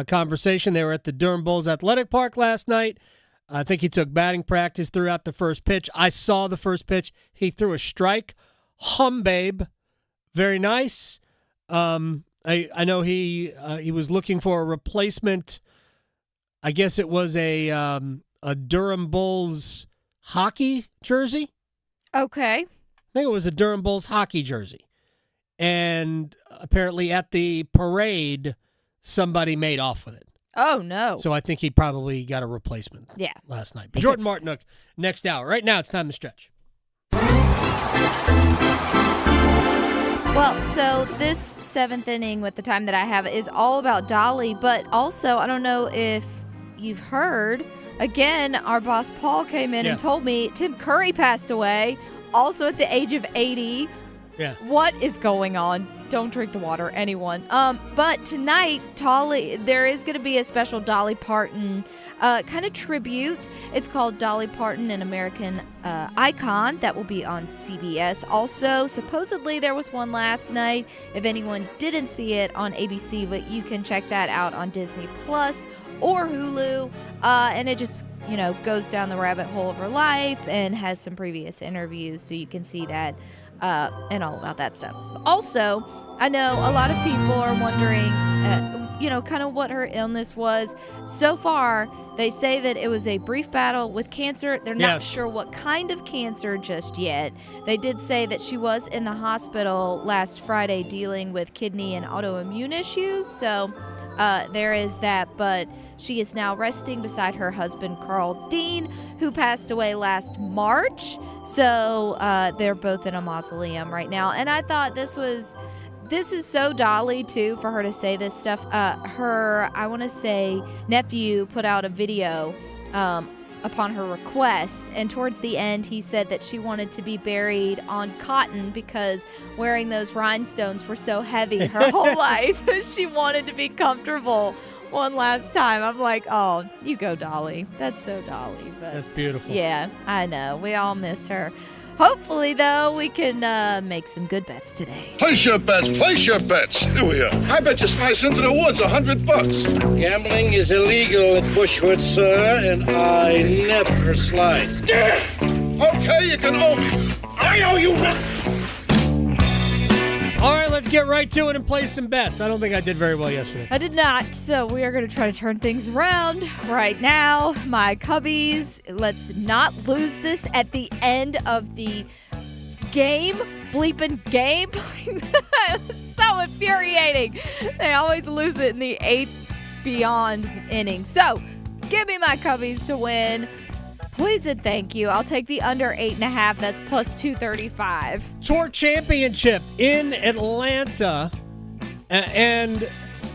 Speaker 8: conversation. They were at the Durham Bulls Athletic Park last night. I think he took batting practice throughout the first pitch. I saw the first pitch. He threw a strike. Babe. Very nice. I know he was looking for a replacement. I guess it was a Durham Bulls hockey jersey.
Speaker 22: Okay.
Speaker 8: I think it was a Durham Bulls hockey jersey. And apparently at the parade, somebody made off with it.
Speaker 22: Oh, no.
Speaker 8: So I think he probably got a replacement last night. But Jordan Martinook, next hour. Right now, it's time to stretch.
Speaker 22: Well, so this 7th inning with the time that I have is all about Dolly, but also, I don't know if you've heard, again, our boss Paul came in and told me Tim Curry passed away, also at the age of 80.
Speaker 8: Yeah.
Speaker 22: What is going on? Don't drink the water, anyone. But tonight, there is going to be a special Dolly Parton kind of tribute. It's called Dolly Parton, an American Icon. That will be on CBS. Also, supposedly there was one last night. If anyone didn't see it on ABC, but you can check that out on Disney Plus or Hulu, and it just, goes down the rabbit hole of her life and has some previous interviews, so you can see that and all about that stuff. Also, I know a lot of people are wondering, kind of what her illness was. So far, they say that it was a brief battle with cancer. They're not sure what kind of cancer just yet. They did say that she was in the hospital last Friday dealing with kidney and autoimmune issues. So there is that. But she is now resting beside her husband, Carl Dean, who passed away last March. So they're both in a mausoleum right now. And I thought this is so Dolly, too, for her to say this stuff. Her, I want to say, nephew put out a video upon her request, and towards the end, he said that she wanted to be buried on cotton because wearing those rhinestones were so heavy her whole life. She wanted to be comfortable one last time. I'm like, oh, you go, Dolly. That's so Dolly. But
Speaker 8: that's beautiful.
Speaker 22: Yeah, I know. We all miss her. Hopefully, though, we can make some good bets today.
Speaker 3: Place your bets. Place your bets. Here we are. I bet you slice into the woods $100.
Speaker 6: Gambling is illegal at Bushwood, sir, and I never slide.
Speaker 3: Okay, you can owe me. I owe you nothing.
Speaker 8: All right, let's get right to it and play some bets. I don't think I did very well yesterday.
Speaker 22: I did not, so we are going to try to turn things around right now. My Cubbies, let's not lose this at the end of the game. Bleeping game. It's so infuriating. They always lose it in the 8th beyond inning. So, give me my Cubbies to win. Please and thank you. I'll take the under 8.5. That's plus 235.
Speaker 8: Tour Championship in Atlanta. And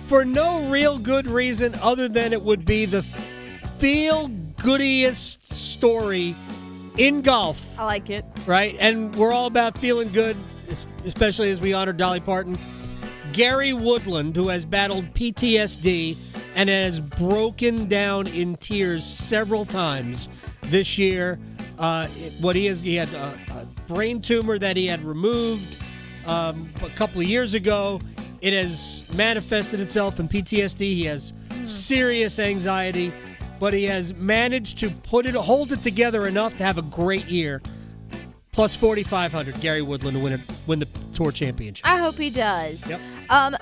Speaker 8: for no real good reason other than it would be the feel-goodiest story in golf.
Speaker 22: I like it.
Speaker 8: Right? And we're all about feeling good, especially as we honor Dolly Parton. Gary Woodland, who has battled PTSD and has broken down in tears several times this year. He had a brain tumor that he had removed a couple of years ago. It has manifested itself in PTSD. He has serious anxiety, but he has managed to hold it together enough to have a great year. Plus 4,500, Gary Woodland to win the Tour Championship.
Speaker 22: I hope he does.
Speaker 8: Yep.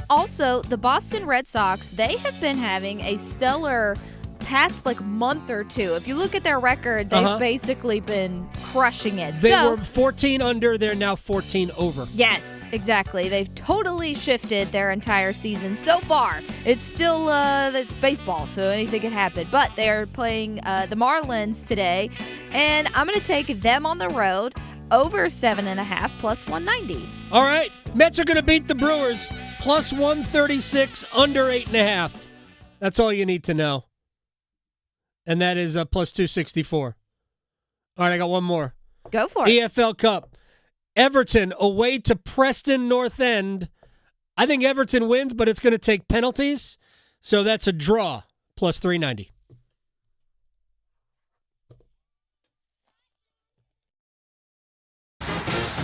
Speaker 22: Also, the Boston Red Sox, they have been having a stellar past month or two. If you look at their record, they've basically been crushing it.
Speaker 8: They were 14 under. They're now 14 over.
Speaker 22: Yes, exactly. They've totally shifted their entire season so far. It's still it's baseball, so anything can happen. But they're playing the Marlins today, and I'm going to take them on the road over 7.5 plus 190.
Speaker 8: All right. Mets are going to beat the Brewers. Plus 136, under 8.5. That's all you need to know. And that is plus 264. All right, I got one more.
Speaker 22: Go for it.
Speaker 8: EFL Cup. Everton away to Preston North End. I think Everton wins, but it's going to take penalties. So that's a draw, plus 390.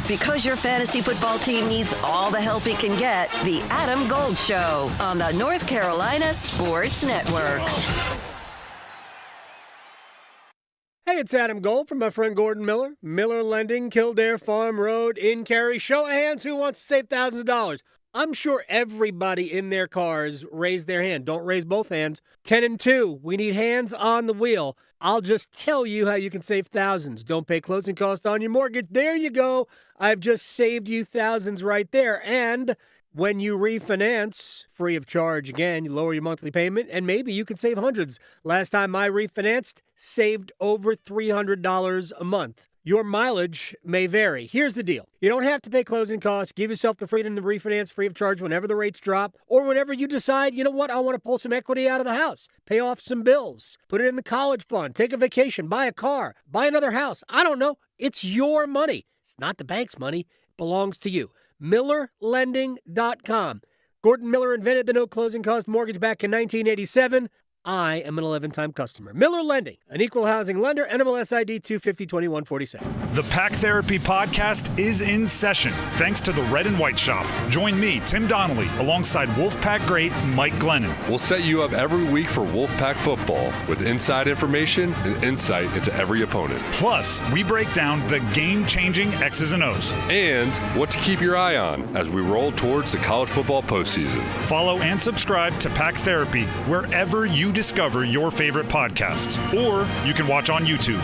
Speaker 5: Because your fantasy football team needs all the help it can get, the Adam Gold Show on the North Carolina Sports Network.
Speaker 8: Hey, it's Adam Gold from my friend Gordon Miller. Miller Lending, Kildare Farm Road in Cary. Show of hands who wants to save thousands of dollars. I'm sure everybody in their cars raised their hand. Don't raise both hands. 10 and 2. We need hands on the wheel. I'll just tell you how you can save thousands. Don't pay closing costs on your mortgage. There you go. I've just saved you thousands right there. And when you refinance, free of charge again, you lower your monthly payment, and maybe you can save hundreds. Last time I refinanced, saved over $300 a month. Your mileage may vary. Here's the deal. You don't have to pay closing costs. Give yourself the freedom to refinance free of charge whenever the rates drop, or whenever you decide, you know what, I want to pull some equity out of the house, pay off some bills, put it in the college fund, take a vacation, buy a car, buy another house. I don't know. It's your money. It's not the bank's money. It belongs to you. MillerLending.com. Gordon Miller invented the no closing cost mortgage back in 1987. I am an 11-time customer. Miller Lending, an equal housing lender, NMLS ID 2502146.
Speaker 12: The Pack Therapy Podcast is in session, thanks to the Red and White Shop. Join me, Tim Donnelly, alongside Wolfpack great Mike Glennon.
Speaker 15: We'll set you up every week for Wolfpack football with inside information and insight into every opponent.
Speaker 12: Plus, we break down the game-changing X's and O's.
Speaker 15: And what to keep your eye on as we roll towards the college football postseason.
Speaker 12: Follow and subscribe to Pack Therapy wherever you discover your favorite podcasts, or you can watch on YouTube.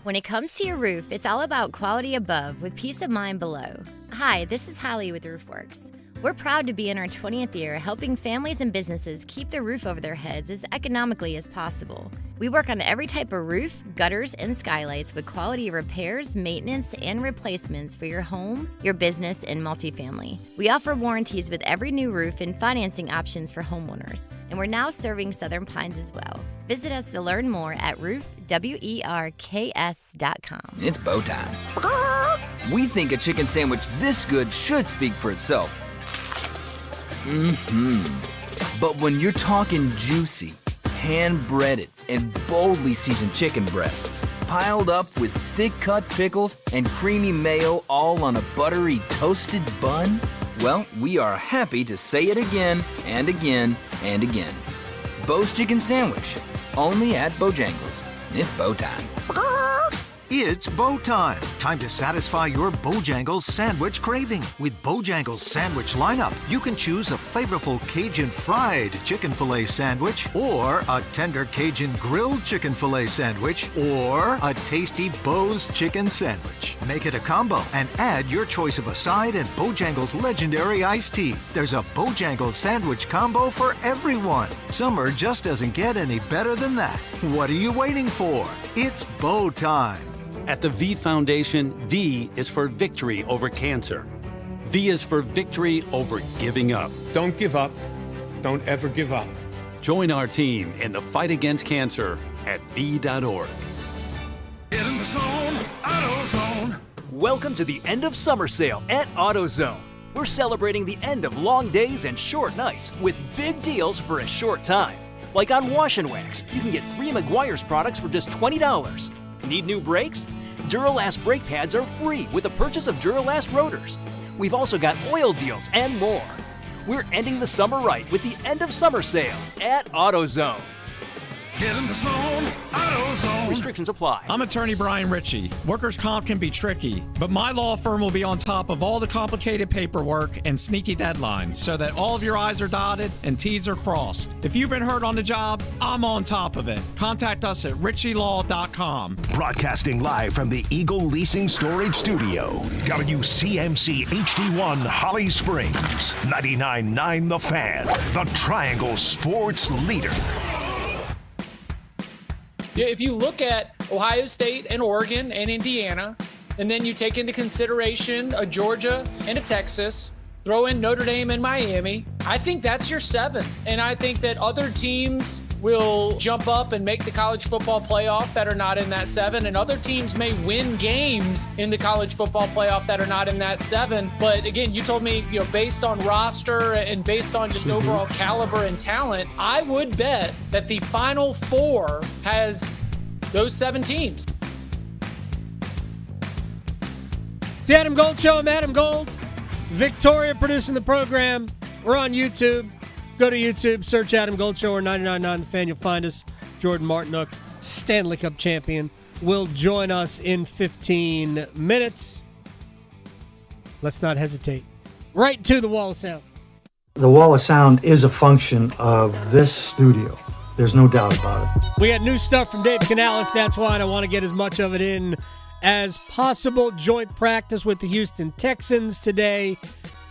Speaker 16: When it comes to your roof, it's all about quality above with peace of mind below. Hi, this is Holly with RoofWorks. We're proud to be in our 20th year helping families and businesses keep their roof over their heads as economically as possible. We work on every type of roof, gutters, and skylights with quality repairs, maintenance, and replacements for your home, your business, and multifamily. We offer warranties with every new roof and financing options for homeowners, and we're now serving Southern Pines as well. Visit us to learn more at roofwerks.com.
Speaker 17: It's bow time. We think a chicken sandwich this good should speak for itself. But when you're talking juicy, hand-breaded, and boldly seasoned chicken breasts, piled up with thick-cut pickles and creamy mayo all on a buttery toasted bun, well, we are happy to say it again and again and again. Bo's Chicken Sandwich, only at Bojangles. It's bow time.
Speaker 18: It's bow time. Time to satisfy your Bojangles sandwich craving. With Bojangles sandwich lineup, you can choose a flavorful Cajun fried chicken filet sandwich, or a tender Cajun grilled chicken filet sandwich, or a tasty Bo's chicken sandwich. Make it a combo and add your choice of a side and Bojangles legendary iced tea. There's a Bojangles sandwich combo for everyone. Summer just doesn't get any better than that. What are you waiting for? It's bow time.
Speaker 19: At the V Foundation, V is for victory over cancer. V is for victory over giving up. Don't give up. Don't ever give up. Join our team in the fight against cancer at V.org.
Speaker 27: Get in the zone, AutoZone.
Speaker 28: Welcome to the end of summer sale at AutoZone. We're celebrating the end of long days and short nights with big deals for a short time. Like on Wash and Wax, you can get 3 Meguiar's products for just $20. Need new brakes? Duralast brake pads are free with the purchase of Duralast rotors. We've also got oil deals and more. We're ending the summer right with the end of summer sale at AutoZone.
Speaker 27: Get in the zone, AutoZone.
Speaker 28: Restrictions apply.
Speaker 29: I'm attorney Brian Ritchie. Workers' comp can be tricky, but my law firm will be on top of all the complicated paperwork and sneaky deadlines so that all of your I's are dotted and T's are crossed. If you've been hurt on the job, I'm on top of it. Contact us at ritchielaw.com.
Speaker 4: Broadcasting live from the Eagle Leasing Storage Studio. WCMC HD1 Holly Springs. 99.9 The Fan. The Triangle Sports Leader.
Speaker 23: Yeah, if you look at Ohio State and Oregon and Indiana, and then you take into consideration a Georgia and a Texas, throw in Notre Dame and Miami, I think that's your 7. And I think that other teams will jump up and make the college football playoff that are not in that 7, and other teams may win games in the college football playoff that are not in that 7. But again, you told me, based on roster and based on just overall caliber and talent, I would bet that the Final 4 has those 7 teams.
Speaker 8: It's the Adam Gold Show. I'm Adam Gold. Victoria producing the program. We're on YouTube. Go to YouTube, search Adam Gold Show or 99.9 The Fan. You'll find us. Jordan Martinook, Stanley Cup champion, will join us in 15 minutes. Let's not hesitate. Right to the Wall of Sound.
Speaker 30: The Wall of Sound is a function of this studio. There's no doubt about it.
Speaker 8: We got new stuff from Dave Canales. That's why I want to get as much of it in as possible. Joint practice with the Houston Texans today.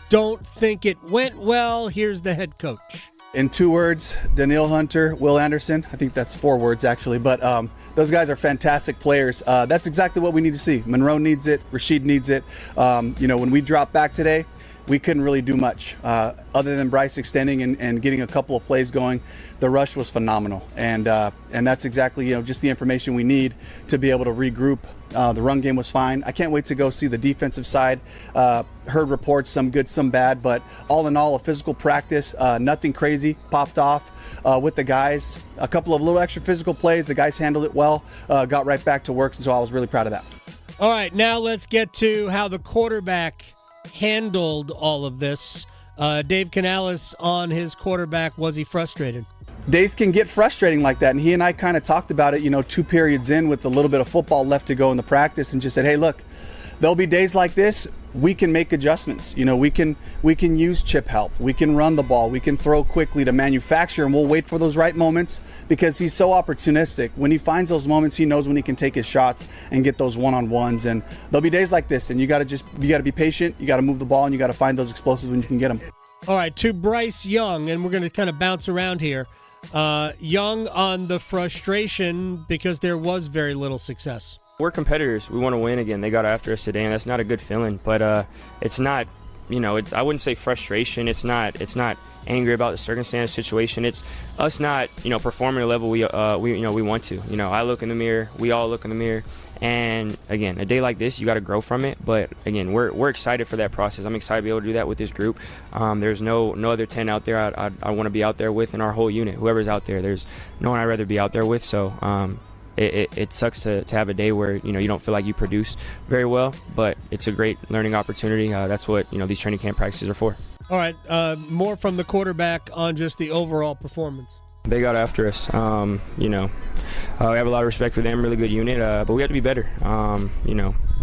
Speaker 8: Don't think it went well. Here's the head coach.
Speaker 31: In 2 words, Daniil Hunter, Will Anderson. I think that's 4 words, actually. But those guys are fantastic players. That's exactly what we need to see. Monroe needs it. Rashid needs it. When we drop back today, we couldn't really do much other than Bryce extending and getting a couple of plays going. The rush was phenomenal, and that's exactly just the information we need to be able to regroup. The run game was fine. I can't wait to go see the defensive side. Heard reports, some good, some bad, but all in all, a physical practice. Nothing crazy popped off with the guys. A couple of little extra physical plays. The guys handled it well. Got right back to work, so I was really proud of that.
Speaker 8: All right, now let's get to how the quarterback handled all of this. Dave Canales on his quarterback. Was he frustrated?
Speaker 31: Days can get frustrating like that, and he and I kind of talked about it, 2 periods in with a little bit of football left to go in the practice, and just said, hey, look, there'll be days like this. We can make adjustments. We can use chip help. We can run the ball. We can throw quickly to manufacture, and we'll wait for those right moments because he's so opportunistic. When he finds those moments, he knows when he can take his shots and get those one-on-ones. And there'll be days like this, and you got to be patient. You got to move the ball, and you got to find those explosives when you can get them.
Speaker 8: All right, to Bryce Young, and we're going to kind of bounce around here. Young on the frustration because there was very little success.
Speaker 1: We're competitors. We want to win again. They got after us today, and that's not a good feeling. But it's not, I wouldn't say frustration. It's not angry about the circumstance, situation. It's us not, performing at a level we want to. I look in the mirror. We all look in the mirror. And again, a day like this, you got to grow from it. But again, we're excited for that process. I'm excited to be able to do that with this group. There's no other 10 out there I want to be out there with in our whole unit. Whoever's out there, there's no one I'd rather be out there with. So it sucks to have a day where you don't feel like you produce very well. But it's a great learning opportunity. That's what these training camp practices are for.
Speaker 8: All right, more from the quarterback on just the overall performance.
Speaker 1: They got after us. We have a lot of respect for them. Really good unit, but we have to be better.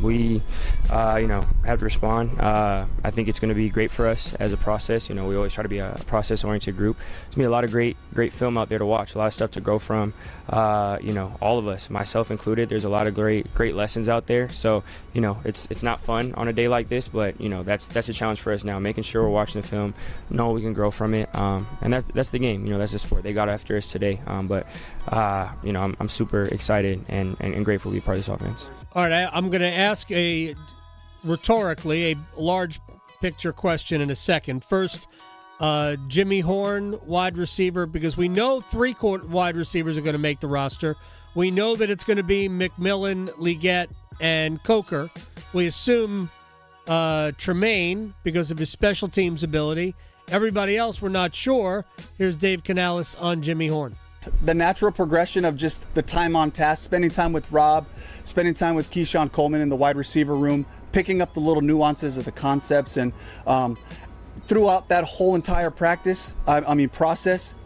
Speaker 1: We have to respond. I think it's going to be great for us as a process. We always try to be a process-oriented group. There's going to be a lot of great film out there to watch. A lot of stuff to grow from. All of us, myself included. There's a lot of great lessons out there. So it's not fun on a day like this, but that's a challenge for us now. Making sure we're watching the film, know we can grow from it, and that's the game. That's the sport. They got after us today, but I'm super excited and grateful to be part of this offense.
Speaker 8: All right, I'm going to ask rhetorically a large picture question in a second. First, Jimmy Horn, wide receiver, because we know 3 wide receivers are going to make the roster. We know that it's going to be McMillan, Leggett, and Coker. We assume Tremaine because of his special teams ability. Everybody else, we're not sure. Here's Dave Canales on Jimmy Horn.
Speaker 31: The natural progression of just the time on task, spending time with Rob, spending time with Keyshawn Coleman in the wide receiver room, picking up the little nuances of the concepts, and throughout that whole entire process,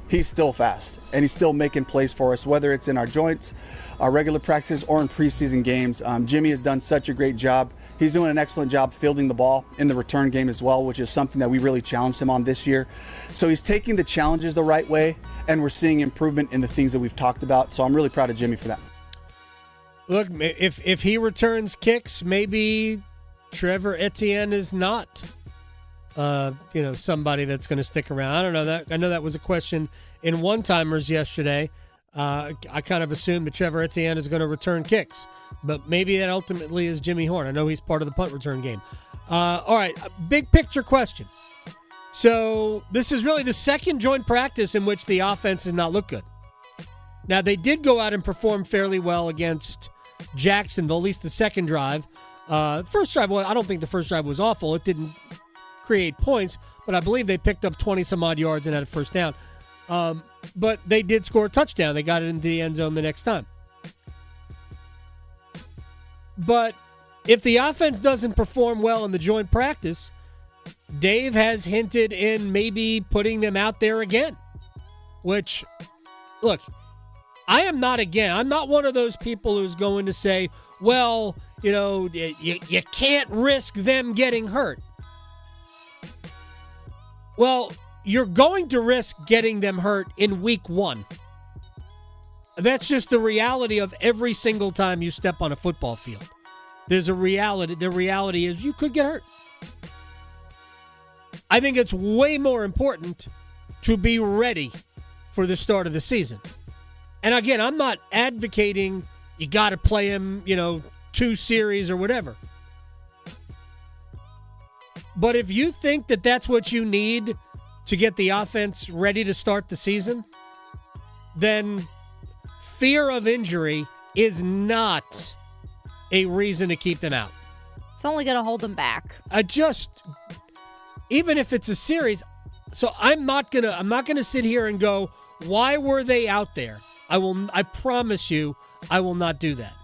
Speaker 31: he's still fast, and he's still making plays for us, whether it's in our joints, our regular practices, or in preseason games. Jimmy has done such a great job. He's doing an excellent job fielding the ball in the return game as well, which is something that we really challenged him on this year. So he's taking the challenges the right way, and we're seeing improvement in the things that we've talked about. So I'm really proud of Jimmy for that.
Speaker 8: Look, if he returns kicks, maybe Trevor Etienne is not, somebody that's going to stick around. I don't know that. I know that was a question in one-timers yesterday. I kind of assumed that Trevor Etienne is going to return kicks, but maybe that ultimately is Jimmy Horn. I know he's part of the punt return game. All right, big picture question. So this is really the second joint practice in which the offense has not looked good. Now, they did go out and perform fairly well against Jacksonville, at least the second drive. First drive, I don't think the first drive was awful. It didn't create points, but I believe they picked up 20-some-odd yards and had a first down. But they did score a touchdown. They got it into the end zone the next time. But if the offense doesn't perform well in the joint practice, Dave has hinted in maybe putting them out there again. Which, look, I'm not one of those people who's going to say, well, you can't risk them getting hurt. Well, you're going to risk getting them hurt in week 1. That's just the reality of every single time you step on a football field. There's a reality. The reality is you could get hurt. I think it's way more important to be ready for the start of the season. And again, I'm not advocating you got to play him, 2 series or whatever. But if you think that that's what you need to get the offense ready to start the season, then fear of injury is not a reason to keep them out.
Speaker 22: It's only going to hold them back.
Speaker 8: Even if it's a series, so I'm not gonna sit here and go, why were they out there? I promise you, I will not do that.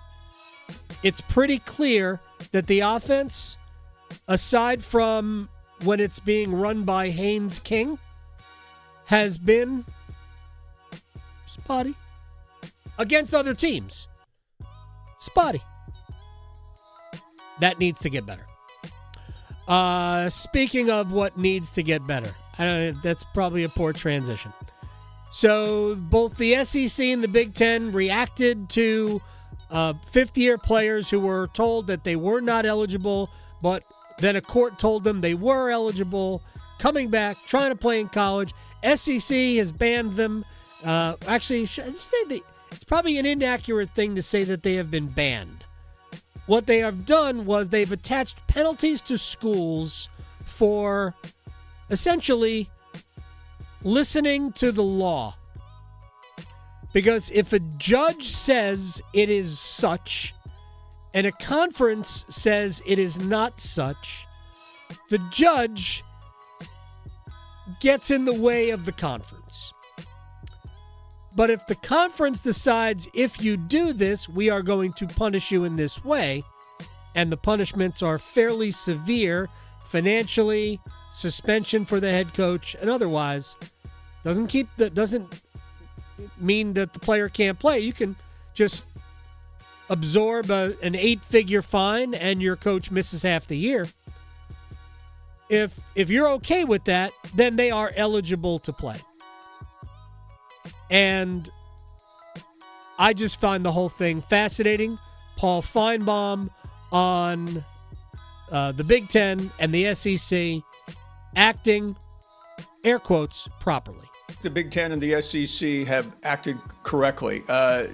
Speaker 8: It's pretty clear that the offense, aside from when it's being run by Haynes King, has been spotty against other teams. Spotty. That needs to get better. Speaking of what needs to get better, that's probably a poor transition. So both the SEC and the Big Ten reacted to fifth-year players who were told that they were not eligible, but then a court told them they were eligible, coming back, trying to play in college. SEC has banned them. Actually, it's probably an inaccurate thing to say that they have been banned. What they have done was they've attached penalties to schools for essentially listening to the law. Because if a judge says it is such and a conference says it is not such, the judge gets in the way of the conference. But if the conference decides, if you do this, we are going to punish you in this way, and the punishments are fairly severe, financially, suspension for the head coach, and otherwise, doesn't mean that the player can't play. You can just absorb an 8-figure fine and your coach misses half the year. If you're okay with that, then they are eligible to play. And I just find the whole thing fascinating. Paul Feinbaum on the Big Ten and the SEC acting, air quotes, properly.
Speaker 2: The Big Ten and the SEC have acted correctly.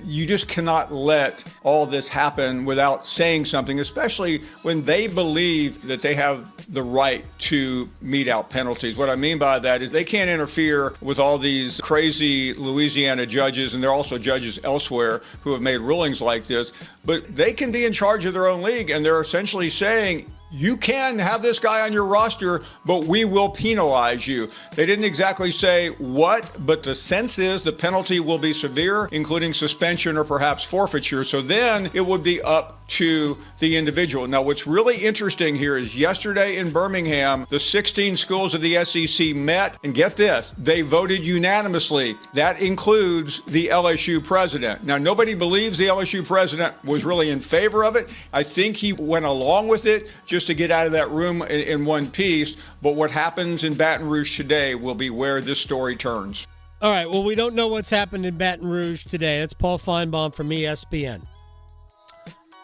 Speaker 2: You just cannot let all this happen without saying something, especially when they believe that they have the right to mete out penalties. What I mean by that is they can't interfere with all these crazy Louisiana judges, and there are also judges elsewhere who have made rulings like this, but they can be in charge of their own league, and they're essentially saying, you can have this guy on your roster, but we will penalize you. They didn't exactly say what, but the sense is the penalty will be severe, including suspension or perhaps forfeiture. So then it would be up to the individual. Now, what's really interesting here is yesterday in Birmingham, the 16 schools of the SEC met, and get this, they voted unanimously. That includes the LSU president. Now, nobody believes the LSU president was really in favor of it. I think he went along with it just to get out of that room in one piece. But what happens in Baton Rouge today will be where this story turns.
Speaker 8: All right, well, we don't know what's happened in Baton Rouge today. That's Paul Feinbaum from ESPN.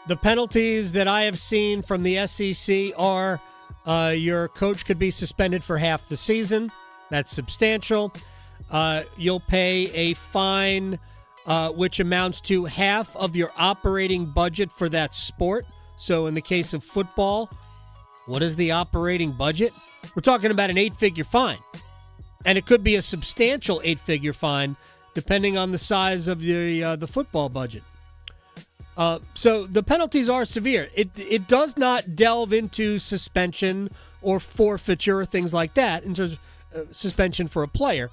Speaker 8: The penalties that I have seen from the SEC are your coach could be suspended for half the season. That's substantial. You'll pay a fine which amounts to half of your operating budget for that sport. So in the case of football, what is the operating budget? We're talking about an 8-figure fine. And it could be a substantial 8-figure fine depending on the size of the football budget. So the penalties are severe. It does not delve into suspension or forfeiture or things like that in terms of suspension for a player.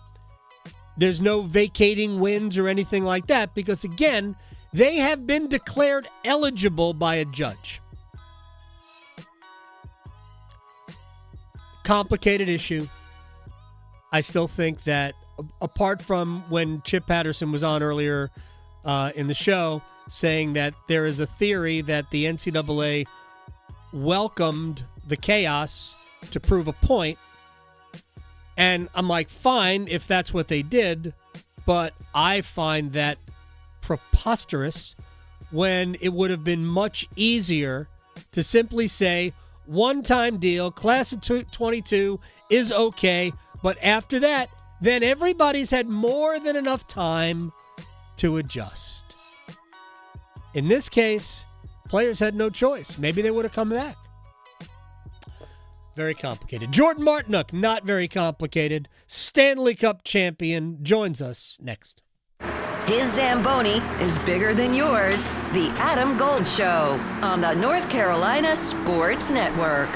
Speaker 8: There's no vacating wins or anything like that because, again, they have been declared eligible by a judge. Complicated issue. I still think that apart from when Chip Patterson was on earlier in the show saying that there is a theory that the NCAA welcomed the chaos to prove a point, and I'm like, fine if that's what they did, but I find that preposterous when it would have been much easier to simply say, one-time deal, class of 22 is okay, but after that, then everybody's had more than enough time to adjust. In this case, players had no choice. Maybe they would have come back. Very complicated. Jordan Martinook, not very complicated. Stanley Cup champion, joins us next.
Speaker 5: His Zamboni is bigger than yours. The Adam Gold Show on the North Carolina Sports Network.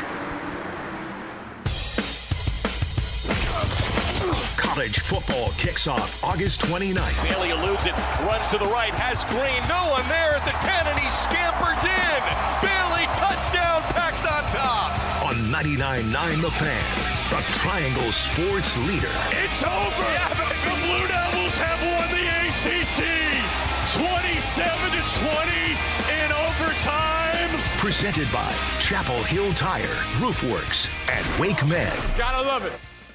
Speaker 4: College football kicks off August 29th.
Speaker 7: Bailey eludes it, runs to the right, has Green, no one there at the 10, and he scampers in. Bailey, touchdown, Packs on top.
Speaker 4: On 99.9 The Fan, the Triangle Sports Leader.
Speaker 7: It's over. Yeah, the Blue Devils have won the ACC 27-20 in overtime.
Speaker 4: Presented by Chapel Hill Tire, Roofworks, and Wake Med.
Speaker 7: Gotta love it.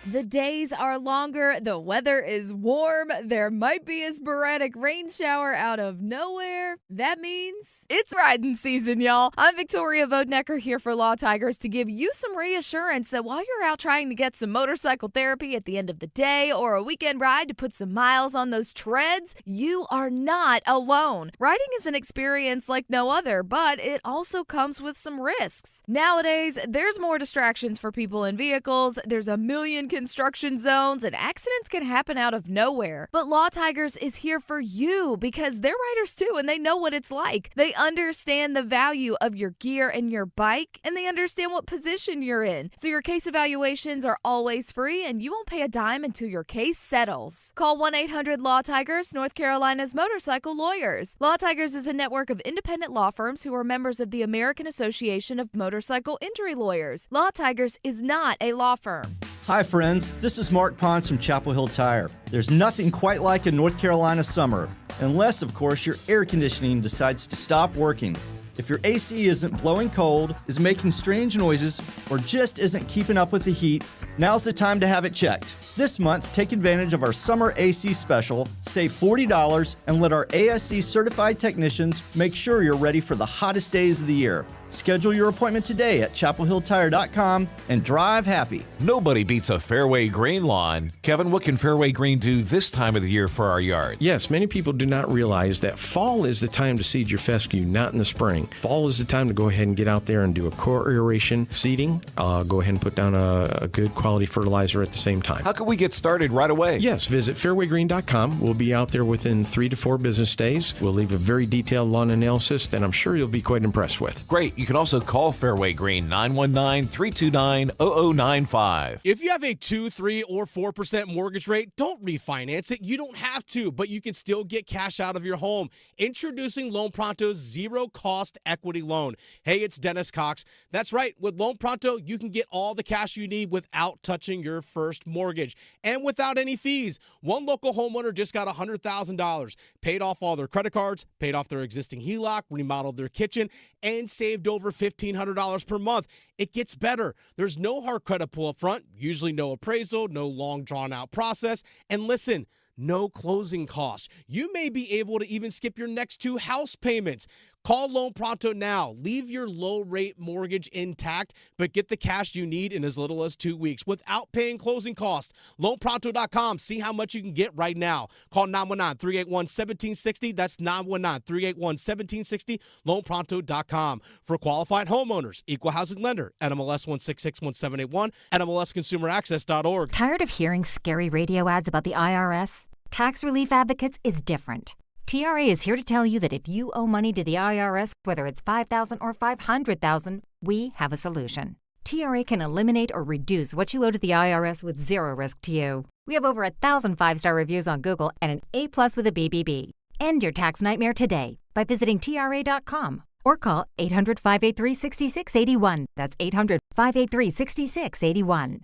Speaker 22: The days are longer, the weather is warm, there might be a sporadic rain shower out of nowhere. That means it's riding season, y'all. I'm Victoria Vodnecker here for Law Tigers to give you some reassurance that while you're out trying to get some motorcycle therapy at the end of the day or a weekend ride to put some miles on those treads, you are not alone. Riding is an experience like no other, but it also comes with some risks. Nowadays, there's more distractions for people in vehicles, there's a million construction zones, and accidents can happen out of nowhere. But Law Tigers is here for you because they're riders too, and they know what it's like. They understand the value of your gear and your bike, and they understand what position you're in. So your case evaluations are always free, and you won't pay a dime until your case settles. Call 1-800-LAW-TIGERS, North Carolina's motorcycle lawyers. Law Tigers is a network of independent law firms who are members of the American Association of Motorcycle Injury Lawyers. Law Tigers is not a law firm.
Speaker 9: Hi friends, this is Mark Pons from Chapel Hill Tire. There's nothing quite like a North Carolina summer, unless of course your air conditioning decides to stop working. If your AC isn't blowing cold, is making strange noises, or just isn't keeping up with the heat, now's the time to have it checked. This month, take advantage of our summer AC special, save $40, and let our ASC certified technicians make sure you're ready for the hottest days of the year. Schedule your appointment today at chapelhilltire.com and drive happy.
Speaker 10: Nobody beats a Fairway Green lawn. Kevin, what can Fairway Green do this time of the year for our yards?
Speaker 11: Yes, many people do not realize that fall is the time to seed your fescue, not in the spring. Fall is the time to go ahead and get out there and do a core aeration seeding. Go ahead and put down a good quality fertilizer at the same time.
Speaker 10: How can we get started right away?
Speaker 11: Yes, visit fairwaygreen.com. We'll be out there within 3 to 4 business days. We'll leave a very detailed lawn analysis that I'm sure you'll be quite impressed with.
Speaker 10: Great. You can also call Fairway Green 919-329-0095.
Speaker 13: If you have a 2, 3, or 4% mortgage rate, don't refinance it. You don't have to, but you can still get cash out of your home. Introducing Loan Pronto's zero-cost equity loan. Hey, it's Dennis Cox. That's right. With Loan Pronto, you can get all the cash you need without touching your first mortgage and without any fees. One local homeowner just got $100,000, paid off all their credit cards, paid off their existing HELOC, remodeled their kitchen, and saved over $1,500 per month. It gets better. There's no hard credit pull up front, usually no appraisal, no long drawn out process. And listen, no closing costs. You may be able to even skip your next 2 house payments. Call Loan Pronto now. Leave your low-rate mortgage intact, but get the cash you need in as little as 2 weeks without paying closing costs. LoanPronto.com. See how much you can get right now. Call 919-381-1760. That's 919-381-1760. LoanPronto.com. For qualified homeowners, equal housing lender, NMLS 1661781, NMLSConsumerAccess.org.
Speaker 14: Tired of hearing scary radio ads about the IRS? Tax Relief Advocates is different. TRA is here to tell you that if you owe money to the IRS, whether it's $5,000 or $500,000, we have a solution. TRA can eliminate or reduce what you owe to the IRS with zero risk to you. We have over 1,000 5-star reviews on Google and an A+ with a BBB. End your tax nightmare today by visiting TRA.com or call 800-583-6681. That's 800-583-6681.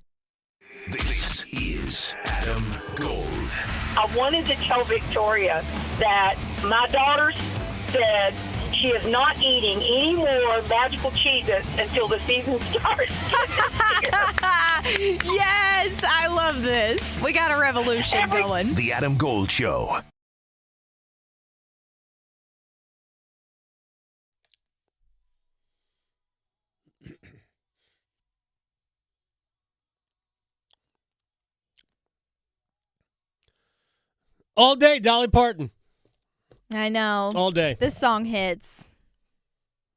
Speaker 4: This is Adam Gold.
Speaker 20: I wanted to tell Victoria that my daughter said she is not eating any more magical Cheez-Its until the season starts.
Speaker 22: Yes, I love this. We got a revolution going.
Speaker 4: The Adam Gold Show.
Speaker 8: All day, Dolly Parton.
Speaker 22: I know.
Speaker 8: All day.
Speaker 22: This song hits.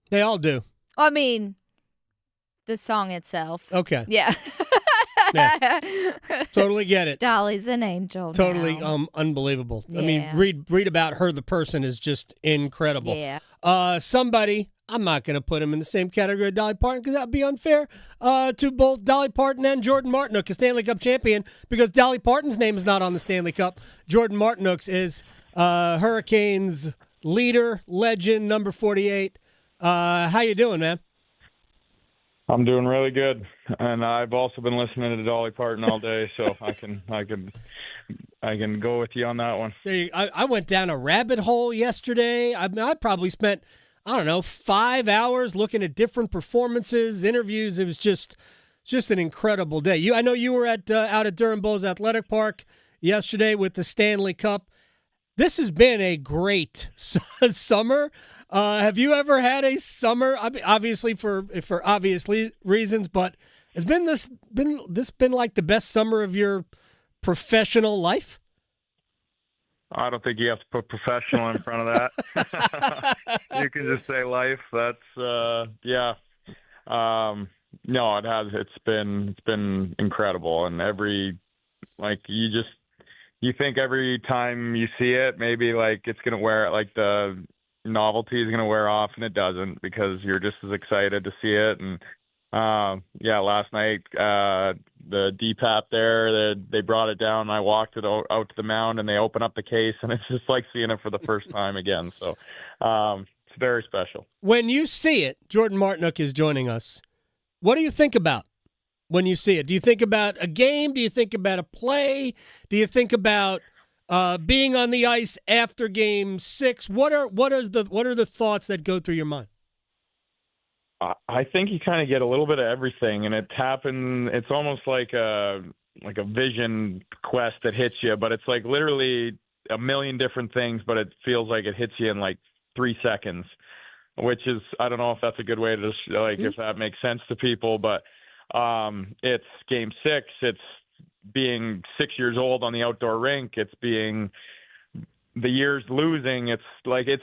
Speaker 8: They all do.
Speaker 22: I mean, the song itself.
Speaker 8: Okay.
Speaker 22: Yeah.
Speaker 8: Yeah. Totally get it.
Speaker 22: Dolly's an angel.
Speaker 8: Totally
Speaker 22: now.
Speaker 8: Unbelievable. I mean,
Speaker 22: Yeah.
Speaker 8: read about her, the person, is just incredible.
Speaker 22: Yeah.
Speaker 8: Somebody, I'm not going to put him in the same category of Dolly Parton because that would be unfair to both Dolly Parton and Jordan Martinook, a Stanley Cup champion, because Dolly Parton's name is not on the Stanley Cup. Jordan Martinook's is Hurricanes leader, legend, number 48. How you doing, man?
Speaker 3: I'm doing really good, and I've also been listening to Dolly Parton all day, so I can go with you on that one.
Speaker 8: I went down a rabbit hole yesterday. I probably spent, 5 hours looking at different performances, interviews. It was just an incredible day. I know you were out at Durham Bulls Athletic Park yesterday with the Stanley Cup. This has been a great summer. Have you ever had a summer? Obviously for obvious reasons, but has this been like the best summer of your professional life?
Speaker 3: I don't think you have to put professional in front of that. You can just say life. That's yeah. No, it has. It's been incredible, and you think every time you see it, maybe like it's gonna wear, like the novelty is gonna wear off, and it doesn't, because you're just as excited to see it. And last night the DPAP there, they brought it down, and I walked it out to the mound, and they open up the case, and it's just like seeing it for the first time again. So it's very special. When you see it, Jordan Martinook is joining us. What do you think about when you see it? Do you think about a game? Do you think about a play? Do you think about being on the ice after Game 6? What are the thoughts that go through your mind? I think you kind of get a little bit of everything, and it's almost like a vision quest that hits you, but it's like literally a million different things, but it feels like it hits you in like 3 seconds, which is, I don't know if that's a good way to if that makes sense to people, but it's Game 6. It's being 6 years old on the outdoor rink. It's being the years losing. It's like a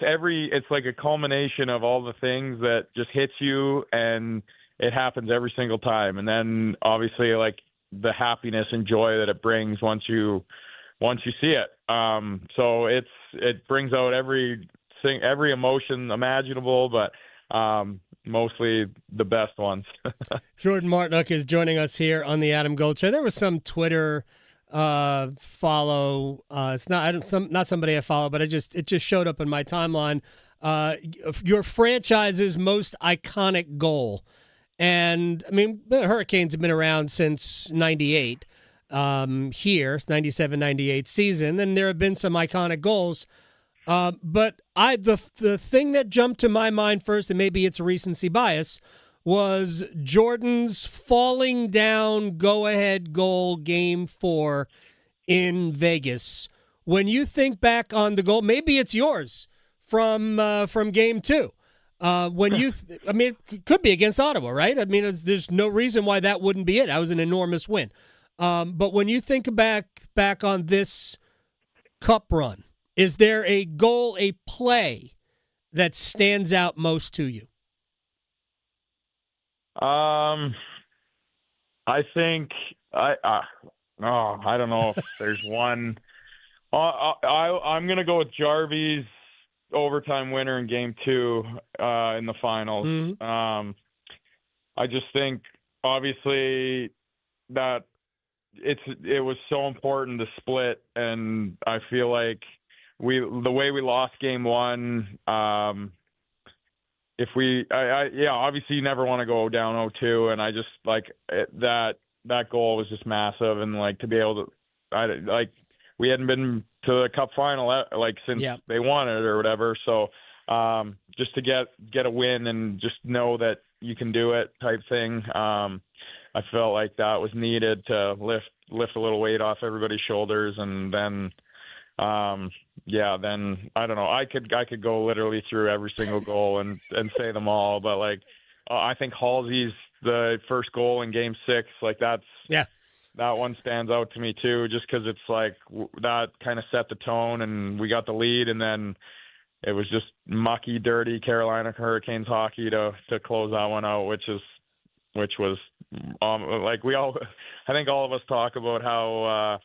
Speaker 3: culmination of all the things that just hits you, and it happens every single time. And then obviously like the happiness and joy that it brings once you see it. So it brings out every emotion imaginable, but mostly the best ones.
Speaker 8: Jordan Martinook is joining us here on the Adam Gold Show. There was some Twitter follow. It's not somebody I follow, but it just showed up in my timeline. Your franchise's most iconic goal, and I mean the Hurricanes have been around since '98. Here, 97-98 season, and there have been some iconic goals. But the thing that jumped to my mind first, and maybe it's a recency bias, was Jordan's falling down go-ahead goal Game 4 in Vegas. When you think back on the goal, maybe it's yours from Game 2. It could be against Ottawa, right? I mean, there's no reason why that wouldn't be it. That was an enormous win. But when you think back on this Cup run, is there a goal, a play that stands out most to you?
Speaker 3: I think I don't know if there's one. I'm gonna go with Jarvy's overtime winner in Game 2 in the finals. Mm-hmm. I just think obviously that it was so important to split, and I feel like the way we lost Game 1, obviously you never want to go down 0-2, and I just like that goal was just massive, and like to be able to, we hadn't been to the Cup final since they won it or whatever, so just to get a win and just know that you can do it type thing. I felt like that was needed to lift a little weight off everybody's shoulders, and then then I don't know. I could go literally through every single goal and say them all, but I think Halsey's the first goal in Game 6, that one stands out to me too, just because it's like that kind of set the tone, and we got the lead, and then it was just mucky, dirty Carolina Hurricanes hockey to close that one out, which is which was like I think all of us talk about how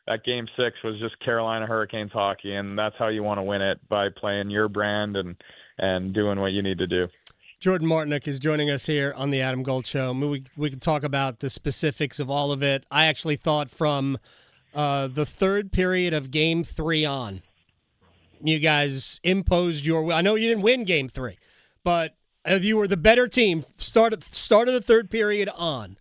Speaker 3: that Game 6 was just Carolina Hurricanes hockey, and that's how you want to win it, by playing your brand and doing what you need to do.
Speaker 8: Jordan Martinook is joining us here on the Adam Gold Show. We can talk about the specifics of all of it. I actually thought from the third period of Game 3 on, you guys imposed your will. I know you didn't win Game 3, but you were the better team. Start of the third period on.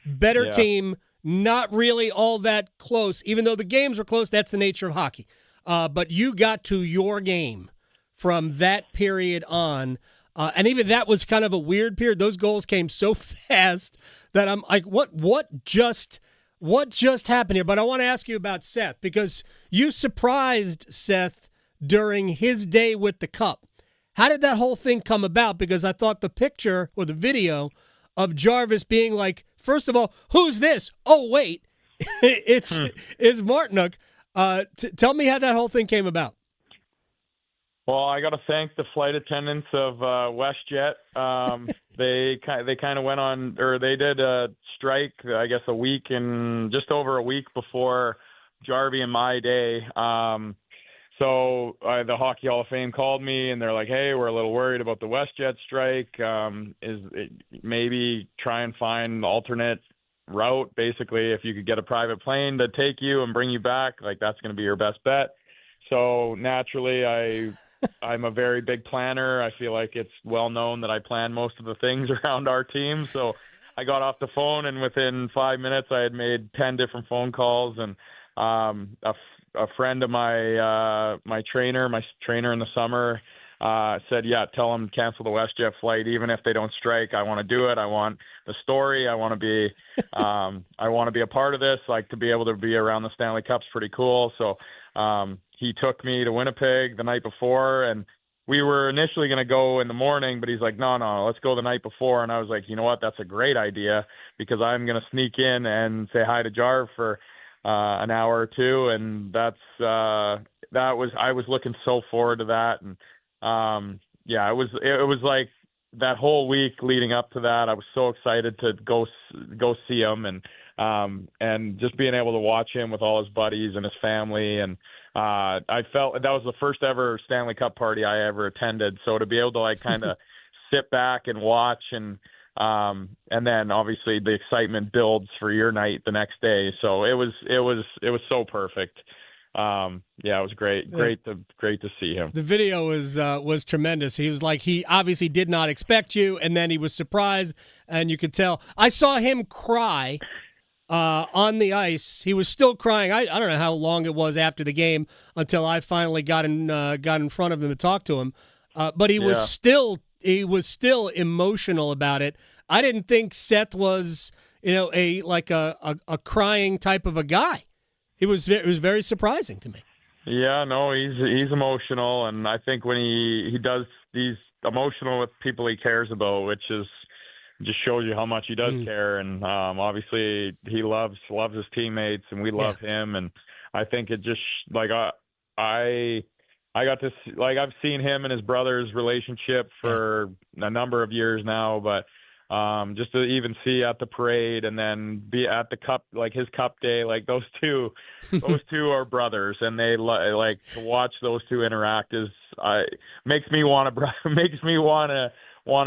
Speaker 8: Better team, not really all that close. Even though the games were close, that's the nature of hockey. But you got to your game from that period on. And even that was kind of a weird period. Those goals came so fast that I'm like, what just happened here? But I want to ask you about Seth, because you surprised Seth during his day with the Cup. How did that whole thing come about? Because I thought the picture or the video of Jarvis being like, first of all, who's this? Oh, wait, it's Martinook. Tell me how that whole thing came about.
Speaker 3: Well, I got to thank the flight attendants of WestJet. They kind of went on, or they did a strike, I guess, just over a week before Jarvie and my day. So the Hockey Hall of Fame called me, and they're like, "Hey, we're a little worried about the WestJet strike. Maybe try and find an alternate route. Basically, if you could get a private plane to take you and bring you back, like that's going to be your best bet." So naturally, I'm a very big planner. I feel like it's well known that I plan most of the things around our team. So I got off the phone, and within 5 minutes, I had made 10 different phone calls. And a friend of my trainer in the summer, said, "Yeah, tell them to cancel the WestJet flight, even if they don't strike. I want to do it. I want the story. I want to be, I want to be a part of this. Like, to be able to be around the Stanley Cup's pretty cool." So he took me to Winnipeg the night before, and we were initially going to go in the morning, but he's like, no, let's go the night before. And I was like, you know what? That's a great idea, because I'm going to sneak in and say hi to Jarv for an hour or two. And I was looking so forward to that. And it was like that whole week leading up to that, I was so excited to go see him, and just being able to watch him with all his buddies and his family. And I felt that was the first ever Stanley Cup party I ever attended. So to be able to like kind of sit back and watch, and then obviously the excitement builds for your night the next day. So it was so perfect. It was great to see him.
Speaker 8: The video was tremendous. He was like, he obviously did not expect you, and then he was surprised, and you could tell. I saw him cry on the ice. He was still crying. I don't know how long it was after the game until I finally got in front of him to talk to him. But he was still emotional about it. I didn't think Seth was, a crying type of a guy. It was very surprising to me.
Speaker 3: Yeah, no, he's emotional, and I think when he's emotional with people he cares about, which just shows you how much he does care. And obviously he loves his teammates, and we love him. And I think it just like I got to see, like, I've seen him and his brother's relationship for a number of years now, but just to even see at the parade and then be at the cup, like his cup day, like those two are brothers, and they like to watch those two interact makes me want a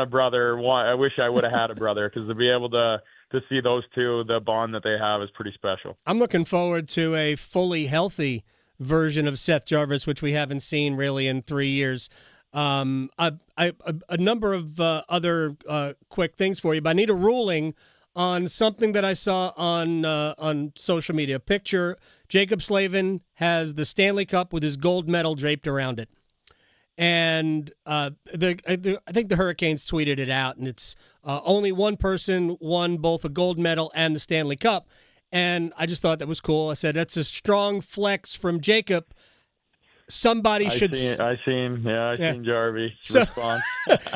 Speaker 3: brother. I wish I would have had a brother, because to be able to see those two, the bond that they have is pretty special.
Speaker 8: I'm looking forward to a fully healthy version of Seth Jarvis, which we haven't seen really in 3 years. A number of other quick things for you, but I need a ruling on something that I saw on social media. Picture Jacob Slavin has the Stanley Cup with his gold medal draped around it. And I think the Hurricanes tweeted it out, and it's only one person won both a gold medal and the Stanley Cup. And I just thought that was cool. I said, that's a strong flex from Jacob. Somebody should.
Speaker 3: I seen Jarvie's response.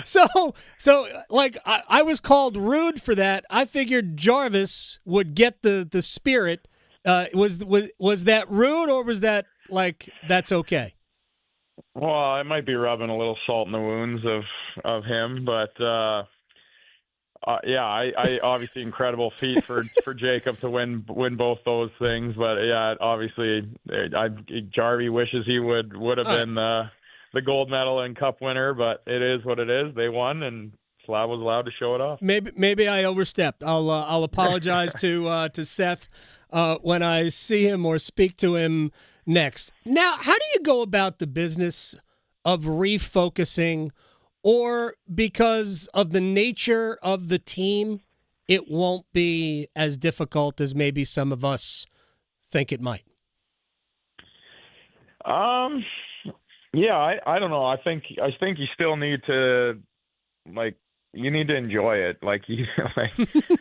Speaker 8: so like I was called rude for that. I figured Jarvis would get the spirit. Was that rude, or was that like that's okay?
Speaker 3: Well, it might be rubbing a little salt in the wounds of him, but I obviously incredible feat for Jacob to win both those things, but yeah, obviously, Jarvie wishes he would have been the gold medal and cup winner, but it is what it is. They won, and Slav was allowed to show it off.
Speaker 8: Maybe I overstepped. I'll apologize to Seth when I see him or speak to him next. Now, how do you go about the business of refocusing? Or because of the nature of the team, it won't be as difficult as maybe some of us think it might?
Speaker 3: Yeah, I don't know. I think you still need to, you need to enjoy it.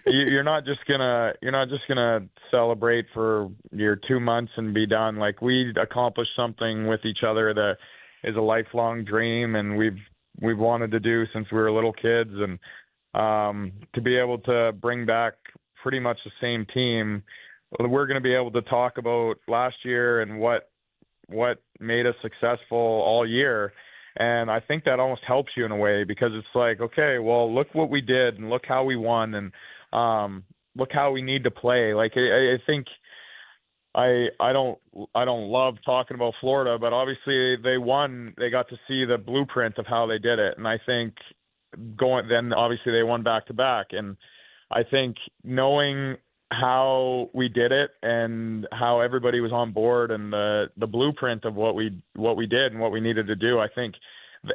Speaker 3: You're not just gonna celebrate for your 2 months and be done. Like, we accomplished something with each other that is a lifelong dream, and we've wanted to do since we were little kids, and to be able to bring back pretty much the same team, we're going to be able to talk about last year and what made us successful all year. And I think that almost helps you in a way, because it's like, okay, well, look what we did and look how we won, and look how we need to play. Like, I think I don't love talking about Florida, but obviously they won. They got to see the blueprint of how they did it, and I think then obviously they won back to back, and I think knowing how we did it and how everybody was on board and the blueprint of what we did and what we needed to do, I think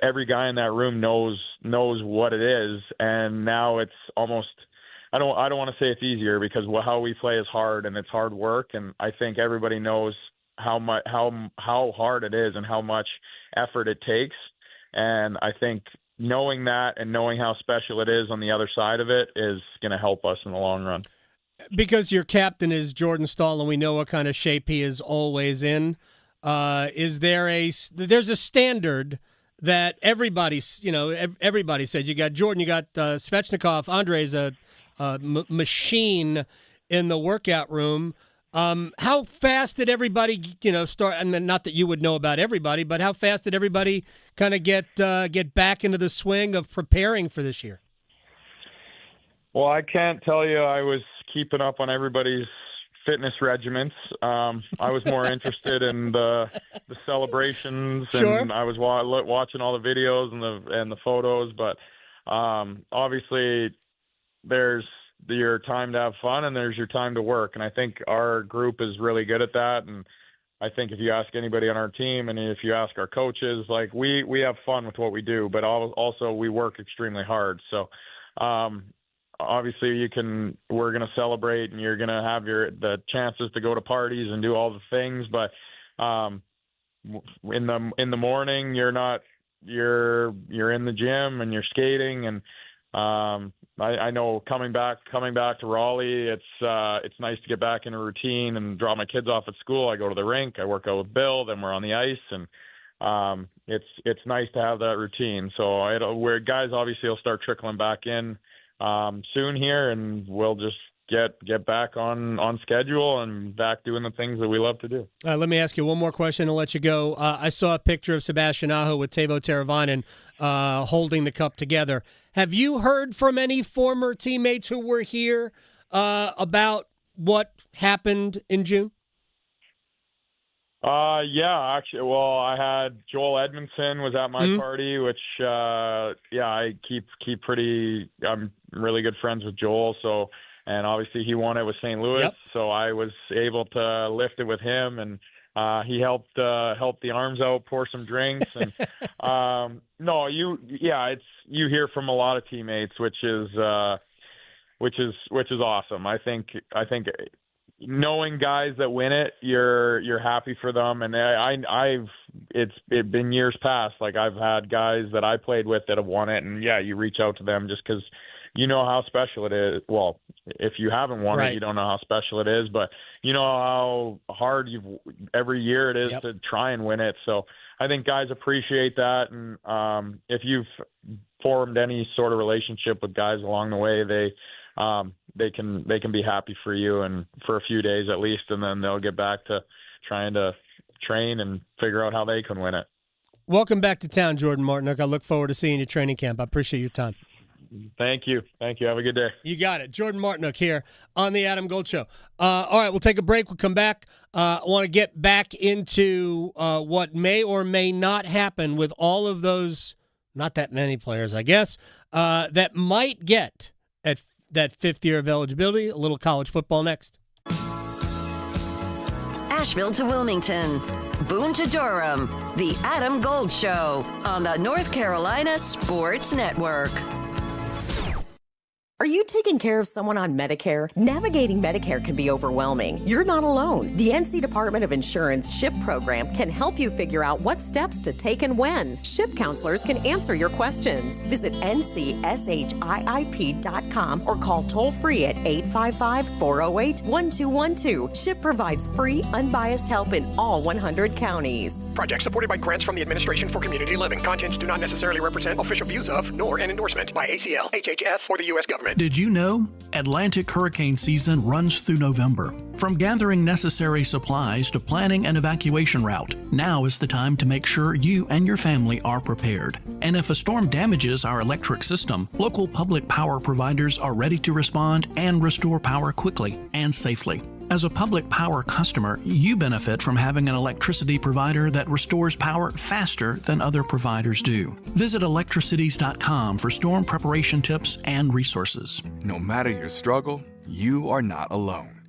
Speaker 3: every guy in that room knows what it is, and now it's almost. I don't want to say it's easier, because how we play is hard and it's hard work, and I think everybody knows how hard it is and how much effort it takes. And I think knowing that and knowing how special it is on the other side of it is going to help us in the long run.
Speaker 8: Because your captain is Jordan Stahl, and we know what kind of shape he is always in. There's a standard that everybody said. You got Jordan, you got Svechnikov, Andre's a machine in the workout room. How fast did everybody, start? I mean, not that you would know about everybody, but how fast did everybody kind of get back into the swing of preparing for this year?
Speaker 3: Well, I can't tell you I was keeping up on everybody's fitness regimens. I was more interested in the celebrations,
Speaker 8: sure.
Speaker 3: And I was watching all the videos and the photos, but obviously there's your time to have fun and there's your time to work. And I think our group is really good at that. And I think if you ask anybody on our team and if you ask our coaches, like we have fun with what we do, but also we work extremely hard. So obviously we're going to celebrate and you're going to have the chances to go to parties and do all the things. But in the morning, you're in the gym and you're skating, and I know coming back to Raleigh, it's nice to get back in a routine and drop my kids off at school. I go to the rink, I work out with Bill, then we're on the ice, and it's nice to have that routine. So where guys obviously will start trickling back in soon here, and we'll just get back on schedule and back doing the things that we love to do.
Speaker 8: Let me ask you one more question and let you go. I saw a picture of Sebastian Aho with Teuvo Teravainen holding the cup together. Have you heard from any former teammates who were here about what happened in June?
Speaker 3: Yeah, actually, well, I had Joel Edmondson was at my party, which, I keep I'm really good friends with Joel. So, and obviously he won it with St. Louis. Yep. So I was able to lift it with him, and he helped the arms out, pour some drinks. And, you hear from a lot of teammates, which is awesome. I think knowing guys that win it, you're happy for them. And it's been years past. Like, I've had guys that I played with that have won it, and you reach out to them just because you know how special it is. Well, if you haven't won it, you don't know how special it is, but you know how hard every year it is to try and win it. So I think guys appreciate that. And if you've formed any sort of relationship with guys along the way, they can be happy for you and for a few days at least, and then they'll get back to trying to train and figure out how they can win it.
Speaker 8: Welcome back to town, Jordan Martinook. I look forward to seeing you training camp. I appreciate your time.
Speaker 3: Thank you. Have a good day.
Speaker 8: You got it. Jordan Martinook here on the Adam Gold Show. All right, we'll take a break. We'll come back. I want to get back into what may or may not happen with all of those, not that many players, I guess, that might get at that fifth year of eligibility. A little college football next.
Speaker 5: Asheville to Wilmington, Boone to Durham, the Adam Gold Show on the North Carolina Sports Network.
Speaker 6: Are you taking care of someone on Medicare? Navigating Medicare can be overwhelming. You're not alone. The NC Department of Insurance SHIP program can help you figure out what steps to take and when. SHIP counselors can answer your questions. Visit ncshiip.com or call toll-free at 855-408-1212. SHIP provides free, unbiased help in all 100 counties.
Speaker 12: Project supported by grants from the Administration for Community Living. Contents do not necessarily represent official views of, nor an endorsement by ACL, HHS, or the U.S. government.
Speaker 15: Did you know? Atlantic hurricane season runs through November. From gathering necessary supplies to planning an evacuation route, now is the time to make sure you and your family are prepared. And if a storm damages our electric system, local public power providers are ready to respond and restore power quickly and safely. As a public power customer, you benefit from having an electricity provider that restores power faster than other providers do. Visit electricities.com for storm preparation tips and resources.
Speaker 16: No matter your struggle, you are not alone.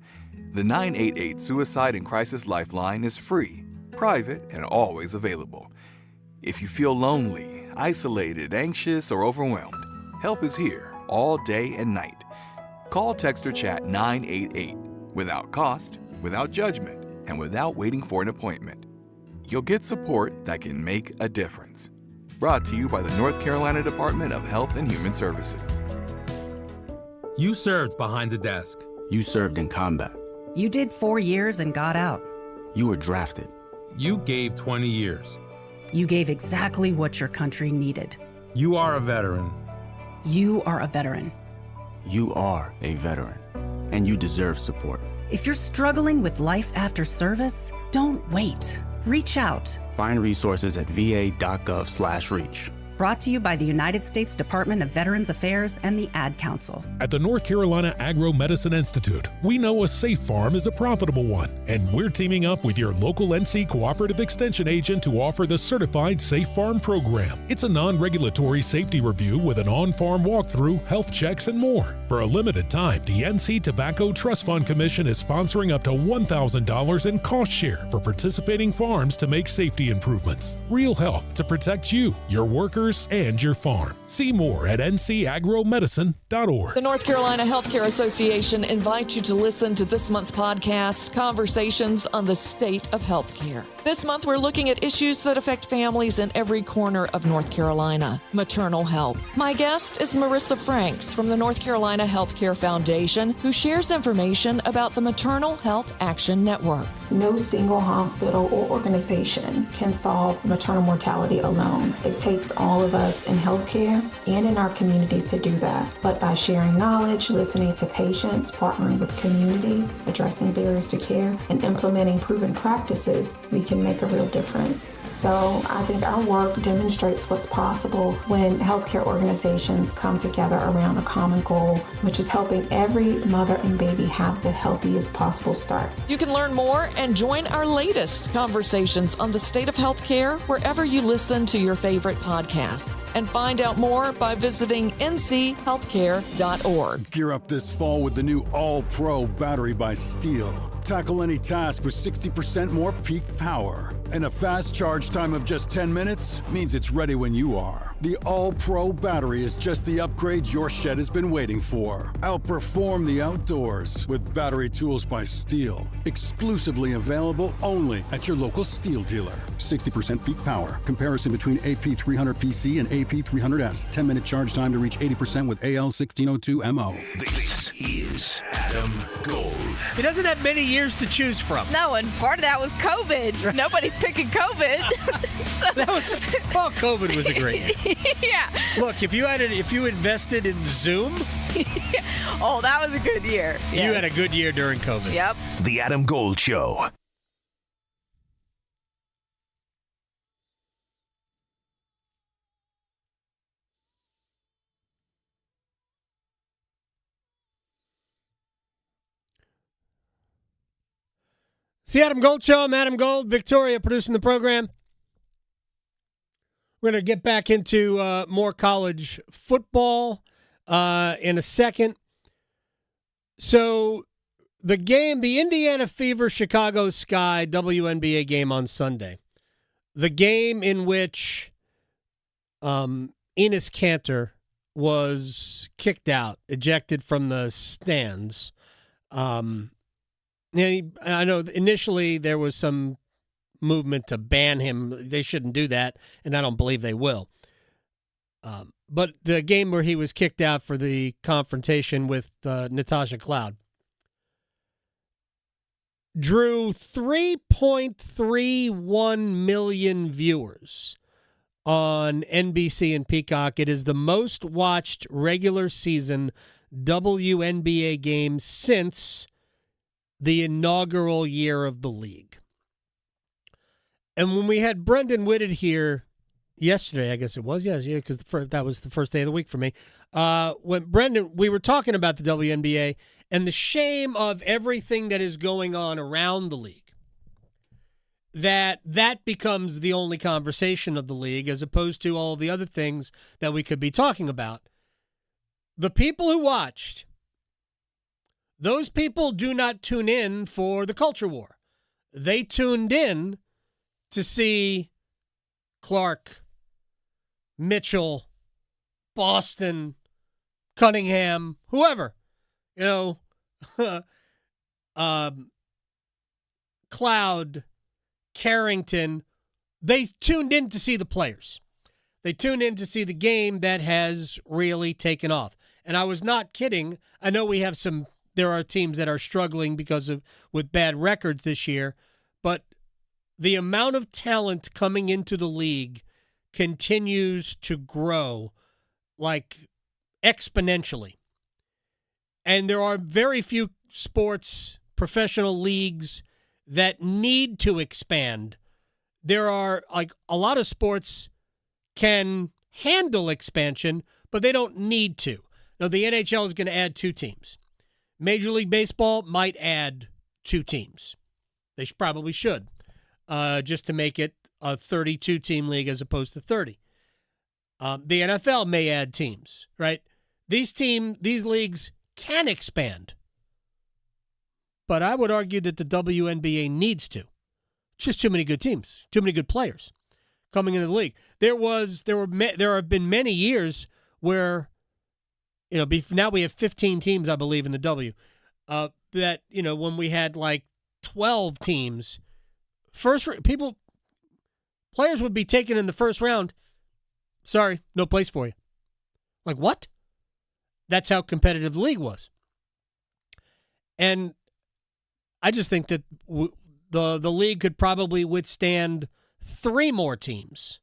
Speaker 16: The 988 Suicide and Crisis Lifeline is free, private, and always available. If you feel lonely, isolated, anxious, or overwhelmed, help is here all day and night. Call, text, or chat 988. Without cost, without judgment, and without waiting for an appointment. You'll get support that can make a difference. Brought to you by the North Carolina Department of Health and Human Services.
Speaker 17: You served behind the desk.
Speaker 18: You served in combat.
Speaker 19: You did 4 years and got out.
Speaker 18: You were drafted.
Speaker 17: You gave 20 years.
Speaker 19: You gave exactly what your country needed.
Speaker 17: You are a veteran.
Speaker 19: You are a veteran.
Speaker 18: You are a veteran. And you deserve support.
Speaker 19: If you're struggling with life after service, don't wait. Reach out.
Speaker 18: Find resources at va.gov/reach.
Speaker 19: Brought to you by the United States Department of Veterans Affairs and the Ad Council.
Speaker 21: At the North Carolina Agro-Medicine Institute, we know a safe farm is a profitable one, and we're teaming up with your local NC Cooperative Extension agent to offer the Certified Safe Farm program. It's a non-regulatory safety review with an on-farm walkthrough, health checks, and more. For a limited time, the NC Tobacco Trust Fund Commission is sponsoring up to $1,000 in cost share for participating farms to make safety improvements. Real help to protect you, your workers, and your farm. See more at ncagromedicine.org.
Speaker 24: The North Carolina Healthcare Association invites you to listen to this month's podcast, Conversations on the State of Healthcare. This month, we're looking at issues that affect families in every corner of North Carolina. Maternal health. My guest is Marissa Franks from the North Carolina Healthcare Foundation, who shares information about the Maternal Health Action Network.
Speaker 25: No single hospital or organization can solve maternal mortality alone. It takes all of us in healthcare and in our communities to do that. But by sharing knowledge, listening to patients, partnering with communities, addressing barriers to care, and implementing proven practices, we can make a real difference. So I think our work demonstrates what's possible when healthcare organizations come together around a common goal, which is helping every mother and baby have the healthiest possible start.
Speaker 24: You can learn more and join our latest Conversations on the State of Healthcare wherever you listen to your favorite podcast. And find out more by visiting nchealthcare.org.
Speaker 26: Gear up this fall with the new All-Pro battery by Steel. Tackle any task with 60% more peak power. And a fast charge time of just 10 minutes means it's ready when you are. The All-Pro battery is just the upgrade your shed has been waiting for. Outperform the outdoors with battery tools by Steel. Exclusively available only at your local Steel dealer. 60% peak power. Comparison between AP300PC and AP300S. 10-minute charge time to reach 80% with AL1602MO.
Speaker 4: This is Adam Gold.
Speaker 8: He doesn't have many years to choose from.
Speaker 22: No, and part of that was COVID. Nobody's picking COVID.
Speaker 8: COVID was a great year.
Speaker 22: Yeah.
Speaker 8: Look, if you invested in Zoom,
Speaker 22: oh, that was a good year. Yes.
Speaker 8: You had a good year during COVID.
Speaker 22: Yep.
Speaker 4: The Adam Gold Show.
Speaker 8: It's the Adam Gold Show. I'm Adam Gold. Victoria producing the program. We're going to get back into more college football in a second. So the Indiana Fever Chicago Sky WNBA game on Sunday, the game in which Enes Kanter was kicked out, ejected from the stands. I know initially there was some movement to ban him. They shouldn't do that, and I don't believe they will. But the game where he was kicked out for the confrontation with Natasha Cloud drew 3.31 million viewers on NBC and Peacock. It is the most watched regular season WNBA game since the inaugural year of the league. And when we had Brendan Whitted here yesterday, I guess it was, because that was the first day of the week for me. When Brendan, we were talking about the WNBA and the shame of everything that is going on around the league. That becomes the only conversation of the league as opposed to all the other things that we could be talking about. The people who watched, those people do not tune in for the culture war. They tuned in to see Clark, Mitchell, Boston, Cunningham, whoever, Cloud, Carrington. They tuned in to see the players. They tuned in to see the game that has really taken off. And I was not kidding. I know there are teams that are struggling with bad records this year, but the amount of talent coming into the league continues to grow like exponentially. And there are very few sports, professional leagues that need to expand. There are a lot of sports can handle expansion, but they don't need to. Now, the NHL is going to add 2 teams. Major League Baseball might add 2 teams. They probably should, just to make it a 32-team league as opposed to 30. The NFL may add teams, right? These leagues can expand. But I would argue that the WNBA needs to. It's just too many good teams, too many good players coming into the league. There have been many years where, now we have 15 teams, I believe, in the W. When we had 12 teams, players would be taken in the first round. Sorry, no place for you. What? That's how competitive the league was. And I just think that the league could probably withstand 3 more teams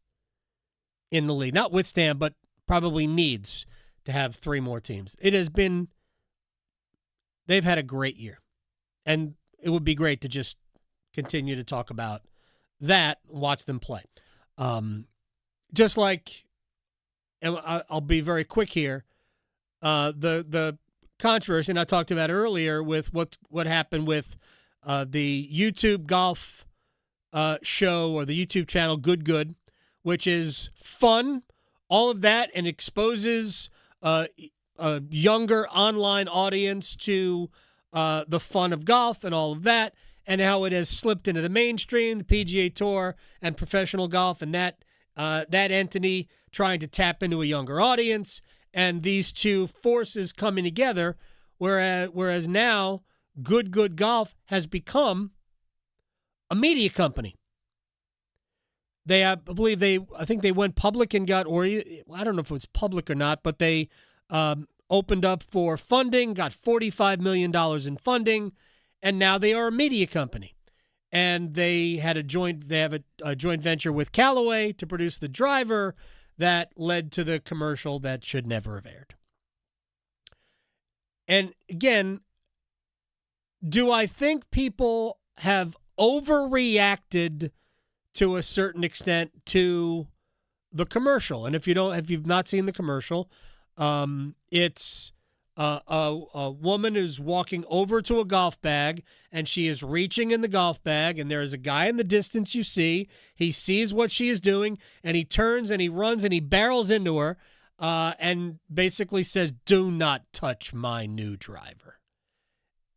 Speaker 8: in the league. Not withstand, but probably needs to have 3 more teams. They've had a great year. And it would be great to just continue to talk about that, watch them play. Just like, and I'll be very quick here, the controversy, and I talked about earlier with what happened with the YouTube golf show or the YouTube channel Good, which is fun, all of that, and exposes a younger online audience to the fun of golf and all of that, and how it has slipped into the mainstream, the PGA Tour and professional golf, and that entity trying to tap into a younger audience, and these two forces coming together, whereas now Good Golf has become a media company. I think they went public and got, or I don't know if it was public or not, but they opened up for funding, got $45 million in funding, and now they are a media company. And they have a joint venture with Callaway to produce the driver that led to the commercial that should never have aired. And again, do I think people have overreacted to a certain extent to the commercial? And if you've not seen the commercial, it's A woman is walking over to a golf bag, and she is reaching in the golf bag, and there is a guy in the distance you see. He sees what she is doing, and he turns and he runs and he barrels into her and basically says, "Do not touch my new driver."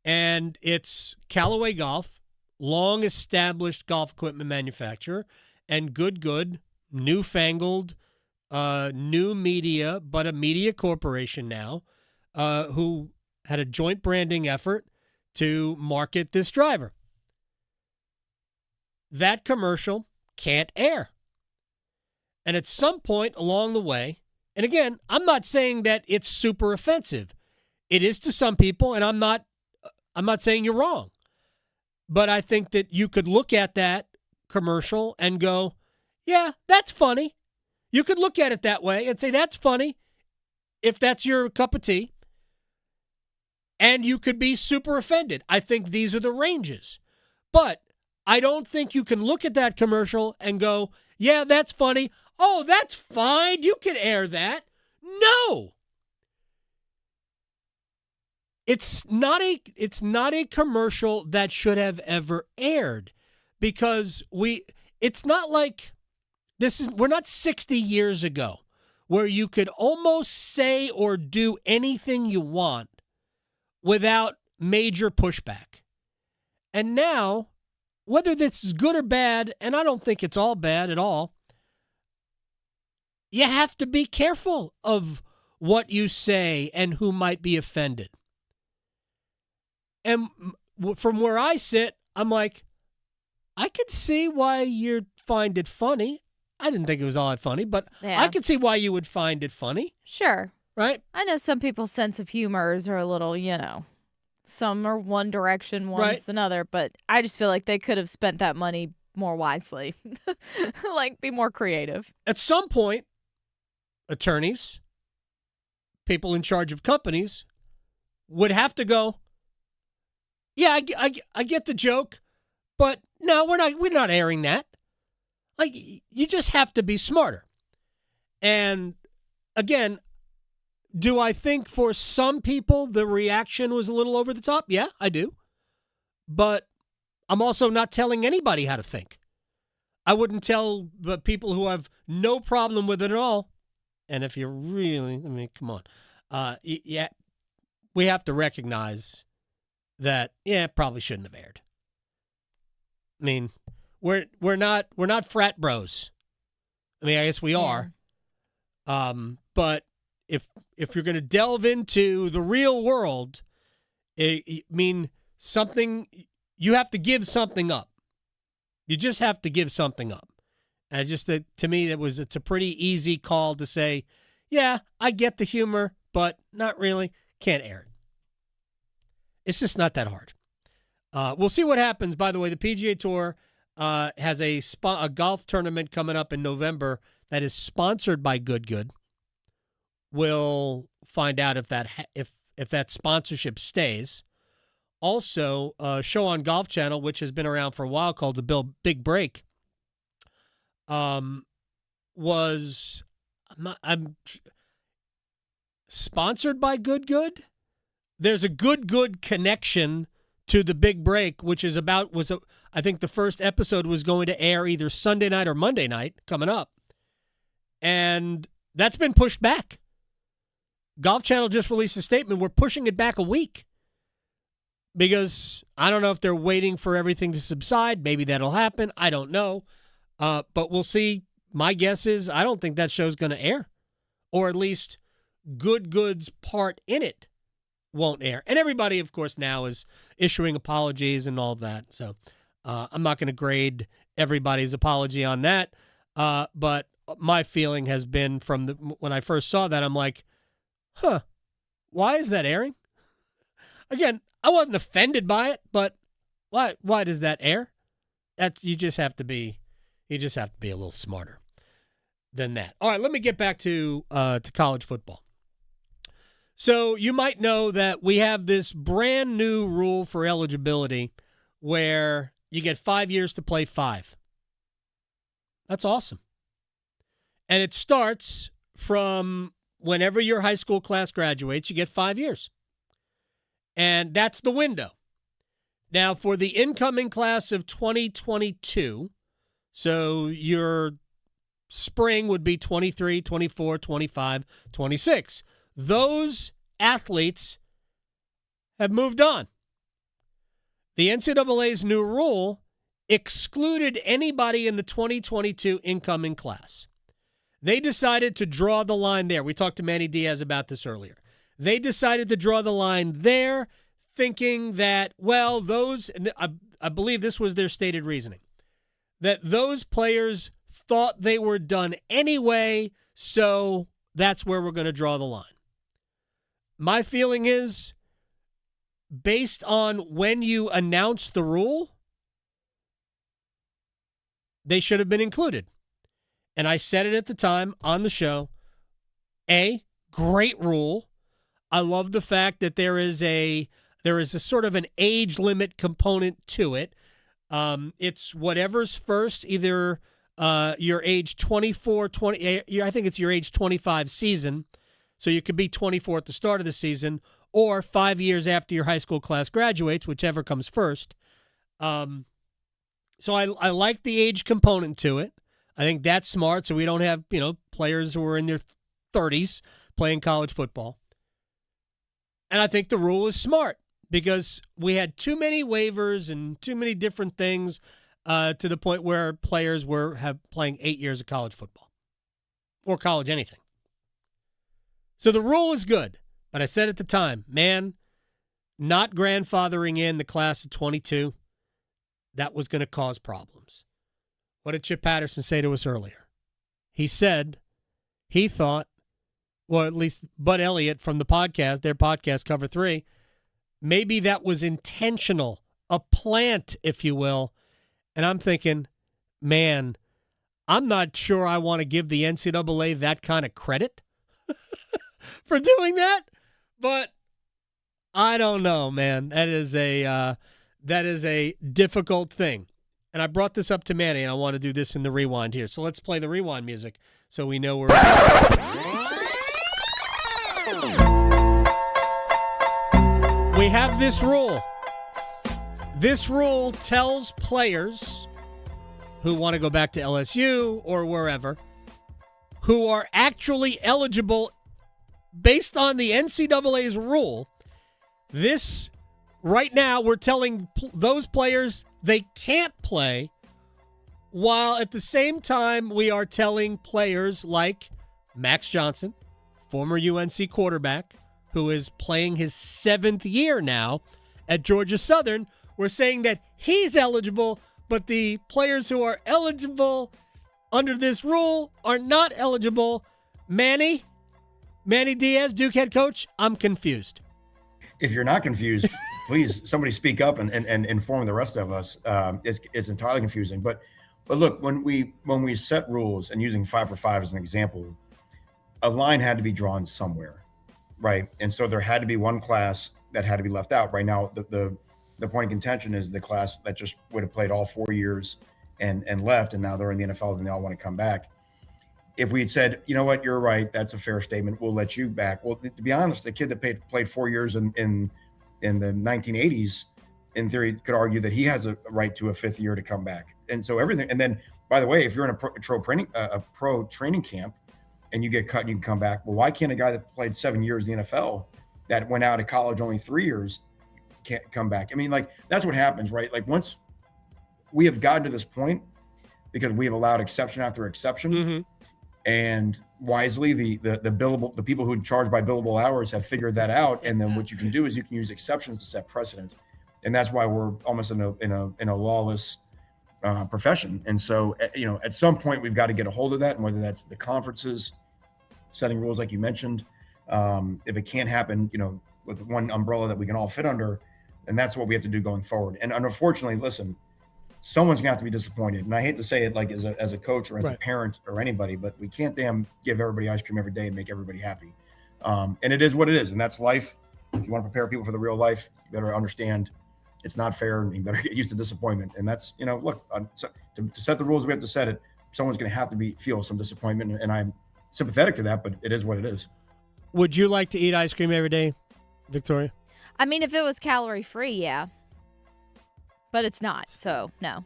Speaker 8: And it's Callaway Golf, long-established golf equipment manufacturer, and good, newfangled, new media, but a media corporation now, who had a joint branding effort to market this driver. That commercial can't air. And at some point along the way, and again, I'm not saying that it's super offensive. It is to some people, and I'm not saying you're wrong. But I think that you could look at that commercial and go, yeah, that's funny. You could look at it that way and say, that's funny, if that's your cup of tea. And you could be super offended. I think these are the ranges. But I don't think you can look at that commercial and go, yeah, that's funny. Oh, that's fine. You can air that. No. It's not a commercial that should have ever aired, because it's not like we're not 60 years ago where you could almost say or do anything you want without major pushback. And now, whether this is good or bad, and I don't think it's all bad at all, you have to be careful of what you say and who might be offended. And from where I sit, I'm like, I could see why you find it funny. I didn't think it was all that funny, but
Speaker 22: Yeah.
Speaker 8: I could see why you would find it funny.
Speaker 22: Sure.
Speaker 8: Right?
Speaker 22: I know some people's sense of humors are a little, some are one direction, one's another, but I just feel like they could have spent that money more wisely. Like, be more creative.
Speaker 8: At some point, attorneys, people in charge of companies would have to go, yeah, I get the joke, but no, we're not airing that. Like, you just have to be smarter. And again, do I think for some people the reaction was a little over the top? Yeah, I do. But I'm also not telling anybody how to think. I wouldn't tell the people who have no problem with it at all. And if you're really, come on. Yeah, we have to recognize that, it probably shouldn't have aired. I mean, we're not frat bros. I mean, I guess we are. But if you're going to delve into the real world, something, you have to give something up. You just have to give something up. And to me, it's a pretty easy call to say, yeah, I get the humor, but not really. Can't air it. It's just not that hard. We'll see what happens. By the way, the PGA Tour has a golf tournament coming up in November that is sponsored by Good. We'll find out if that sponsorship stays. Also, a show on Golf Channel, which has been around for a while, called The Big Break, was sponsored by Good. There's a good connection to The Big Break, which is I think the first episode was going to air either Sunday night or Monday night coming up. And that's been pushed back. Golf Channel just released a statement. We're pushing it back a week because I don't know if they're waiting for everything to subside. Maybe that'll happen. I don't know. But we'll see. My guess is I don't think that show's going to air, or at least Good's part in it won't air. And everybody, of course, now is issuing apologies and all that. So I'm not going to grade everybody's apology on that. But my feeling has been when I first saw that, I'm like, why is that airing? Again, I wasn't offended by it, but why does that air? You just have to be a little smarter than that. All right, let me get back to college football. So you might know that we have this brand new rule for eligibility where you get 5 years to play 5. That's awesome. And it starts from whenever your high school class graduates, you get 5 years. And that's the window. Now, for the incoming class of 2022, so your spring would be 23, 24, 25, 26. Those athletes have moved on. The NCAA's new rule excluded anybody in the 2022 incoming class. They decided to draw the line there. We talked to Manny Diaz about this earlier. They decided to draw the line there, thinking that, well, I believe this was their stated reasoning, that those players thought they were done anyway, so that's where we're going to draw the line. My feeling is, based on when you announced the rule, they should have been included. And I said it at the time on the show. Great rule. I love the fact that there is a sort of an age limit component to it. It's whatever's first, either your age 24, 20, I think it's your age 25 season. So you could be 24 at the start of the season, or 5 years after your high school class graduates, whichever comes first. So I like the age component to it. I think that's smart, so we don't have, players who are in their 30s playing college football. And I think the rule is smart because we had too many waivers and too many different things to the point where players were playing 8 years of college football or college anything. So the rule is good, but I said at the time, man, not grandfathering in the class of 22, that was going to cause problems. What did Chip Patterson say to us earlier? He said he thought, well, at least Bud Elliott from the podcast, their podcast, Cover 3, maybe that was intentional, a plant, if you will. And I'm thinking, man, I'm not sure I want to give the NCAA that kind of credit for doing that, but I don't know, man. That is a difficult thing. And I brought this up to Manny, and I want to do this in the rewind here. So let's play the rewind music so we know we're... We have this rule. This rule tells players who want to go back to LSU or wherever, who are actually eligible based on the NCAA's rule, this, right now, we're telling those players they can't play, while at the same time we are telling players like Max Johnson, former UNC quarterback, who is playing his 7th year now at Georgia Southern, we're saying that he's eligible, but the players who are eligible under this rule are not eligible. Manny Diaz, Duke head coach, I'm confused.
Speaker 1: If you're not confused, please, somebody speak up and inform the rest of us. It's entirely confusing. But look, when we set rules, and using 5 for 5 as an example, a line had to be drawn somewhere, right? And so there had to be one class that had to be left out. Right now, the point of contention is the class that just would have played all 4 years and left, and now they're in the NFL and they all want to come back. If we had said, you know what, you're right, that's a fair statement, we'll let you back. Well, to be honest, the kid that played 4 years in the 1980s, in theory, could argue that he has a right to a 5th year to come back. And so everything. And then, by the way, if you're in a pro training camp and you get cut and you can come back, well, why can't a guy that played 7 years in the NFL that went out of college only 3 years can't come back? I mean, like, that's what happens, right? Like, once we have gotten to this point, because we have allowed exception after exception, and wisely the people who charge by billable hours have figured that out. And then what you can do is you can use exceptions to set precedent, and that's why we're almost in a lawless profession. And so, at some point we've got to get a hold of that, and whether that's the conferences setting rules like you mentioned, if it can't happen, with one umbrella that we can all fit under, and that's what we have to do going forward. And unfortunately, listen, someone's gonna have to be disappointed. And I hate to say it, like, as a coach or as a parent or anybody, but we can't give everybody ice cream every day and make everybody happy. And it is what it is, and that's life. If you want to prepare people for the real life, you better understand it's not fair, and you better get used to disappointment. And that's, look, to set the rules, we have to set it. Someone's gonna have to feel some disappointment, and I'm sympathetic to that, but it is what it is.
Speaker 8: Would you like to eat ice cream every day, Victoria?
Speaker 22: I mean, if it was calorie free, yeah. But it's not, so no.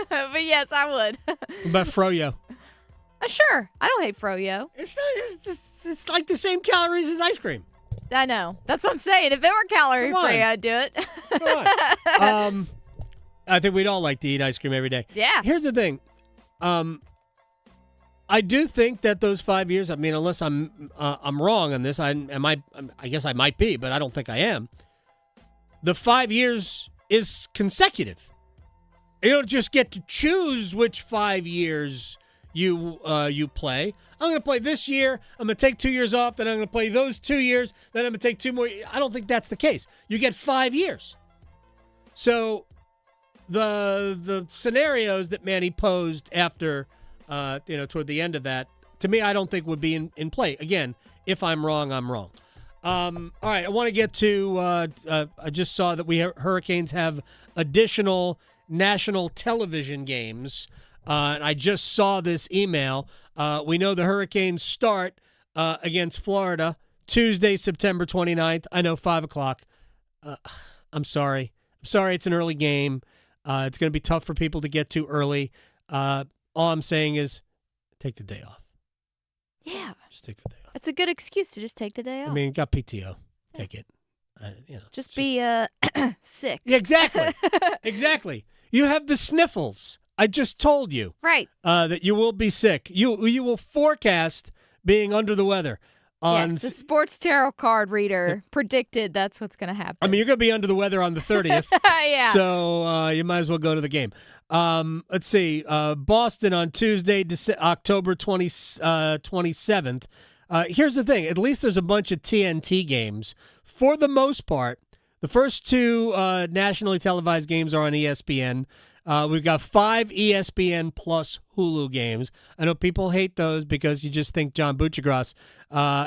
Speaker 22: But yes, I would.
Speaker 8: What about froyo?
Speaker 22: Sure. I don't hate froyo.
Speaker 8: It's like the same calories as ice cream.
Speaker 22: I know. That's what I'm saying. If it were calorie free, I'd do it.
Speaker 8: I think we'd all like to eat ice cream every day.
Speaker 22: Yeah.
Speaker 8: Here's the thing. I do think that those 5 years, I mean, unless I'm wrong on this, I guess I might be, but I don't think I am. The 5 years is consecutive. You don't just get to choose which 5 years you play. I'm going to play this year. I'm going to take 2 years off. Then I'm going to play those 2 years. Then I'm going to take 2 more. I don't think that's the case. You get 5 years. So the scenarios that Manny posed after, toward the end of that, to me, I don't think would be in play. Again, if I'm wrong, I'm wrong. All right, I want to get to, I just saw that Hurricanes have additional national television games. And I just saw this email. We know the Hurricanes start against Florida Tuesday, September 29th. I know, 5 o'clock. I'm sorry. It's an early game. It's going to be tough for people to get to early. All I'm saying is take the day off.
Speaker 22: Yeah.
Speaker 8: Just take the day off.
Speaker 22: It's a good excuse to just take the day off.
Speaker 8: I mean, you got PTO. Take it.
Speaker 22: Just be sick.
Speaker 8: Yeah, exactly. Exactly. You have the sniffles. I just told you.
Speaker 22: Right.
Speaker 8: That you will be sick. You will forecast being under the weather.
Speaker 22: Yes, the sports tarot card reader predicted that's what's going to happen.
Speaker 8: I mean, you're going to be under the weather on the 30th.
Speaker 22: Yeah.
Speaker 8: So you might as well go to the game. Let's see. Boston on Tuesday, October 27th. Here's the thing. At least there's a bunch of TNT games. For the most part, the first 2 nationally televised games are on ESPN. We've got 5 ESPN plus Hulu games. I know people hate those because you just think John Buccigross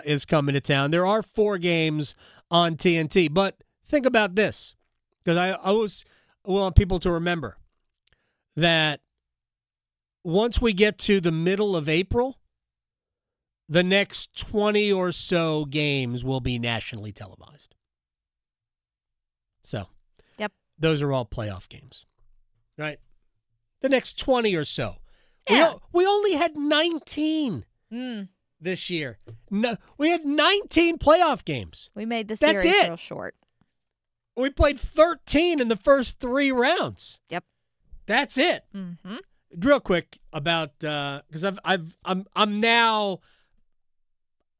Speaker 8: is coming to town. There are 4 games on TNT. But think about this, because I always want people to remember that once we get to the middle of April, the next 20 or so games will be nationally televised. So,
Speaker 22: yep,
Speaker 8: those are all playoff games. Right? The next 20 or so.
Speaker 22: Yeah.
Speaker 8: We only had 19 this year. No, we had 19 playoff games.
Speaker 22: We made the
Speaker 8: That's
Speaker 22: series
Speaker 8: it.
Speaker 22: real short.
Speaker 8: We played 13 in the first 3 rounds.
Speaker 22: Yep.
Speaker 8: That's it.
Speaker 22: Mm-hmm.
Speaker 8: Real quick about because I'm now,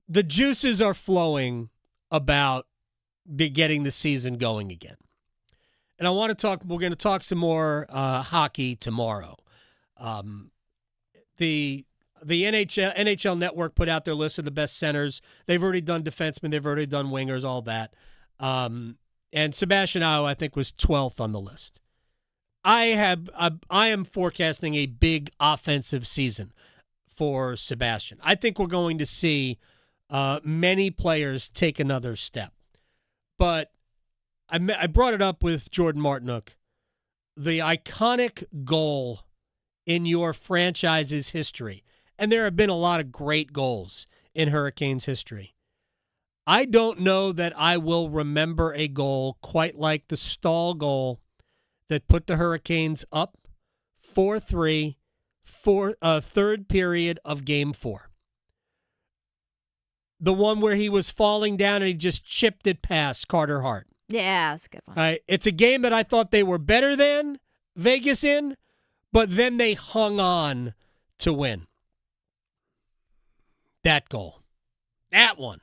Speaker 8: the juices are flowing about getting the season going again. And I want to talk. We're going to talk some more hockey tomorrow. The NHL Network put out their list of the best centers. They've already done defensemen. They've already done wingers. All that. And Sebastian Aho, I think, was 12th on the list. I am forecasting a big offensive season for Sebastian. I think we're going to see many players take another step, but. I brought it up with Jordan Martinook. The iconic goal in your franchise's history, and there have been a lot of great goals in Hurricanes history. I don't know that I will remember a goal quite like the Stahl goal that put the Hurricanes up 4-3, third period of Game 4. The one where he was falling down and he just chipped it past Carter Hart.
Speaker 22: Yeah, that's a good one.
Speaker 8: All right, it's a game that I thought they were better than Vegas in, but then they hung on to win. That goal. That one.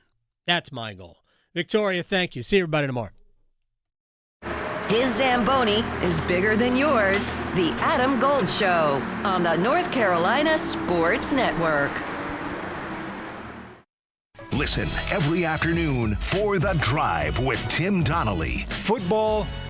Speaker 8: That's my goal. Victoria, thank you. See everybody tomorrow.
Speaker 5: His Zamboni is bigger than yours. The Adam Gold Show on the North Carolina Sports Network.
Speaker 4: Listen every afternoon for The Drive with Tim Donnelly.
Speaker 2: Football